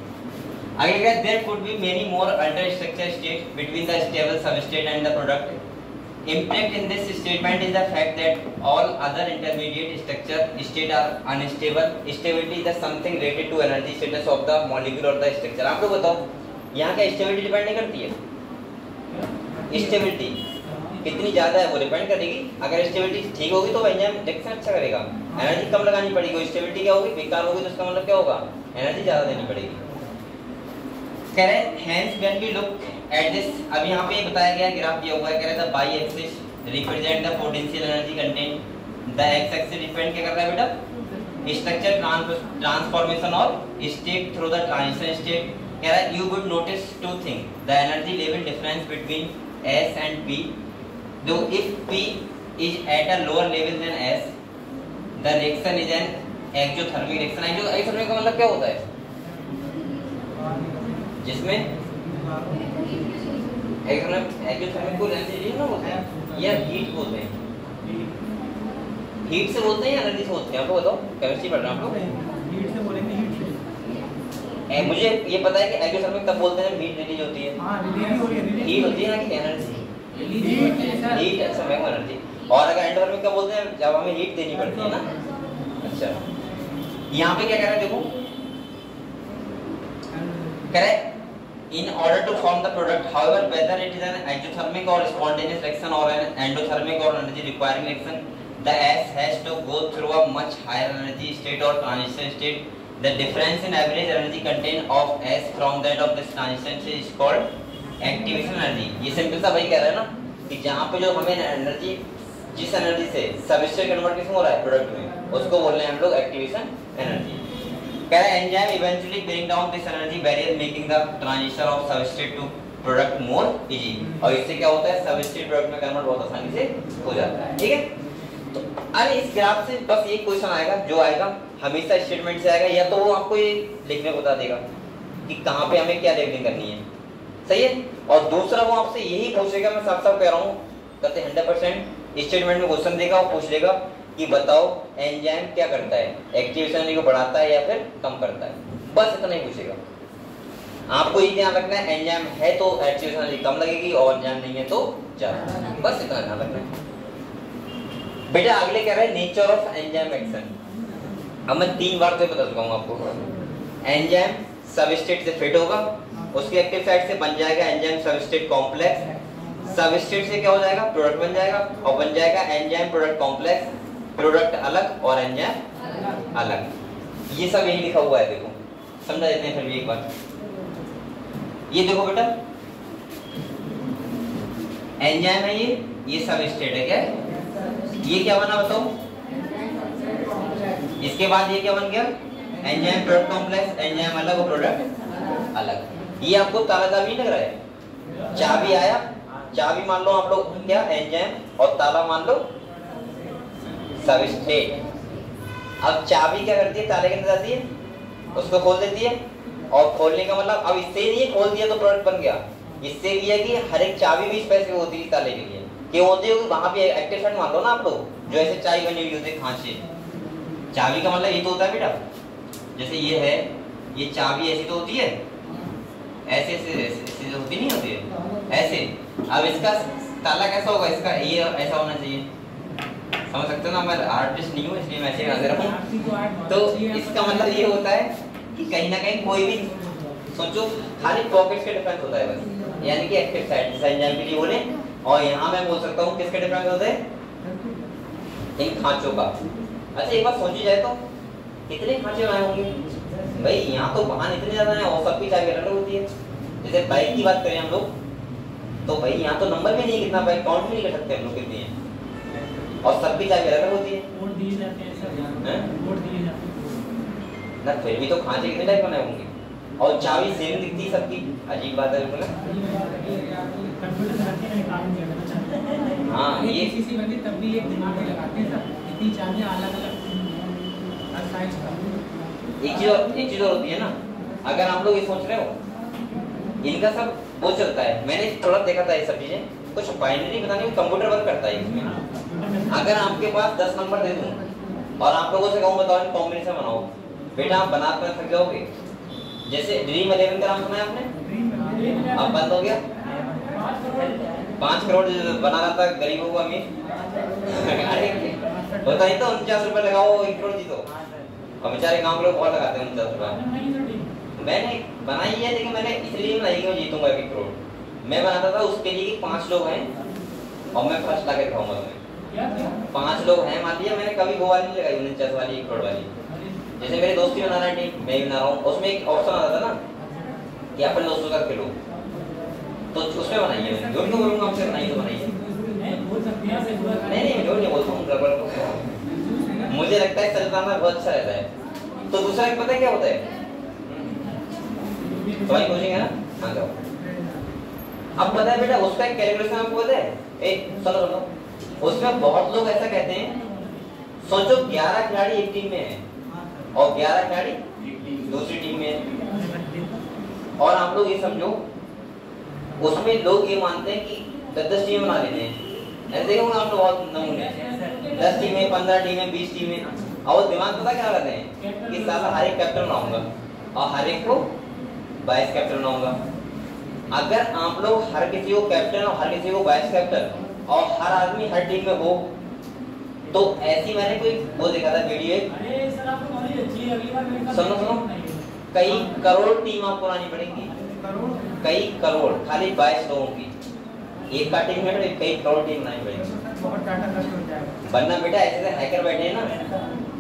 S1: आगे क्या, there could be many more alter structure state between the stable substrate and the product. Impact in this statement is the fact that all other intermediate structure state are unstable. Stability is something related to energy status of the molecule और the structure. आप लोग बताओ यहाँ क्या stability depend नहीं करती है, stability कितनी ज्यादा है वो डिपेंड करेगी। अगर स्टेबिलिटी ठीक होगी तो एंजाइम रिएक्शन अच्छा करेगा, एनर्जी कम लगानी पड़ेगी। स्टेबिलिटी क्या होगी, बेकार होगी, तो इसका मतलब क्या होगा, एनर्जी ज्यादा देनी पड़ेगी। कह रहे हैं hence when we look at this, अब यहाँ पे बताया गया ग्राफ दिया हुआ है। कह रहे हैं Y axis represent the potential energy content, the X axis represent क्या कर रहा है बेटा, स्ट्रक्चर ट्रांसफॉर्मेशन और state through the transition state. कह रहा है you would notice two thing, the energy level difference between S and P, though if P is at a lower level than S, the reaction is an exothermic reaction। exothermic का मतलब क्या होता है, जिसमें exothermic को energy ना बोलते हैं या हीट बोलते हैं, हीट से बोलते हैं या एनर्जी से बोलते हैं, आपको बताओ, केमिस्ट्री पढ़ रहे हैं आप लोग।
S2: हीट से बोलेंगे, हीट से।
S1: मुझे ये पता है कि एक्सोथर्मिक तब बोलते हैं हीट रिलीज होती है।
S2: हां रिलीज हो रही है,
S1: हीट होती है ना कि एनर्जी, हीट समय में एनर्जी। और अगर एंडोथर्मिक का बोलते हैं जब हमें हीट देनी पड़ती है ना। अच्छा यहाँ पे क्या कह रहा है देखो, कह रहा है in order to form the product, however whether it is an exothermic or spontaneous reaction or an endothermic or energy requiring reaction, the S has to go through a much higher energy state or transition state the difference in average energy content of S from that of this transition is called activation energy. ये simple सा वही कह रहा है ना कि जहाँ पे जो हमें एनर्जी, जिस एनर्जी से सबस्ट्रेट कन्वर्ट किसमें हो रहा है, प्रोडक्ट में, उसको बोल रहे हैं हम लोग एक्टिवेशन एनर्जी। कह रहा है enzyme eventually bring down this energy barrier making the transition of substrate to product more easy. और इससे क्या होता है, सबस्ट्रेट प्रोडक्ट में कन्वर्ट बहुत आसानी से हो जाता है। ठीक है, तो अरे इस ग्राफ से बस एक क्वेश्चन आएगा, जो आएगा हमेशा स्टेटमेंट से आएगा, या तो वो आपको ये लिखने को बता देगा कि कहाँ पे हमें क्या लेबलिंग करनी है, सही है। और दूसरा वो आपसे यही पूछेगा, मैं साफ साफ कह रहा हूँ, कहते 100% स्टेटमेंट में क्वेश्चन देगा और पूछ लेगा कि बताओ एंजाइम क्या करता है, एक्टिवेशन एनर्जी को बढ़ाता है या फिर कम करता है, बस इतना ही पूछेगा। आपको ये ध्यान रखना है, एंजाइम है तो एक्टिवेशन एनर्जी कम लगेगी और एंजाइम नहीं है तो ज्यादा, बस इतना ध्यान रखना है बेटा। अगले कह रहे हैं नेचर ऑफ एंजाइम एक्शन। अब मैं 3 बार तो बता चुका हूँ आपको। एंजाइम सबस्ट्रेट से फिट होगा, उसके एक्टिव साइट से बन जाएगा एंजाइम सबस्ट्रेट कॉम्प्लेक्स, सबस्ट्रेट से क्या हो जाएगा, प्रोडक्ट बन जाएगा, और बन जाएगा एंजाइम प्रोडक्ट कॉम्प्लेक्स, प्रोडक्ट अलग और एंजाइम अलग। ये सब यही लिखा हुआ है, देखो समझा देते हैं फिर भी एक बार। ये देखो बेटा, एंजाइम है ये सबस्ट्रेट है, क्या ये क्या बना बताओ, इसके बाद ये क्या बन गया, एंजाइम प्रोडक्ट कॉम्प्लेक्स, एंजाइम अलग और प्रोडक्ट अलग। ये आपको ताला चाबी लग रहा है, चाबी आया, चाबी मान लो आप लोग क्या एंजाइम, और ताला मान लो सबस्ट्रेट। अब चाबी क्या करती है, ताले के अंदर जाती है, उसको खोल देती है, और खोलने का मतलब अब इससे नहीं खोल दिया तो प्रोडक्ट बन गया, इससे ये कि हर एक चाबी भी स्पेसिफिक होती है ताले के लिए, क्यों होती है, वहां पे एक्टिव साइड मान लो ना आप लोग, जो ऐसे चाबी बनी हुई होती है खांचे, चाबी का मतलब ये तो होता है बेटा, जैसे ये है, ये चाबी ऐसी तो होती है, ऐसे ऐसे होती नहीं होती है ऐसे। अब इसका ताला कैसा होगा, इसका ये ऐसा होना चाहिए, समझ सकते हो ना, मैं आर्टिस्ट नहीं हूँ इसलिए मैं ऐसे बना दे रहा हूँ। तो इसका मतलब ये होता है कि कहीं ना कहीं कोई भी सोचो, खाली पॉकेट्स का डिफरेंस होता है बस, यानी कि एक्टिव साइड जैसे एंजाइम के लिए बोले, और यहाँ मैं बोल सकता हूँ किसके डिफरेंस होते हैं, इन खांचों का। अच्छा एक बात सोची जाए तो कितने खांचे बनाए होंगे भाई, यहाँ तो वाहन इतने ज्यादा है और सबकी चाबी अलग होती है। जैसे बाइक की बात करें हम लोग, तो भाई यहाँ तो नंबर भी नहीं, कितना बाइक काउंट भी नहीं कर सकते हम लोग कितनी है, और सबकी चाबी अलग होती है ना, फिर भी तो खांचे कितने टाइप बनाए होंगे, और चाबी सेम दिखती है सबकी, अजीब बात है बिल्कुल। हाँ ये
S2: किसी बंदी तब भी एक दिमाग में लगाते हैं सब, इतनी चाबियां अलग अलग हर साइज का।
S1: एक चीज और होती है ना, अगर आप लोग ये सोच रहे हो इनका सब वो चलता है, मैंने थोड़ा देखा था ये सब चीजें, कुछ बाइनरी पता नहीं कंप्यूटर वर्क करता है इसमें। अगर आपके पास 10 नंबर दे दूं और आप लोगों से कहूँ बताओ कॉम्बिनेशन बनाओ, बेटा आप बना कर थक जाओगे। जैसे ड्रीम 11 का नाम सुना है आपने, अब बंद हो गया, 5 करोड़ बना रहा था गरीबों को अमीर, होता ही तो 49 रुपए लगाओ 1 करोड़ जीतो, और बेचारे गाँव के लोग बहुत लगाते हैं 49 रुपए। मैंने बनाई है, लेकिन मैंने इसलिए बनाई कि मैं जीतूंगा 1 करोड़। मैं बनाता था उसके लिए कि 5 लोग हैं और मैं फर्स्ट लाके दिखाऊंगा तुम्हें। 5 लोग हैं, मान लिया मैंने कभी वो वाली नहीं लगाई 49 वाली 1 करोड़ वाली। जैसे मेरे दोस्ती बना रहा है टीम, मैं भी बना रहा हूँ, उसमें एक ऑप्शन आता था ना कि अपने दोस्तों का खेलो, तो उसमें बनाई है मैंने। झूठ क्यों बोलूंगा, आपसे बनाई तो बनाई है। नहीं झूठ नहीं बोलता हूँ, गड़बड़ मुझे लगता है चलता बहुत अच्छा रहता है। तो दूसरा एक पता है क्या होता है, तुम्हारी कोचिंग है ना, हाँ जाओ। अब पता है बेटा उसका एक कैलकुलेशन आपको पता है, सुनो, उसमें बहुत लोग ऐसा कहते हैं, सोचो 11 खिलाड़ी एक टीम में है और 11 खिलाड़ी दूसरी टीम में है, और आप लोग ये समझो उसमें लोग ये मानते हैं कि 10 टीमें बना लेते हैं। ऐसे देखोगे आप लोग बहुत नमूने, 10 टीमें, 15 टीमें, 20 टीमें, और दिमाग पता क्या करते हैं कि साला हर एक कैप्टन बनाऊंगा और हर एक को वाइस कैप्टन बनाऊंगा। अगर आप लोग हर किसी को कैप्टन और हर किसी को वाइस कैप्टन और हर आदमी हर टीम में हो, तो ऐसी मैंने कोई वो देखा था वीडियो, सुनो कई करोड़ टीम आपको बनानी पड़ेगी, कई करोड़, खाली 22 लोगों की एक का टीम में कई करोड़ टीम बनानी पड़ेगी, वरना बेटा ऐसे हैकर बैठे हैं ना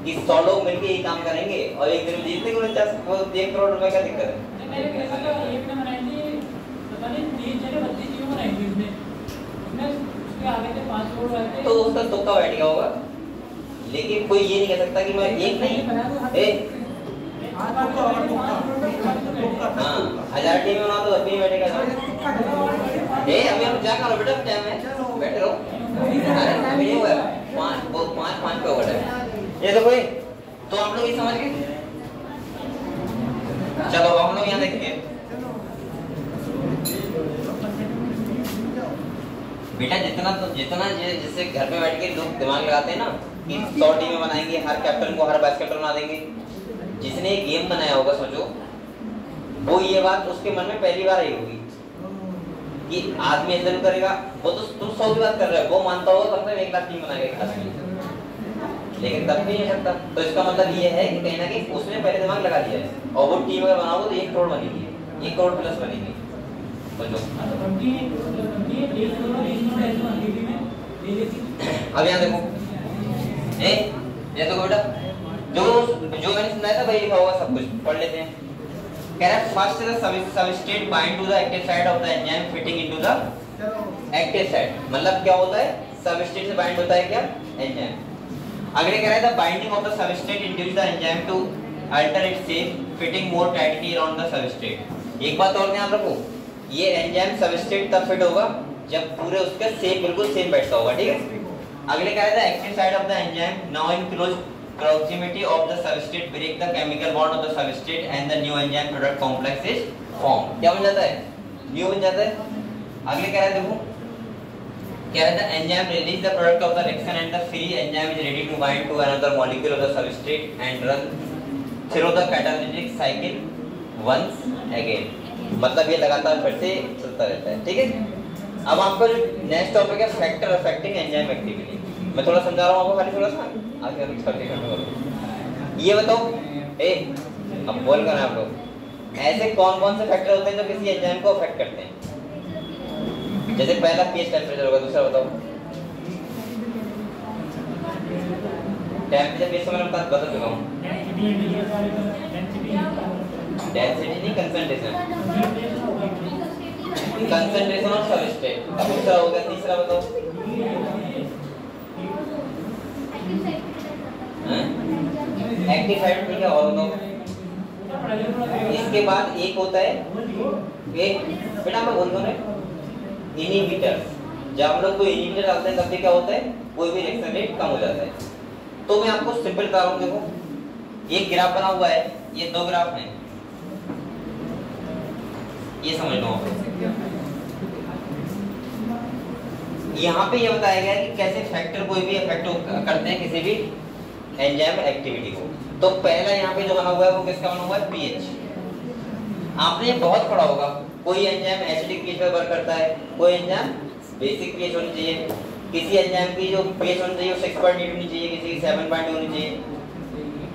S1: कि 100 लोग मिलके ये काम करेंगे और एक दिन में जीतने को 1 करोड़ रुपए, क्या दिक्कत है?
S2: मैंने कैसा था, एक ने बनाई थी पता नहीं 30 जगह 32 जीरो बनाई थी उसने, उसके आगे से 5 करोड़ आए थे।
S1: तो उसका तुक्का बैठ गया होगा, लेकिन कोई ये नहीं कह सकता कि मैं एक नहीं, हाँ 1000 टीम बना तो अभी बैठेगा। अभी हम क्या करो बेटा, टाइम है, बैठे रहो। अरे नहीं हुआ 5 पे हो गया ये। देखो ये तो हम लोग ये समझ गए। चलो हम लोग यहाँ देखिए बेटा, जितना जैसे घर में बैठ के लोग दिमाग लगाते हैं ना कि 100 टीमें बनाएंगे, हर कैप्टन को हर वाइस कैप्टन बना देंगे। जिसने ये गेम बनाया होगा सोचो, वो ये बात उसके मन में पहली बार आई होगी कि आदमी ऐसा नहीं करेगा। वो तो तुम 100 की बात कर रहे हो, वो मानता होगा कम से कम 1 लाख टीम बनाएगा, लेकिन तब भी नहीं हो सकता। तो इसका मतलब ये है कि कहीं ना कहीं उसने पहले दिमाग लगा दिया है, और वो टीम अगर बनाओगे तो 1 करोड़ बनेगी, 1 करोड़ प्लस बनेगी। अब यहाँ देखो, ये देखो बेटा, जो मैंने सुनाया था वही लिखा होगा, सब कुछ पढ़ लेते हैं। कह रहा है first the substrate bind to the active side of the enzyme fitting into the active side. मतलब क्या होता है, सबस्ट्रेट से बाइंड होता है क्या, एंजाइम। अगले कह रहा है the binding of the substrate induce the enzyme to alter its shape fitting more tightly around the substrate. एक बात और ध्यान रखो, ये एंजाइम सबस्ट्रेट तब फिट होगा जब पूरे उसका शेप बिल्कुल सेम बैठता होगा, ठीक है। अगले कह रहा है the active side of the enzyme now in close proximity of the substrate break the chemical bond of the substrate and the new enzyme product complex is formed। क्या बन जाता है, न्यू बन जाता है। अगले कह रहा है देखो, कह रहा है enzyme release the product of the reaction and the free enzyme is ready to bind to another molecule of the substrate and run through the catalytic cycle once again। मतलब ये लगातार फिर से चलता रहता है, ठीक है। अब आपका जो नेक्स्ट टॉपिक है फैक्टर अफेक्टिंग एंजाइम एक्टिविटी। मैं थोड़ा समझा रहा हूँ आपको, खाली थोड़ा सा आगे करते करो। ये बताओ, अब बोल कर आप लोग, ऐसे कौन कौन से फैक्टर होते हैं जो किसी एंजाइम को अफेक्ट करते हैं? जैसे पहला पीएच टेम्परेचर होगा, दूसरा बताओ टेम्परेचर पीएच, मैं बता चुका हूँ। डेंसिटी नहीं, कंसंट्रेशन, कंसंट्रेशन ऑफ सबस्ट्रेट। दूसरा हो गया, तीसरा बताओ एक्टिव साइड, ठीक है। और बताओ, इसके बाद एक होता है, एक बेटा मैं बोल दूं ना, इनहिबिटर। जब हम लोग कोई इनहिबिटर डालते हैं तब भी क्या होता है, कोई भी रिएक्शन रेट कम हो जाता है। तो मैं आपको सिंपल बता रहा हूँ, देखो एक ग्राफ बना हुआ है, ये 2 ग्राफ हैं, ये समझ लो आप। यहाँ पे ये बताया गया है कि कैसे फैक्टर कोई भी इफेक्ट करते हैं किसी भी एंजाइम एक्टिविटी को। तो पहला यहाँ पे जो बना हुआ है वो किसका बना हुआ है, पीएच। आपने ये बहुत पढ़ा होगा, कोई एंजाइम एसिडिक पीएच पर वर्क करता है, कोई एंजाइम बेसिक पीएच होनी चाहिए, किसी एंजाइम की जो पीएच होनी चाहिए वो 6.8 होनी चाहिए, किसी की 7.2 होनी चाहिए।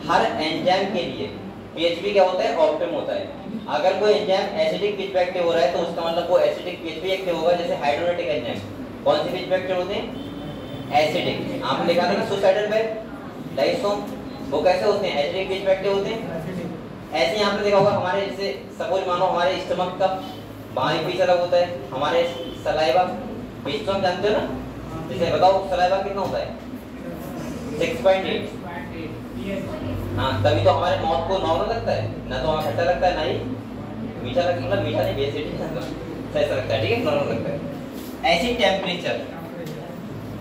S1: हर एंजाइम के लिए पीएच भी क्या होता है, ऑप्टिमम होता है। अगर कोई एंजाइम एसिडिक पीएच पे एक्टिव हो रहा है तो उसका मतलब वो एसिडिक पीएच पे एक्टिव होगा। जैसे हाइड्रोलाइटिक एंजाइम कौन सी पीएच पे एक्टिव होते हैं, एसिडिक। आपने देखा था कि सुसाइडल पे लाइसोम वो कैसे होते हैं, एसिडिक पीएच पे एक्टिव होते हैं। ऐसे यहाँ पे देखा होगा, हमारे जैसे सपोज मानो हमारे स्टमक का बाहरी पीस अलग होता है, हमारे सलाइवा पीस तो हम जानते हो ना, जैसे बताओ सलाइवा कितना होता है, 6.8। हाँ, तभी तो हमारे माउथ को नॉर्मल लगता है, ना तो हमें खट्टा लगता है ना ही मीठा लगता है, मतलब मीठा नहीं बेसिक ऐसा लगता है, ठीक है, नॉर्मल लगता है। ऐसी टेम्परेचर,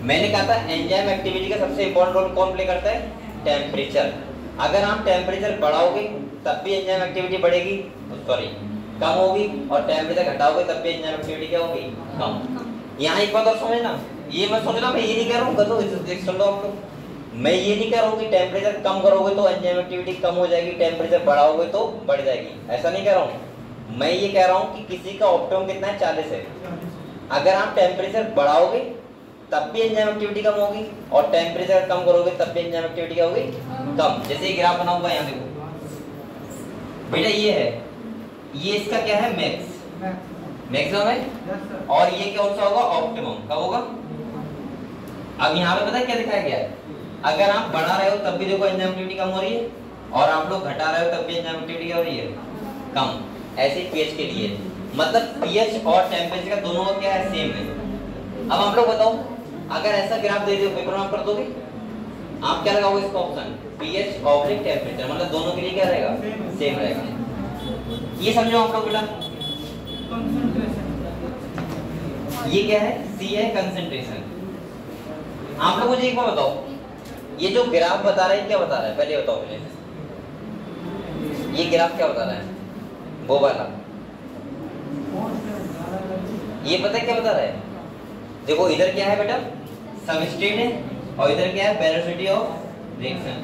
S1: मैंने कहा था एंजाइम एक्टिविटी का सबसे इंपॉर्टेंट रोल कौन प्ले करता है, टेम्परेचर। अगर आप टेम्परेचर बढ़ाओगे तब भी एंजाइम एक्टिविटी बढ़ेगी, सॉरी कम होगी, और टेम्परेचर घटाओगे तब भी एंजाइम एक्टिविटी क्या होगी, कम। यहाँ एक बात और समझना, ये मत सोचना मैं ये नहीं कह रहा हूँ, सुन लो आप लोग, मैं ये नहीं कह रहा हूँ कि टेम्परेचर कम करोगे तो एंजाइम एक्टिविटी कम हो जाएगी, टेम्परेचर बढ़ाओगे तो बढ़ जाएगी, ऐसा नहीं कह रहा हूँ। मैं ये कह रहा हूँ कि किसी का ऑप्टिमम कितना है, 40 है। अगर आप टेम्परेचर बढ़ाओगे तब भी एंजाइम एक्टिविटी कम होगी, और टेम्परेचर कम करोगे तब भी एंजाइम एक्टिविटी क्या होगी, कम। जैसे ग्राफ बना हुआ है यहाँ देखो बेटा, ये है, ये इसका क्या है, मैक्सिमम है, और ये कौन सा होगा, ऑप्टिमम। कब होगा, अब यहाँ पे पता है क्या दिखाया गया है, अगर आप बढ़ा रहे हो तब भी देखो एंजाइम एक्टिविटी कम हो रही है, और आप लोग घटा रहे हो तब भी एंजाइम एक्टिविटी क्या हो रही है, कम। ऐसे ही पीएच के लिए, मतलब पीएच और टेम्परेचर का दोनों का क्या है, सेम है। अब आप लोग बताओ, अगर ऐसा ग्राफ दे दो पेपर में आप कर दोगे? आप क्या लगाओगे इसका ऑप्शन, पीएच ऑब्लिक टेम्परेचर, मतलब दोनों के लिए क्या रहेगा, सेम रहेगा। ये समझो आप लोग बेटा, ये क्या है, सी है कंसंट्रेशन। आप लोग मुझे एक बार बताओ, ये जो ग्राफ बता रहा है क्या बता रहा है, पहले बताओ पहले, ये ग्राफ क्या बता रहा है, वो वाला, ये पता है क्या बता रहा है? देखो इधर क्या है बेटा, सबस्ट्रेट है, और इधर क्या है, वेलोसिटी ऑफ रिएक्शन।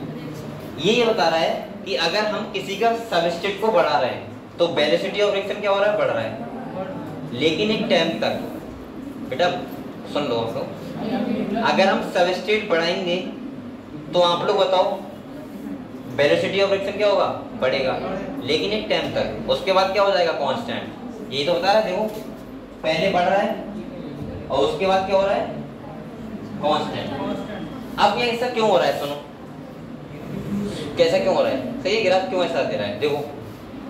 S1: ये बता रहा है कि अगर हम किसी का सबस्ट्रेट को बढ़ा रहे हैं तो वेलोसिटी ऑफ रिएक्शन क्या हो रहा है, बढ़ रहा है, लेकिन एक टाइम तक। बेटा सुन लो आप लोग, अगर हम सबस्ट्रेट बढ़ाएंगे तो आप लोग बताओ वेलोसिटी ऑफ रिएक्शन क्या होगा, बढ़ेगा, लेकिन एक टाइम तक, उसके बाद क्या हो जाएगा, कांस्टेंट। यही तो बता रहा है, देखो पहले बढ़ रहा है और उसके बाद क्या हो रहा है, कांस्टेंट। अब ये ऐसा क्यों हो रहा है, सुनो कैसा क्यों हो रहा है, सही है, ग्राफ क्यों ऐसा दे रहा है। देखो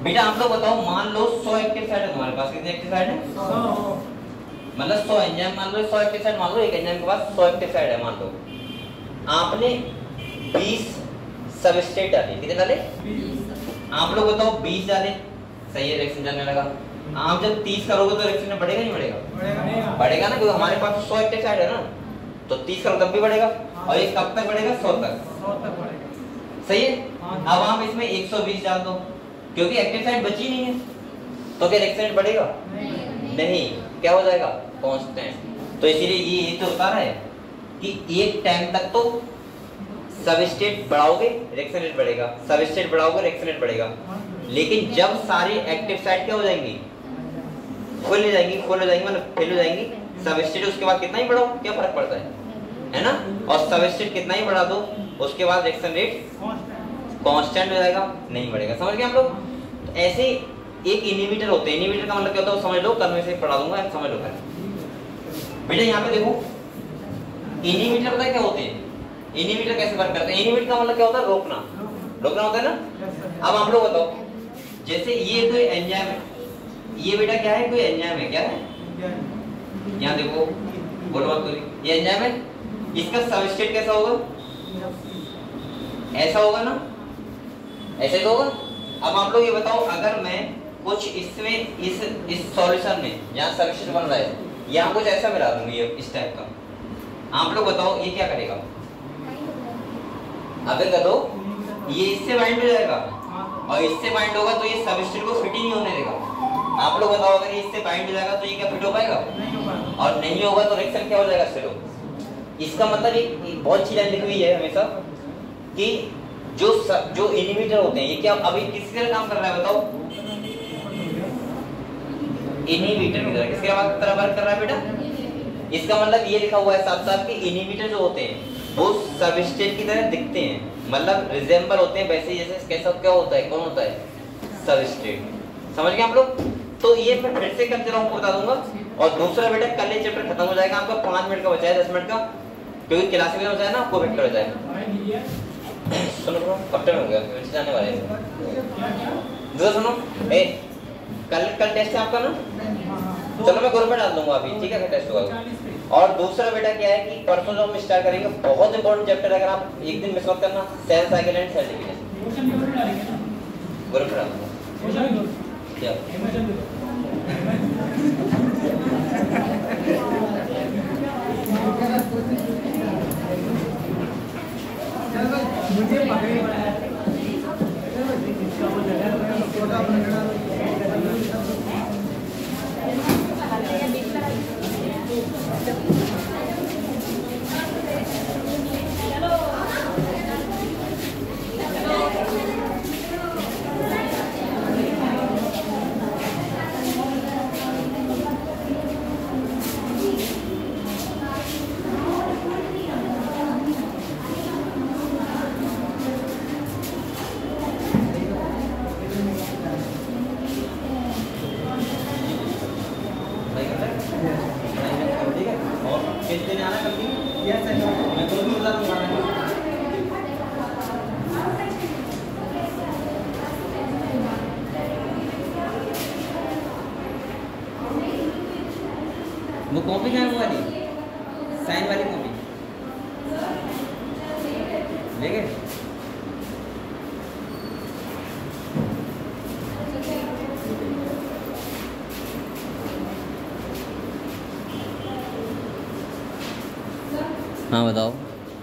S1: बेटा आप लोग बताओ, मान लो 100 एक्टिव साइट है तुम्हारे पास, कितने एक्टिव साइट है, 100, मतलब 100 एंजाइम, मान लो 100 एक्टिव साइट, मान लो एक एंजाइम के पास 100 एक्टिव साइट है, मान लो आपने 20 सबस्ट्रेट डाले, कितने डाले, 20। आप लोग बताओ 20 डाले, सही है, रिएक्शन चलने लगा। आप जब 30 करोगे तो रिएक्शन बढ़ेगा नहीं बढ़ेगा, बढ़ेगा ना, क्योंकि हमारे पास 100 एक्टिव साइट है ना, तो 30 करोगे तब भी बढ़ेगा, और ये कब तक बढ़ेगा, 100 तक, सही है। अब आप इसमें 120 डाल दो, क्योंकि एक्टिव साइट बची नहीं है, तो क्या रिएक्शन रेट बढ़ेगा, नहीं, क्या हो जाएगा, कांस्टेंट। तो इसीलिए ये तो बता रहा है कि एक टाइम तक तो सबस्ट्रेट बढ़ाओगे रिएक्शन रेट बढ़ेगा, सबस्ट्रेट बढ़ाओगे रिएक्शन रेट बढ़ेगा, लेकिन जब सारी एक्टिव साइट क्या हो जाएंगी, फुल हो जाएंगी, फुल हो जाएंगी, मतलब फिल हो जाएंगी, सबस्ट्रेट उसके बाद कितना ही बढ़ाओ क्या फर्क पड़ता है ना, और सबस्ट्रेट कितना ही बढ़ा दो उसके बाद रिएक्शन रेट कांस्टेंट हो जाएगा, नहीं बढ़ेगा। समझ गए हम लोग। तो ऐसे एक इनहिबिटर होते हैं, इनहिबिटर का मतलब क्या होता है समझ लो, कल में से पढ़ा दूंगा, समझ लो बेटा। यहाँ पे देखो इनहिबिटर पता है क्या होते हैं, इनहिबिटर कैसे वर्क करते हैं, इनहिबिटर का मतलब क्या होता है, रोकना, रोकना होता है ना। अब आप लोग बताओ, जैसे ये कोई एंजाइम है, ये बेटा क्या है, कोई एंजाइम है, क्या है, यहाँ देखो बोलो मत करिए, ये एंजाइम है, इसका सबस्ट्रेट कैसा होगा, ऐसा होगा ना, ऐसे तो होगा। अब आप लोग ये बताओ, अगर मैं कुछ इसमें इस सॉल्यूशन में जहाँ सबस्ट्रेट बन रहा है यहाँ कुछ ऐसा मिला दूंगी ये इस टाइप का, आप लोग बताओ ये क्या करेगा, अगर कर दो ये इससे बाइंड हो जाएगा, और इससे बाइंड होगा तो ये सबस्ट्रेट को फिट ही नहीं होने देगा। आप लोग बताओ अगर ये इससे बाइंड हो जाएगा तो ये क्या फिट हो पाएगा, और नहीं होगा तो रिएक्शन क्या हो जाएगा, स्लो। इसका मतलब एक बहुत अच्छी लाइन लिखी हुई है हमेशा कि जो इनहिबिटर होते हैं ये क्या अभी किसकी तरह काम कर रहा है बताओ, इनहिबिटर की तरह, किसके तरह वर्क कर रहा है बेटा। इसका मतलब ये लिखा हुआ है साथ साथ कि इनहिबिटर जो होते हैं वो सबस्ट्रेट की तरह दिखते हैं, मतलब रिजेंबल होते हैं वैसे जैसे कैसा क्या होता है, कौन होता है, सबस्ट्रेट। समझ गए आप लोग। तो ये मैं फिर से कर आपको बता दूंगा, और दूसरा बेटा कल ये चैप्टर खत्म हो जाएगा, आपका 5 मिनट का बचा है, 10 मिनट का, क्योंकि क्लास में हो जाए ना आपको वेक्टर हो जाए। सुनो कब तक हो गया, फिर जाने वाले हैं। दूसरा सुनो, कल टेस्ट है आपका ना, चलो मैं ग्रुप में डाल दूंगा अभी, ठीक है, टेस्ट होगा। और दूसरा बेटा क्या है कि परसों जो हम स्टार्ट करेंगे, बहुत इंपॉर्टेंट चैप्टर है, अगर आप एक दिन मिस मत करना, cell cycle and cell division. Group में डाल दूंगा क्या वो कॉपी कहाँ है, वो वाली साइन वाली कॉपी ले गए? हाँ बताओ।